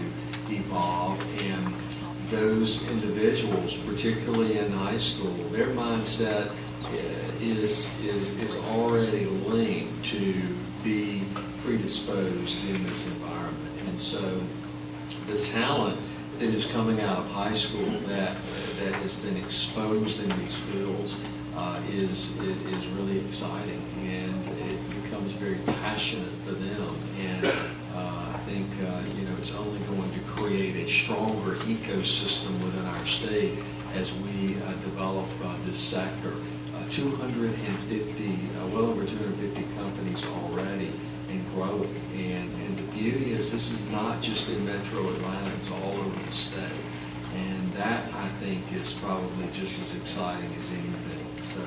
evolve, and those individuals, particularly in high school, their mindset is already linked to be predisposed in this environment. And so the talent that is coming out of high school that has been exposed in these fields is really exciting, and it becomes very passionate for them. And I think it's only going to create a stronger ecosystem within our state as we develop this sector. 250, well over 250 companies already and growing. And the beauty is this is not just in Metro Atlanta, it's all over the state. And that, I think, is probably just as exciting as anything. So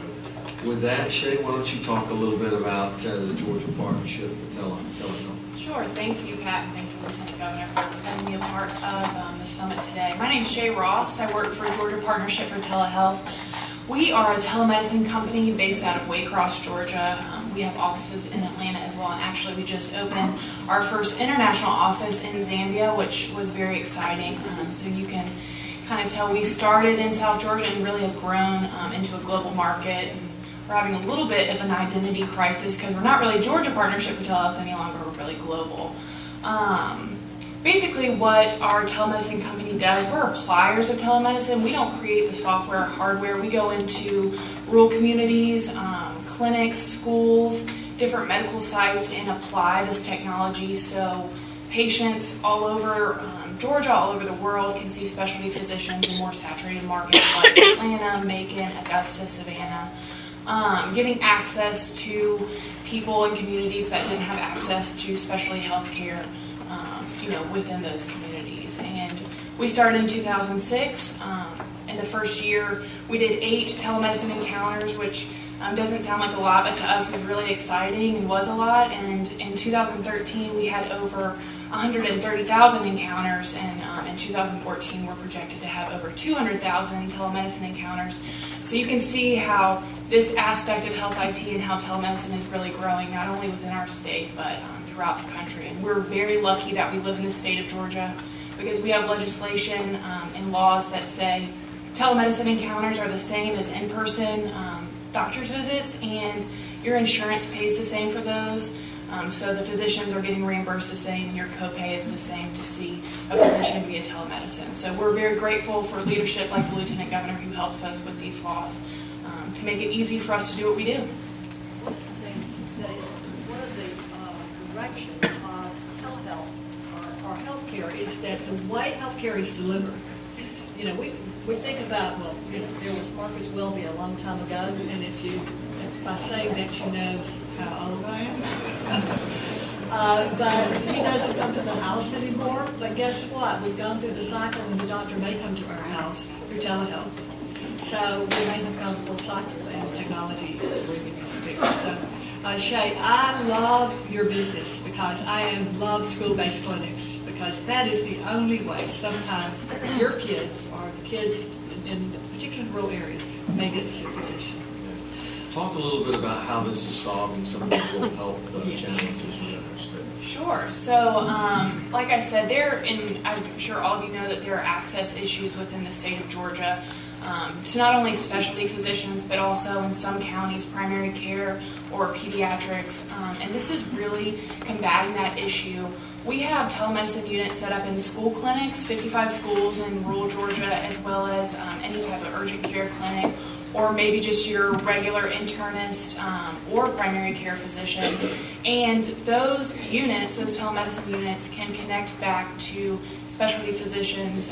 with that, Shay, why don't you talk a little bit about the Georgia Partnership with telehealth? Sure. Thank you, Pat, and thank you, Lieutenant Governor, for having me a part of the summit today. My name is Shay Ross. I work for Georgia Partnership for Telehealth. We are a telemedicine company based out of Waycross, Georgia. We have offices in Atlanta as well, and actually we just opened our first international office in Zambia, which was very exciting. So you can kind of tell we started in South Georgia and really have grown into a global market. And we're having a little bit of an identity crisis because we're not really Georgia Partnership for Telehealth any longer, we're really global. Basically what our telemedicine company does, we're appliers of telemedicine. We don't create the software or hardware. We go into rural communities, clinics, schools, different medical sites, and apply this technology so patients all over Georgia, all over the world, can see specialty physicians in more saturated markets like Atlanta, Macon, Augusta, Savannah, getting access to people in communities that didn't have access to specialty health care within those communities. And we started in 2006. In the first year, we did 8 telemedicine encounters, which doesn't sound like a lot, but to us was really exciting and was a lot. And in 2013, we had over 130,000 encounters, and in 2014, we're projected to have over 200,000 telemedicine encounters. So you can see how this aspect of health IT and how telemedicine is really growing, not only within our state, but throughout the country. And we're very lucky that we live in the state of Georgia because we have legislation and laws that say telemedicine encounters are the same as in-person doctor's visits, and your insurance pays the same for those. So the physicians are getting reimbursed the same, and your copay is the same to see a physician via telemedicine. So we're very grateful for leadership like the Lieutenant Governor who helps us with these laws to make it easy for us to do what we do. One of the directions of telehealth or healthcare is that the way healthcare is delivered. We think about, there was Marcus Welby a long time ago, and if I say that, you know how old I am. But he doesn't come to the house anymore. But guess what? We've gone through the cycle, and the doctor may come to our house through telehealth. So we may have gone full cycle, and technology is bringing us there. So, Shay, I love your business because I love school-based clinics, because that is the only way sometimes your kids or the kids in particularly rural areas may get a sick physician. Talk a little bit about how this is solving some of the rural health Yes. challenges in our state. Sure. So, like I said, I'm sure all of you know that there are access issues within the state of Georgia to not only specialty physicians, but also in some counties, primary care or pediatrics. And this is really combating that issue. We have telemedicine units set up in school clinics, 55 schools in rural Georgia, as well as any type of urgent care clinic, or maybe just your regular internist or primary care physician. And those units, those telemedicine units, can connect back to specialty physicians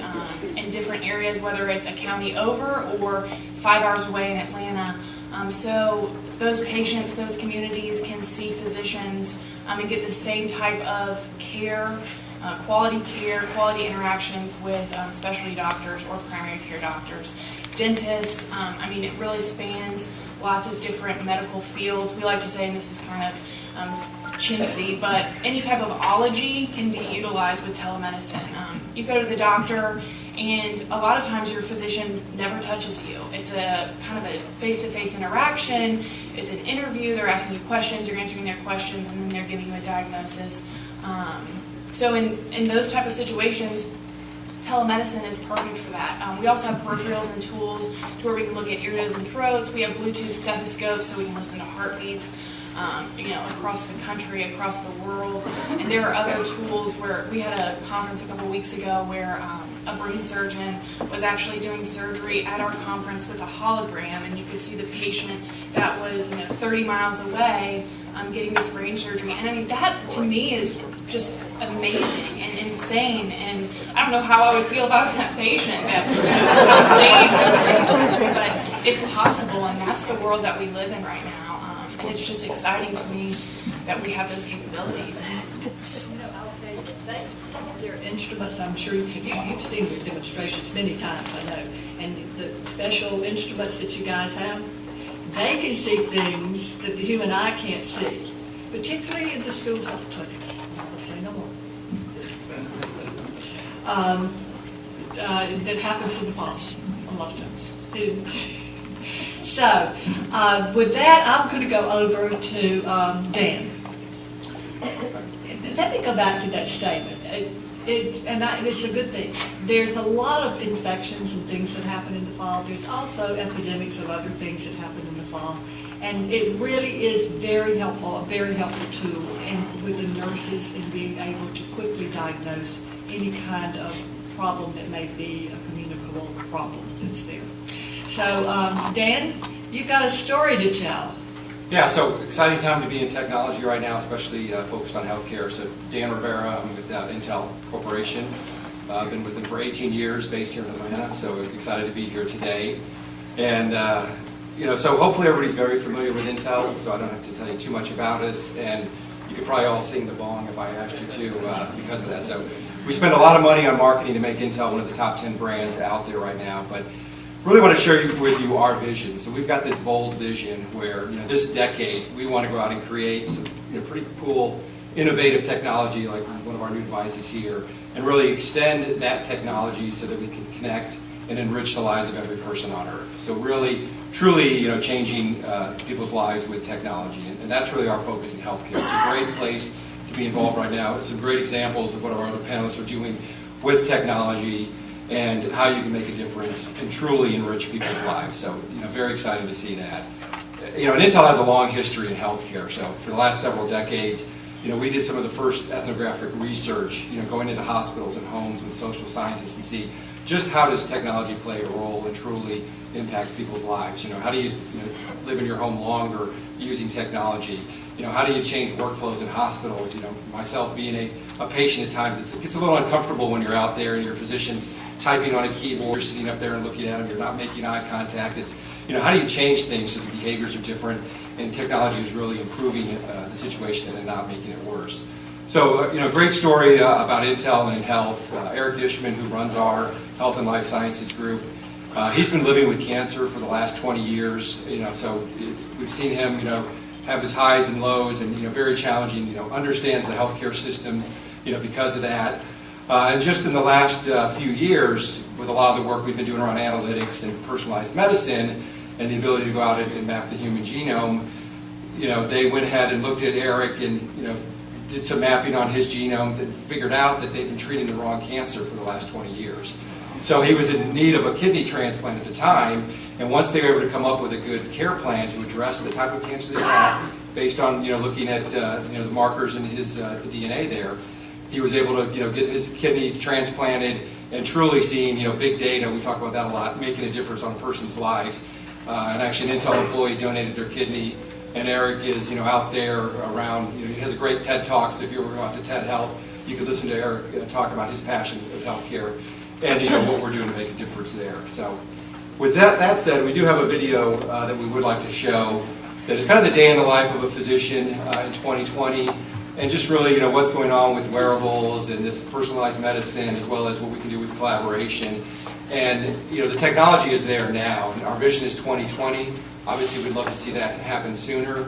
in different areas, whether it's a county over or 5 hours away in Atlanta. So those patients, those communities can see physicians and get the same type of care, quality interactions with specialty doctors or primary care doctors. Dentists, it really spans lots of different medical fields. We like to say, and this is kind of chintzy, but any type of ology can be utilized with telemedicine. You go to the doctor, and a lot of times your physician never touches you. It's a kind of a face-to-face interaction. It's an interview. They're asking you questions, you're answering their questions, and then they're giving you a diagnosis. So in those type of situations, telemedicine is perfect for that. We also have peripherals and tools to where we can look at ear, nose, and throats. We have Bluetooth stethoscopes so we can listen to heartbeats, across the country, across the world. And there are other tools where we had a conference a couple weeks ago where a brain surgeon was actually doing surgery at our conference with a hologram, and you could see the patient that was 30 miles away getting this brain surgery. And that to me is just amazing and insane, and I don't know how I would feel if I was that patient that's on stage, but it's possible, and that's the world that we live in right now. And it's just exciting to me that we have those capabilities. I'll tell you, some of their instruments, I'm sure you've seen their demonstrations many times, I know, and the special instruments that you guys have, they can see things that the human eye can't see, particularly in the school health clinics. I'll say no more. That happens in the fall a lot of times. So, with that, I'm going to go over to Dan. Let me go back to that statement. It's a good thing. There's a lot of infections and things that happen in the fall. There's also epidemics of other things that happen in the fall. And it really is a very helpful tool with the nurses in being able to quickly diagnose any kind of problem that may be a communicable problem that's there. So, Dan, you've got a story to tell. Yeah, so exciting time to be in technology right now, especially focused on healthcare. So Dan Rivera, I'm with Intel Corporation. I've been with them for 18 years, based here in Atlanta, so excited to be here today. And, so hopefully everybody's very familiar with Intel, so I don't have to tell you too much about us. And you could probably all sing the bong if I asked you to because of that. So we spend a lot of money on marketing to make Intel one of the top 10 brands out there right now. But really want to share with you our vision. So we've got this bold vision where this decade we want to go out and create some pretty cool, innovative technology like one of our new devices here, and really extend that technology so that we can connect and enrich the lives of every person on Earth. So really, truly, changing people's lives with technology, and that's really our focus in healthcare. It's a great place to be involved right now. Some great examples of what our other panelists are doing with technology and how you can make a difference and truly enrich people's lives. So, very excited to see that. And Intel has a long history in healthcare. So for the last several decades, we did some of the first ethnographic research, going into hospitals and homes with social scientists and see just how does technology play a role and truly impact people's lives. How do you live in your home longer using technology? How do you change workflows in hospitals? Myself being a patient at times, it gets a little uncomfortable when you're out there and your physician's typing on a keyboard, you're sitting up there and looking at them, you're not making eye contact. It's, how do you change things so the behaviors are different and technology is really improving the situation and not making it worse? So, great story about Intel and in health. Eric Dishman, who runs our Health and Life Sciences group, he's been living with cancer for the last 20 years. So we've seen him, have his highs and lows, and very challenging. Understands the healthcare systems, because of that. And just in the last few years, with a lot of the work we've been doing around analytics and personalized medicine and the ability to go out and map the human genome, they went ahead and looked at Eric and, did some mapping on his genomes and figured out that they'd been treating the wrong cancer for the last 20 years. So he was in need of a kidney transplant at the time, and once they were able to come up with a good care plan to address the type of cancer they had, based on looking at the markers in his DNA there, he was able to get his kidney transplanted and truly seeing big data. We talk about that a lot, making a difference on a person's lives. And actually, an Intel employee donated their kidney. And Eric is, out there around, he has a great TED Talk, so if you ever go out to TED Health, you could listen to Eric talk about his passion of healthcare and, what we're doing to make a difference there. So with that said, we do have a video that we would like to show that is kind of the day in the life of a physician in 2020 and just really, what's going on with wearables and this personalized medicine as well as what we can do with collaboration. And, the technology is there now. And our vision is 2020. Obviously, we'd love to see that happen sooner,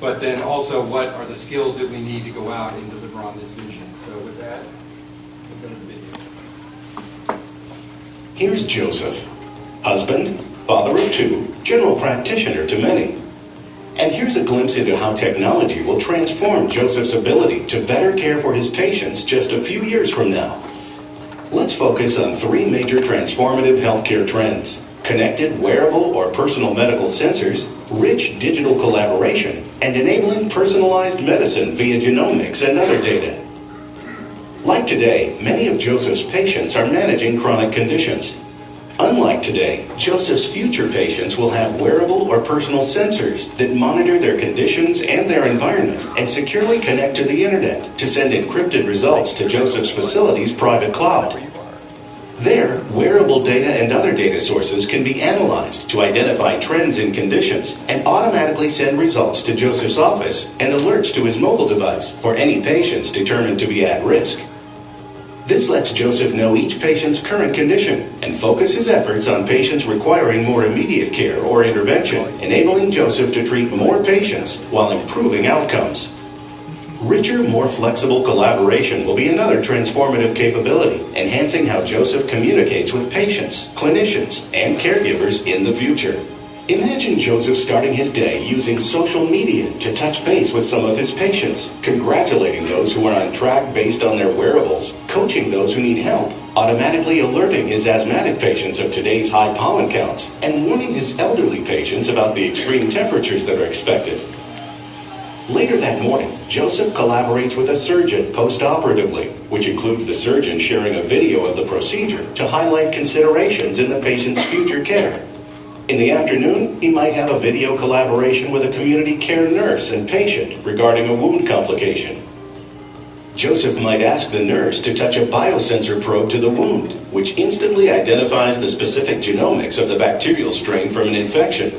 but then also what are the skills that we need to go out and deliver on this vision. So with that, we'll go to the video. Here's Joseph, husband, father of two, general practitioner to many. And here's a glimpse into how technology will transform Joseph's ability to better care for his patients just a few years from now. Let's focus on three major transformative healthcare trends: connected, wearable, or personal medical sensors, rich digital collaboration, and enabling personalized medicine via genomics and other data. Like today, many of Joseph's patients are managing chronic conditions. Unlike today, Joseph's future patients will have wearable or personal sensors that monitor their conditions and their environment and securely connect to the internet to send encrypted results to Joseph's facility's private cloud. There, wearable data and other data sources can be analyzed to identify trends in conditions and automatically send results to Joseph's office and alerts to his mobile device for any patients determined to be at risk. This lets Joseph know each patient's current condition and focus his efforts on patients requiring more immediate care or intervention, enabling Joseph to treat more patients while improving outcomes. Richer, more flexible collaboration will be another transformative capability, enhancing how Joseph communicates with patients, clinicians, and caregivers in the future. Imagine Joseph starting his day using social media to touch base with some of his patients, congratulating those who are on track based on their wearables, coaching those who need help, automatically alerting his asthmatic patients of today's high pollen counts, and warning his elderly patients about the extreme temperatures that are expected. Later that morning, Joseph collaborates with a surgeon post-operatively, which includes the surgeon sharing a video of the procedure to highlight considerations in the patient's future care. In the afternoon, he might have a video collaboration with a community care nurse and patient regarding a wound complication. Joseph might ask the nurse to touch a biosensor probe to the wound, which instantly identifies the specific genomics of the bacterial strain from an infection.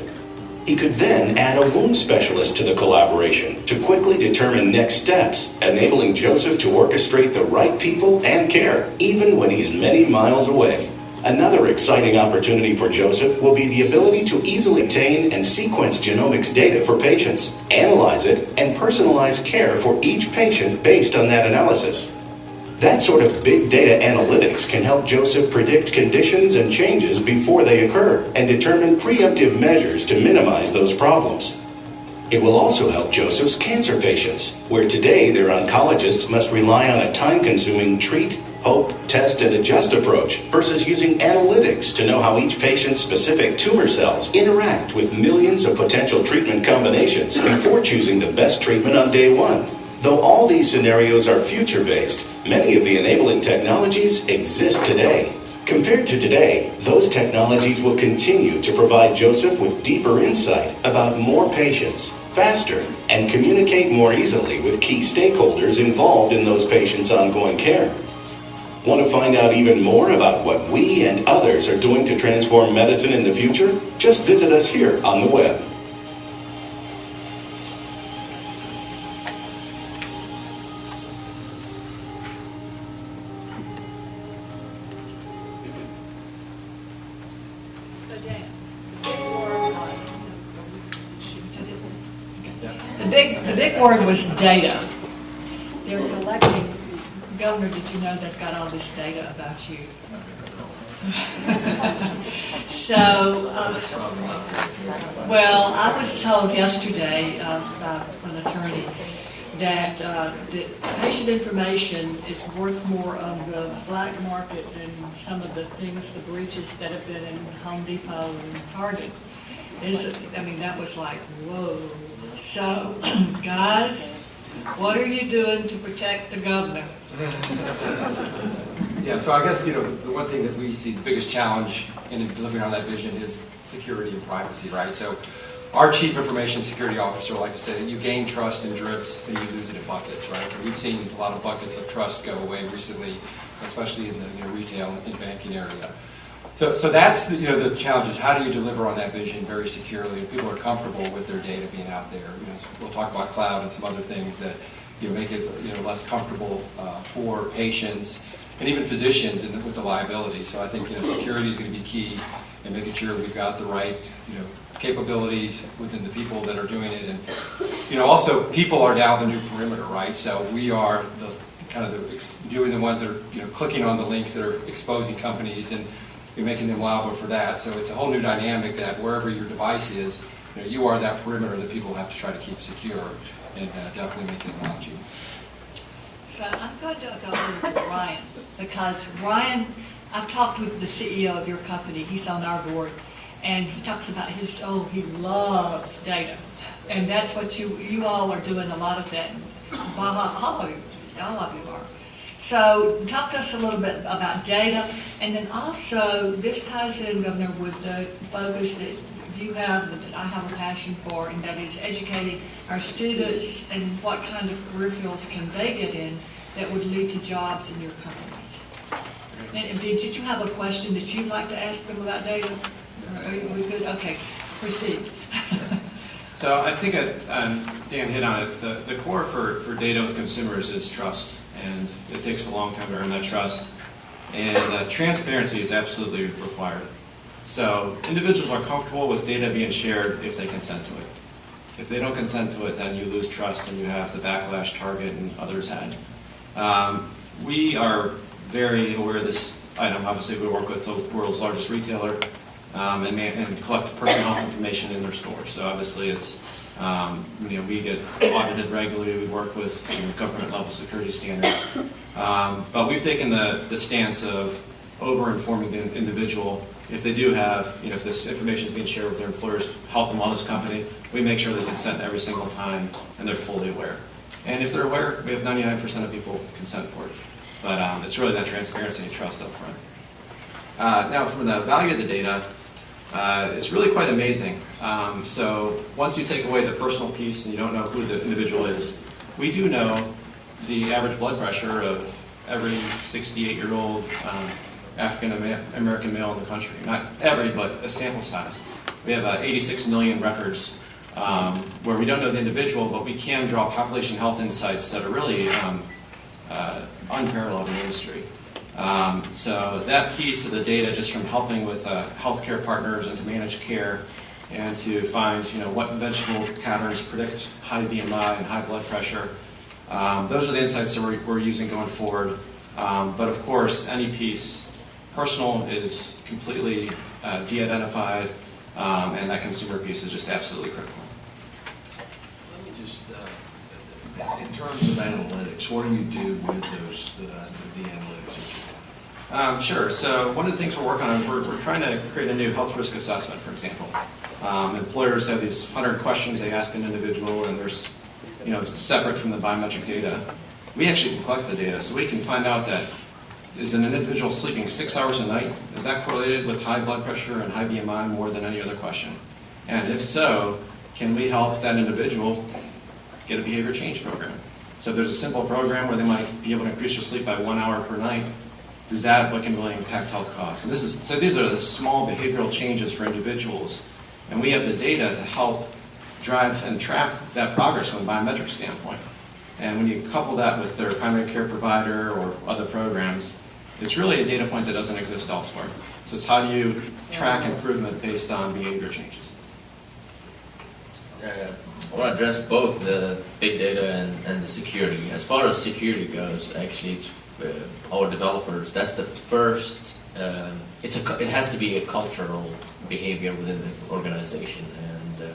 He could then add a wound specialist to the collaboration to quickly determine next steps, enabling Joseph to orchestrate the right people and care, even when he's many miles away. Another exciting opportunity for Joseph will be the ability to easily obtain and sequence genomics data for patients, analyze it, and personalize care for each patient based on that analysis. That sort of big data analytics can help Joseph predict conditions and changes before they occur and determine preemptive measures to minimize those problems. It will also help Joseph's cancer patients, where today their oncologists must rely on a time-consuming treat, hope, test, and adjust approach versus using analytics to know how each patient's specific tumor cells interact with millions of potential treatment combinations before choosing the best treatment on day one. Though all these scenarios are future-based, many of the enabling technologies exist today. Compared to today, those technologies will continue to provide Joseph with deeper insight about more patients, faster, and communicate more easily with key stakeholders involved in those patients' ongoing care. Want to find out even more about what we and others are doing to transform medicine in the future? Just visit us here on the web. The big word was data. They're collecting Governor, did you know they've got all this data about you? So, well, I was told yesterday by an attorney that patient information is worth more on the black market than some of the things, the breaches that have been in Home Depot and Target. I mean, that was like, whoa. So, guys, what are you doing to protect the governor? Yeah, so I guess, the one thing that we see the biggest challenge in delivering on that vision is security and privacy, right? So our chief information security officer would like to say that you gain trust in drips and you lose it in buckets, right? So we've seen a lot of buckets of trust go away recently, especially in the retail and banking area. So that's the challenge is how do you deliver on that vision very securely and people are comfortable with their data being out there. We'll talk about cloud and some other things that make it less comfortable for patients and even physicians with the liability. So I think security is going to be key in making sure we've got the right capabilities within the people that are doing it, and also people are now the new perimeter, right? So we are doing the ones that are clicking on the links that are exposing companies and making them liable for that. So it's a whole new dynamic that wherever your device is, you are that perimeter that people have to try to keep secure and definitely make technology. So I'm going to go over to Ryan, because Ryan, I've talked with the CEO of your company, he's on our board, and he talks about he loves data. And that's what you all are doing, a lot of that. All of you are. So talk to us a little bit about data, and then also this ties in, Governor, with the focus that you have, that I have a passion for, and that is educating our students and what kind of career fields can they get in that would lead to jobs in your companies. And did you have a question that you'd like to ask them about data? Are we good? Okay, proceed. So I think Dan hit on it. The core for data with consumers is trust, and it takes a long time to earn that trust. And transparency is absolutely required. So individuals are comfortable with data being shared if they consent to it. If they don't consent to it, then you lose trust and you have the backlash Target and others had. We are very aware of this item. Obviously, we work with the world's largest retailer and collect personal health information in their stores. So obviously, it's we get audited regularly. We work with government-level security standards. But we've taken the stance of over-informing the individual. If they do have, if this information is being shared with their employer's health and wellness company, we make sure they consent every single time and they're fully aware. And if they're aware, we have 99% of people consent for it. But it's really that transparency and trust up front. Now, from the value of the data, it's really quite amazing. So once you take away the personal piece and you don't know who the individual is, we do know the average blood pressure of every 68-year-old African-American male in the country. Not every, but a sample size. We have 86 million records where we don't know the individual, but we can draw population health insights that are really unparalleled in the industry. So that piece of the data, just from helping with healthcare partners and to manage care and to find what vegetable patterns predict high BMI and high blood pressure, those are the insights that we're using going forward. But of course, any piece, personal is completely de-identified, and that consumer piece is just absolutely critical. Let me just, in terms of analytics, what do you do with those, the analytics? Sure. So one of the things we're working on, we're trying to create a new health risk assessment, for example. Employers have these 100 questions they ask an individual, and there's, separate from the biometric data. We actually can collect the data, so we can find out that is an individual sleeping 6 hours a night? Is that correlated with high blood pressure and high BMI more than any other question? And if so, can we help that individual get a behavior change program? So if there's a simple program where they might be able to increase their sleep by 1 hour per night, is that what can really impact health costs? And these are the small behavioral changes for individuals, and we have the data to help drive and track that progress from a biometric standpoint. And when you couple that with their primary care provider or other programs, it's really a data point that doesn't exist elsewhere. So it's how do you track improvement based on behavior changes? I want to address both the big data and the security. As far as security goes, actually, it's our developers, that's the first. It has to be a cultural behavior within the organization, and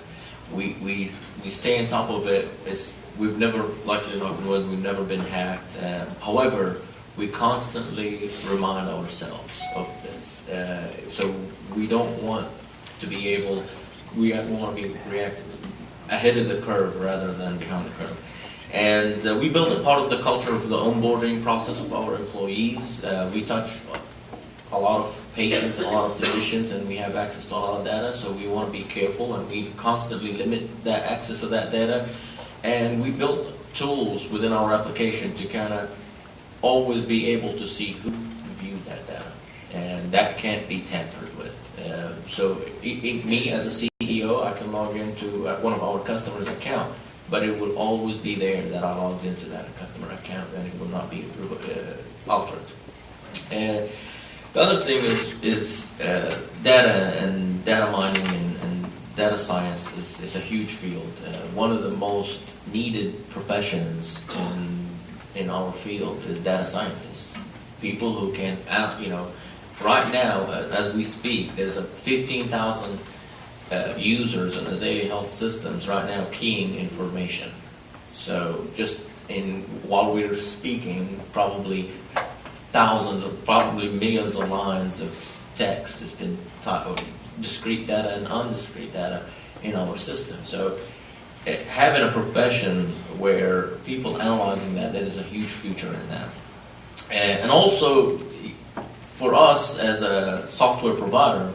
we stay on top of it. We've never, luckily knock on wood, we've never been hacked. However, we constantly remind ourselves of this. So we don't want to be able. We want to be reacting ahead of the curve rather than behind the curve. And we built a part of the culture of the onboarding process of our employees. We touch a lot of patients and a lot of physicians, and we have access to a lot of data, so we want to be careful, and we constantly limit that access to that data. And we built tools within our application to kind of always be able to see who viewed that data, and that can't be tampered with. So me as a CEO, I can log into one of our customers' account, but it will always be there that I logged into that customer account, and it will not be altered. And the other thing is data and data mining and data science is a huge field. One of the most needed professions in our field is data scientists. People who can, right now, as we speak, there's 15,000 users in Azalea Health Systems right now keying information. So just while we're speaking, probably thousands of, probably millions of lines of text has been taught of discrete data and undiscrete data in our system. So having a profession where people analyzing that is a huge future in that. And also, for us as a software provider,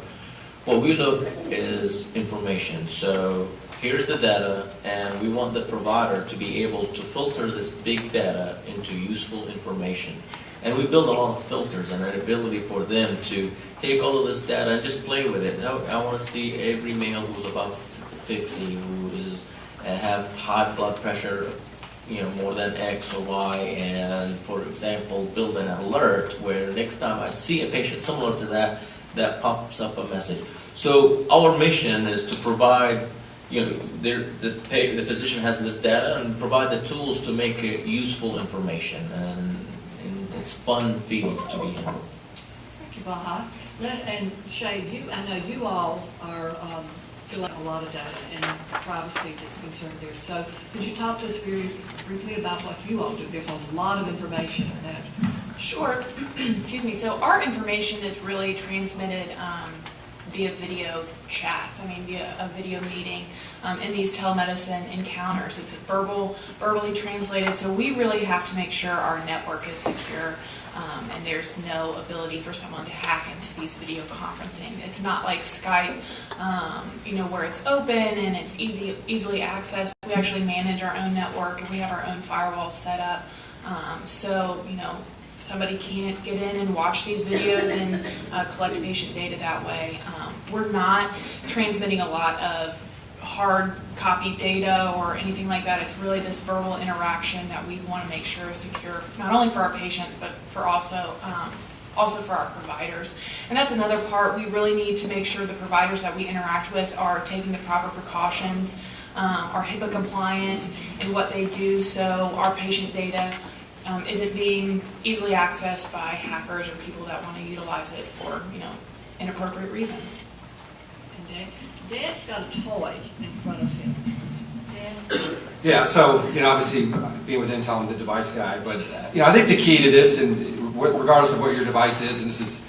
what we look is information. So here's the data, and we want the provider to be able to filter this big data into useful information. And we build a lot of filters and an ability for them to take all of this data and just play with it. I want to see every male who's above 50, who is have high blood pressure, more than X or Y, and for example, build an alert where next time I see a patient similar to that pops up a message. So our mission is to provide, the physician has this data and provide the tools to make it useful information, and it's fun field to be in. Thank you, Baha. And Shay, I know you all are collecting a lot of data and privacy that's concerned there. So could you talk to us very briefly about what you all do? There's a lot of information in that. Sure. Excuse me. So our information is really transmitted via video chats. Via a video meeting in these telemedicine encounters. It's verbally translated. So we really have to make sure our network is secure. And there's no ability for someone to hack into these video conferencing. It's not like Skype, where it's open and it's easily accessed. We actually manage our own network and we have our own firewall set up. Somebody can't get in and watch these videos and collect patient data that way. We're not transmitting a lot of hard copy data or anything like that. It's really this verbal interaction that we want to make sure is secure, not only for our patients, but for also for our providers. And that's another part. We really need to make sure the providers that we interact with are taking the proper precautions, are HIPAA compliant in what they do, so our patient data isn't being easily accessed by hackers or people that want to utilize it for, inappropriate reasons. And Dan's got a toy in front of him. Dan? Yeah, so, obviously being with Intel, I'm the device guy, but, I think the key to this, and regardless of what your device is, and this is,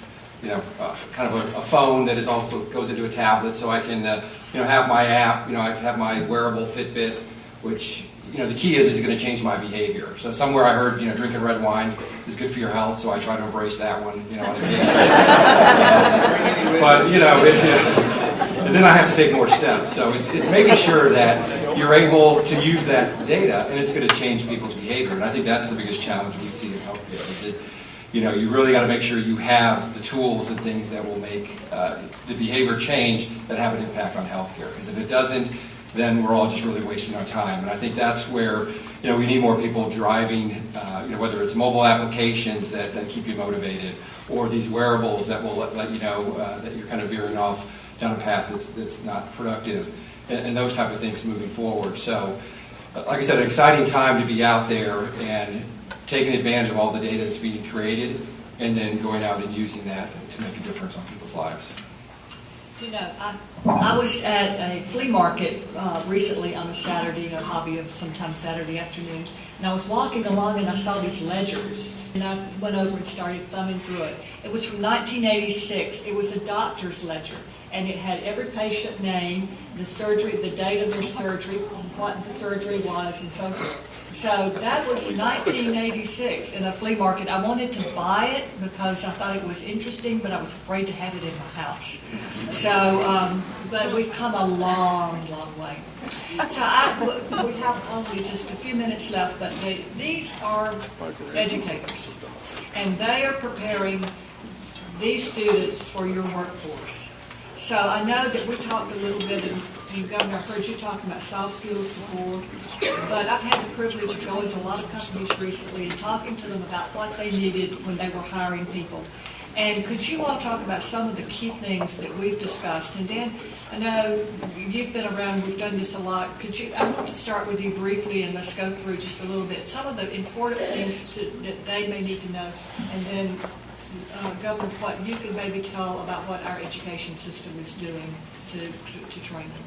kind of a phone that is also goes into a tablet, so I can, have my app, I have my wearable Fitbit, which, the key is it's going to change my behavior. So somewhere I heard, drinking red wine is good for your health, so I try to embrace that one, on occasion. But, and then I have to take more steps. So it's making sure that you're able to use that data, and it's going to change people's behavior. And I think that's the biggest challenge we see in healthcare, is that, you really got to make sure you have the tools and things that will make the behavior change that have an impact on healthcare. Because if it doesn't, then we're all just really wasting our time. And I think that's where, we need more people driving, whether it's mobile applications that keep you motivated, or these wearables that will let you know that you're kind of veering off down a path that's not productive, and those type of things moving forward. So, like I said, an exciting time to be out there, and taking advantage of all the data that's being created, and then going out and using that to make a difference on people's lives. You know, I was at a flea market recently on a Saturday, a hobby of sometimes Saturday afternoons, and I was walking along and I saw these ledgers, and I went over and started thumbing through it. It was from 1986. It was a doctor's ledger, and it had every patient name, the surgery, the date of their surgery, what the surgery was, and so forth. So that was 1986 in a flea market. I wanted to buy it because I thought it was interesting, but I was afraid to have it in my house. So, but we've come a long, long way. So we have only just a few minutes left, but these are educators, and they are preparing these students for your workforce. So I know that we talked a little bit, and Governor, I heard you talking about soft skills before, but I've had the privilege of going to a lot of companies recently and talking to them about what they needed when they were hiring people. And could you all talk about some of the key things that we've discussed? And then, I know you've been around, we've done this a lot. I want to start with you briefly, and let's go through just a little bit, some of the important things that they may need to know, and then Governor, what you can maybe tell about what our education system is doing to train them.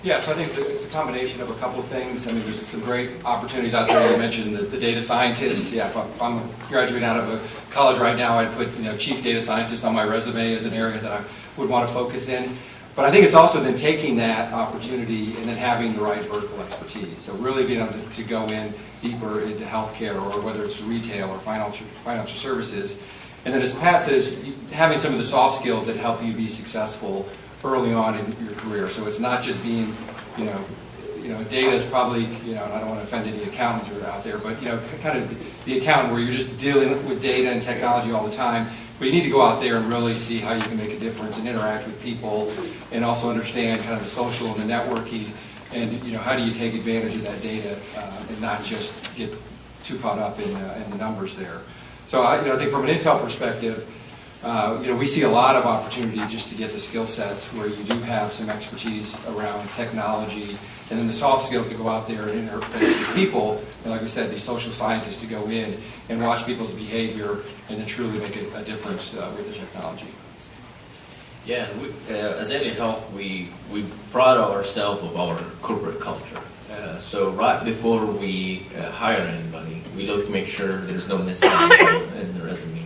Yeah, so I think it's a combination of a couple of things. I mean, there's some great opportunities out there. You mentioned the data scientist. Yeah, if I'm graduating out of a college right now, I'd put chief data scientist on my resume as an area that I would want to focus in. But I think it's also then taking that opportunity and then having the right vertical expertise. So really being able to go in deeper into healthcare, or whether it's retail or financial services. And then as Pat says, having some of the soft skills that help you be successful early on in your career. So it's not just being, data is probably, and I don't want to offend any accountants who are out there, but, kind of the accountant where you're just dealing with data and technology all the time. But you need to go out there and really see how you can make a difference and interact with people, and also understand kind of the social and the networking, and, how do you take advantage of that data and not just get too caught up in the numbers there. So I think from an Intel perspective, we see a lot of opportunity just to get the skill sets where you do have some expertise around technology, and then the soft skills to go out there and interface with people, and like we said, these social scientists to go in and watch people's behavior and then truly make a difference with the technology. Yeah, and as Azalea Health, we pride ourselves of our corporate culture. So right before we hire anybody, we look to make sure there's no misconduct in the resume.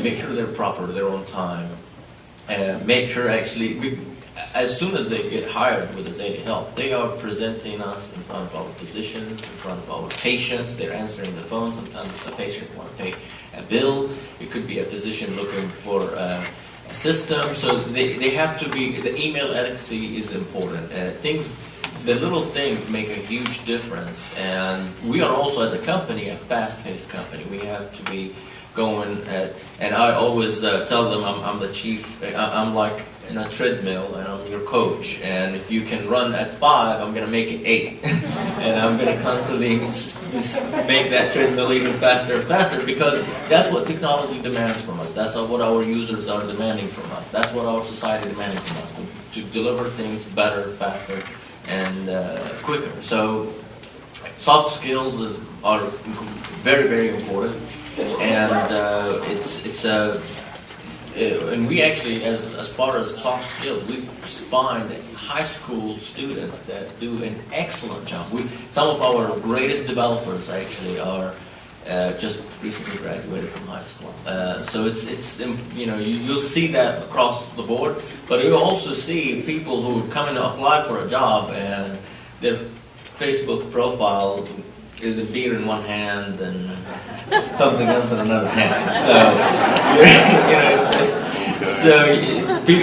Make sure they're proper, they're on time. Make sure as soon as they get hired with Azalea Health, they are presenting us in front of our physicians, in front of our patients. They're answering the phone. Sometimes it's a patient who wants to pay a bill. It could be a physician looking for a system. So they have to be, the email adequacy is important. The little things make a huge difference. And we are also, as a company, a fast-paced company. We have to be going and I always tell them I'm the chief. I'm like in a treadmill, and I'm your coach. And if you can run at 5, I'm going to make it 8, and I'm going to constantly make that treadmill even faster and faster, because that's what technology demands from us. That's what our users are demanding from us. That's what our society demanding from us, to deliver things better, faster, and quicker. So soft skills are very, very important. And and we actually, as far as soft skills, we find high school students that do an excellent job. Some of our greatest developers actually are just recently graduated from high school. So you'll see that across the board, but you also see people who come in to apply for a job and their Facebook profile is a beer in one hand and something else in another hand. So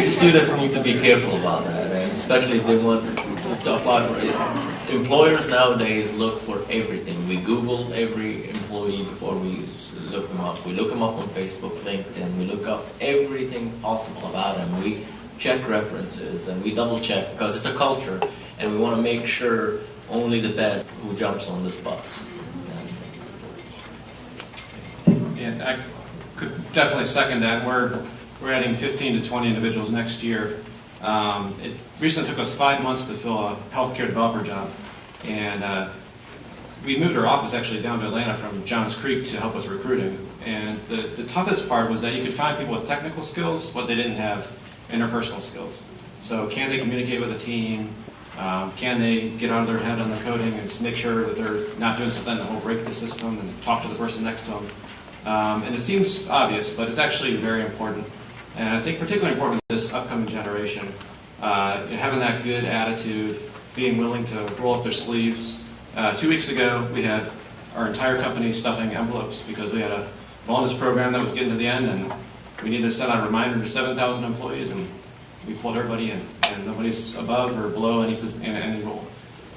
students need to be careful about that, and especially if they want to apply for it. Employers nowadays look for everything. We Google every employee before we look them up. We look them up on Facebook, LinkedIn. We look up everything possible about them. We check references and we double check, because it's a culture, and we want to make sure only the best who jumps on this bus. And I could definitely second that. We're adding 15 to 20 individuals next year. It recently took us 5 months to fill a healthcare developer job, and we moved our office actually down to Atlanta from Johns Creek to help with recruiting. And the toughest part was that you could find people with technical skills, but they didn't have interpersonal skills. So can they communicate with a team? Can they get out of their head on the coding and make sure that they're not doing something that will break the system and talk to the person next to them? And it seems obvious, but it's actually very important. And I think particularly important to this upcoming generation, having that good attitude, being willing to roll up their sleeves. 2 weeks ago, we had our entire company stuffing envelopes because we had a bonus program that was getting to the end, and we needed to send out a reminder to 7,000 employees, and we pulled everybody in, and nobody's above or below any role.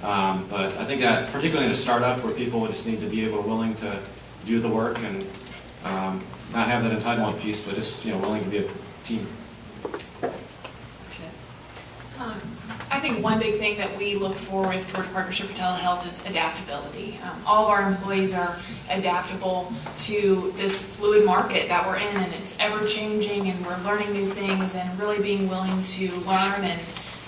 But I think that particularly in a startup where people just need to be willing to do the work and not have that entitlement piece, but just willing to be a team. I think one big thing that we look for with Georgia Partnership for Telehealth is adaptability. All of our employees are adaptable to this fluid market that we're in, and it's ever-changing, and we're learning new things, and really being willing to learn and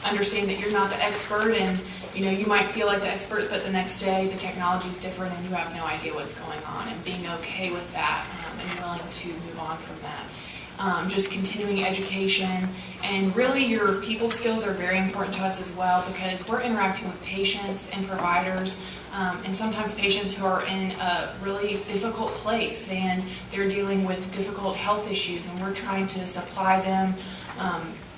understand that you're not the expert, and you might feel like the expert, but the next day the technology is different, and you have no idea what's going on, and being okay with that and willing to move on from that. Just continuing education, and really your people skills are very important to us as well, because we're interacting with patients and providers, and sometimes patients who are in a really difficult place and they're dealing with difficult health issues, and we're trying to supply them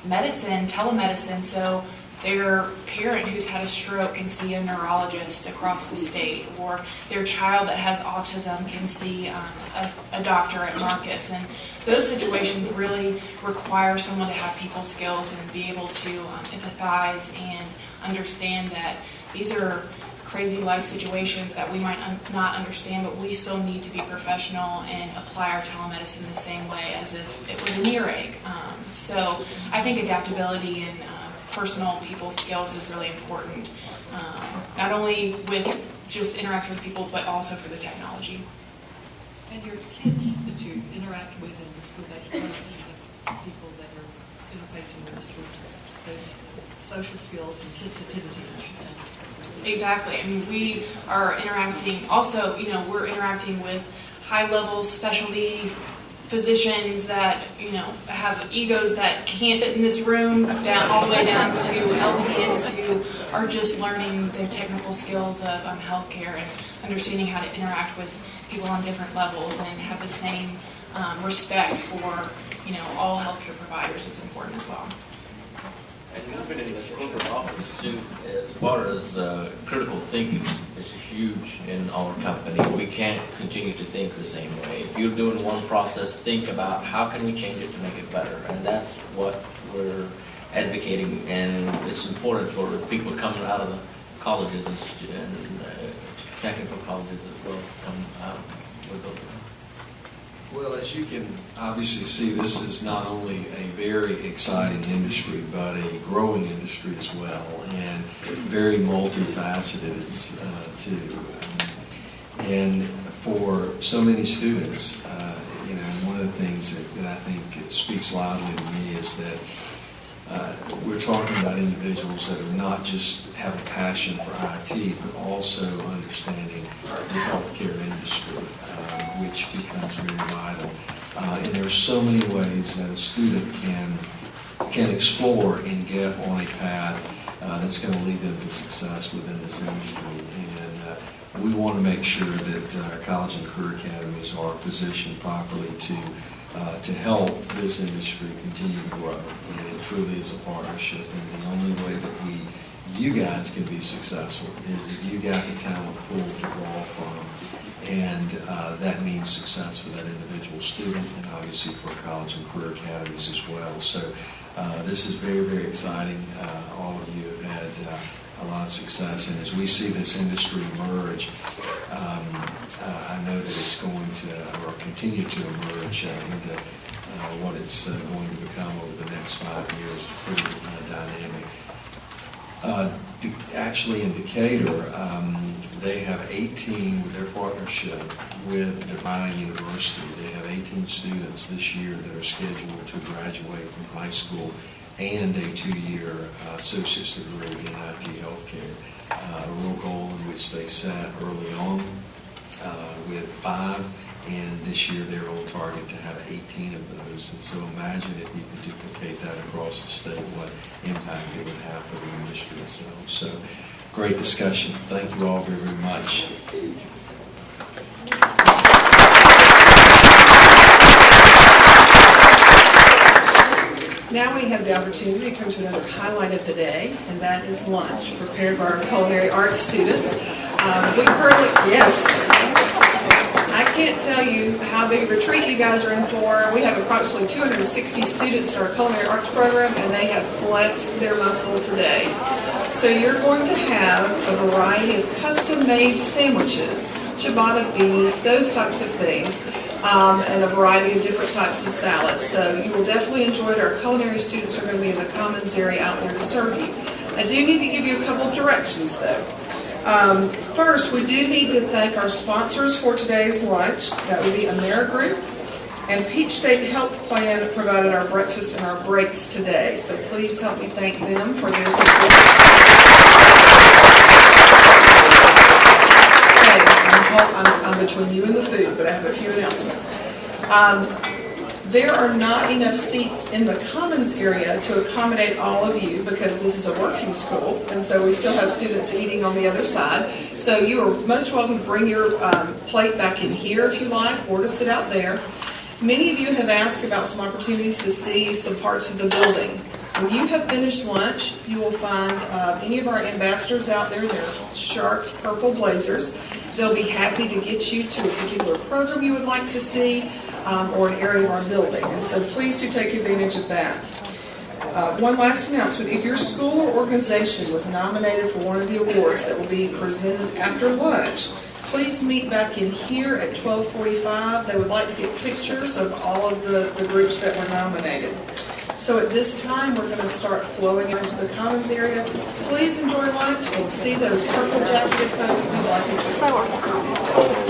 medicine, telemedicine, so their parent who's had a stroke can see a neurologist across the state, or their child that has autism can see a doctor at Marcus. And those situations really require someone to have people skills and be able to empathize and understand that these are crazy life situations that we might not understand, but we still need to be professional and apply our telemedicine the same way as if it was an earache. So I think adaptability and personal people skills is really important, not only with just interacting with people, but also for the technology. And your kids that you interact with in the school-based clinics, the people that are interfacing with the schools, those social skills and sensitivity, I should say. Exactly. I mean, we are interacting, also, we're interacting with high-level specialty physicians that, have egos that can't fit in this room, all the way down to LPNs who are just learning their technical skills of healthcare and understanding how to interact with people on different levels and have the same respect for, all healthcare providers is important as well. And moving in the corporate office too, as far as critical thinking is huge in our company. We can't continue to think the same way. If you're doing one process, think about how can we change it to make it better. And that's what we're advocating. And it's important for people coming out of the colleges and technical colleges as well to come out with those. Well, as you can obviously see, this is not only a very exciting industry, but a growing industry as well, and very multifaceted too. And for so many students, one of the things that I think speaks loudly to me is that we're talking about individuals that are not just have a passion for IT, but also understanding the healthcare industry, which becomes very vital. And there are so many ways that a student can explore and get on a path that's going to lead them to success within this industry. And we want to make sure that college and career academies are positioned properly to help this industry continue to grow. And it truly is a partnership, and the only way that you guys can be successful is if you got the talent pool to draw from, and that means success for that individual student and obviously for college and career academies as well. So this is very, very exciting. All of you have had a lot of success, and as we see this industry emerge, I know that it's going to, or continue to emerge into what it's going to become over the next 5 years. Pretty dynamic. Actually, in Decatur, they have 18, with their partnership with Divine University, they have 18 students this year that are scheduled to graduate from high school and a 2-year associate's degree in IT healthcare. a real goal in which they set early on with 5, and this year they're on target to have 18 of those. And so imagine if you could duplicate that across the state, what impact it would have for the industry itself. So great discussion. Thank you all very, very much. Now we have the opportunity to come to another highlight of the day, and that is lunch, prepared by our culinary arts students. We currently, yes, I can't tell you how big of a treat you guys are in for. We have approximately 260 students in our culinary arts program, and they have flexed their muscle today. So you're going to have a variety of custom-made sandwiches, ciabatta beef, those types of things. And a variety of different types of salads. So you will definitely enjoy it. Our culinary students are going to be in the commons area out there to serve you. I do need to give you a couple of directions though. First, we do need to thank our sponsors for today's lunch. That would be AmeriGroup and Peach State Health Plan that provided our breakfast and our breaks today. So please help me thank them for their support. I'm between you and the food, but I have a few announcements. There are not enough seats in the commons area to accommodate all of you because this is a working school, and so we still have students eating on the other side. So you are most welcome to bring your plate back in here if you like, or to sit out there. Many of you have asked about some opportunities to see some parts of the building. When you have finished lunch, you will find any of our ambassadors out there in their sharp purple blazers. They'll be happy to get you to a particular program you would like to see or an area of our building. And so please do take advantage of that. One last announcement. If your school or organization was nominated for one of the awards that will be presented after lunch, please meet back in here at 12:45. They would like to get pictures of all of the groups that were nominated. So at this time, we're going to start flowing into the commons area. Please enjoy lunch and see those purple jacketed folks if you'd like to.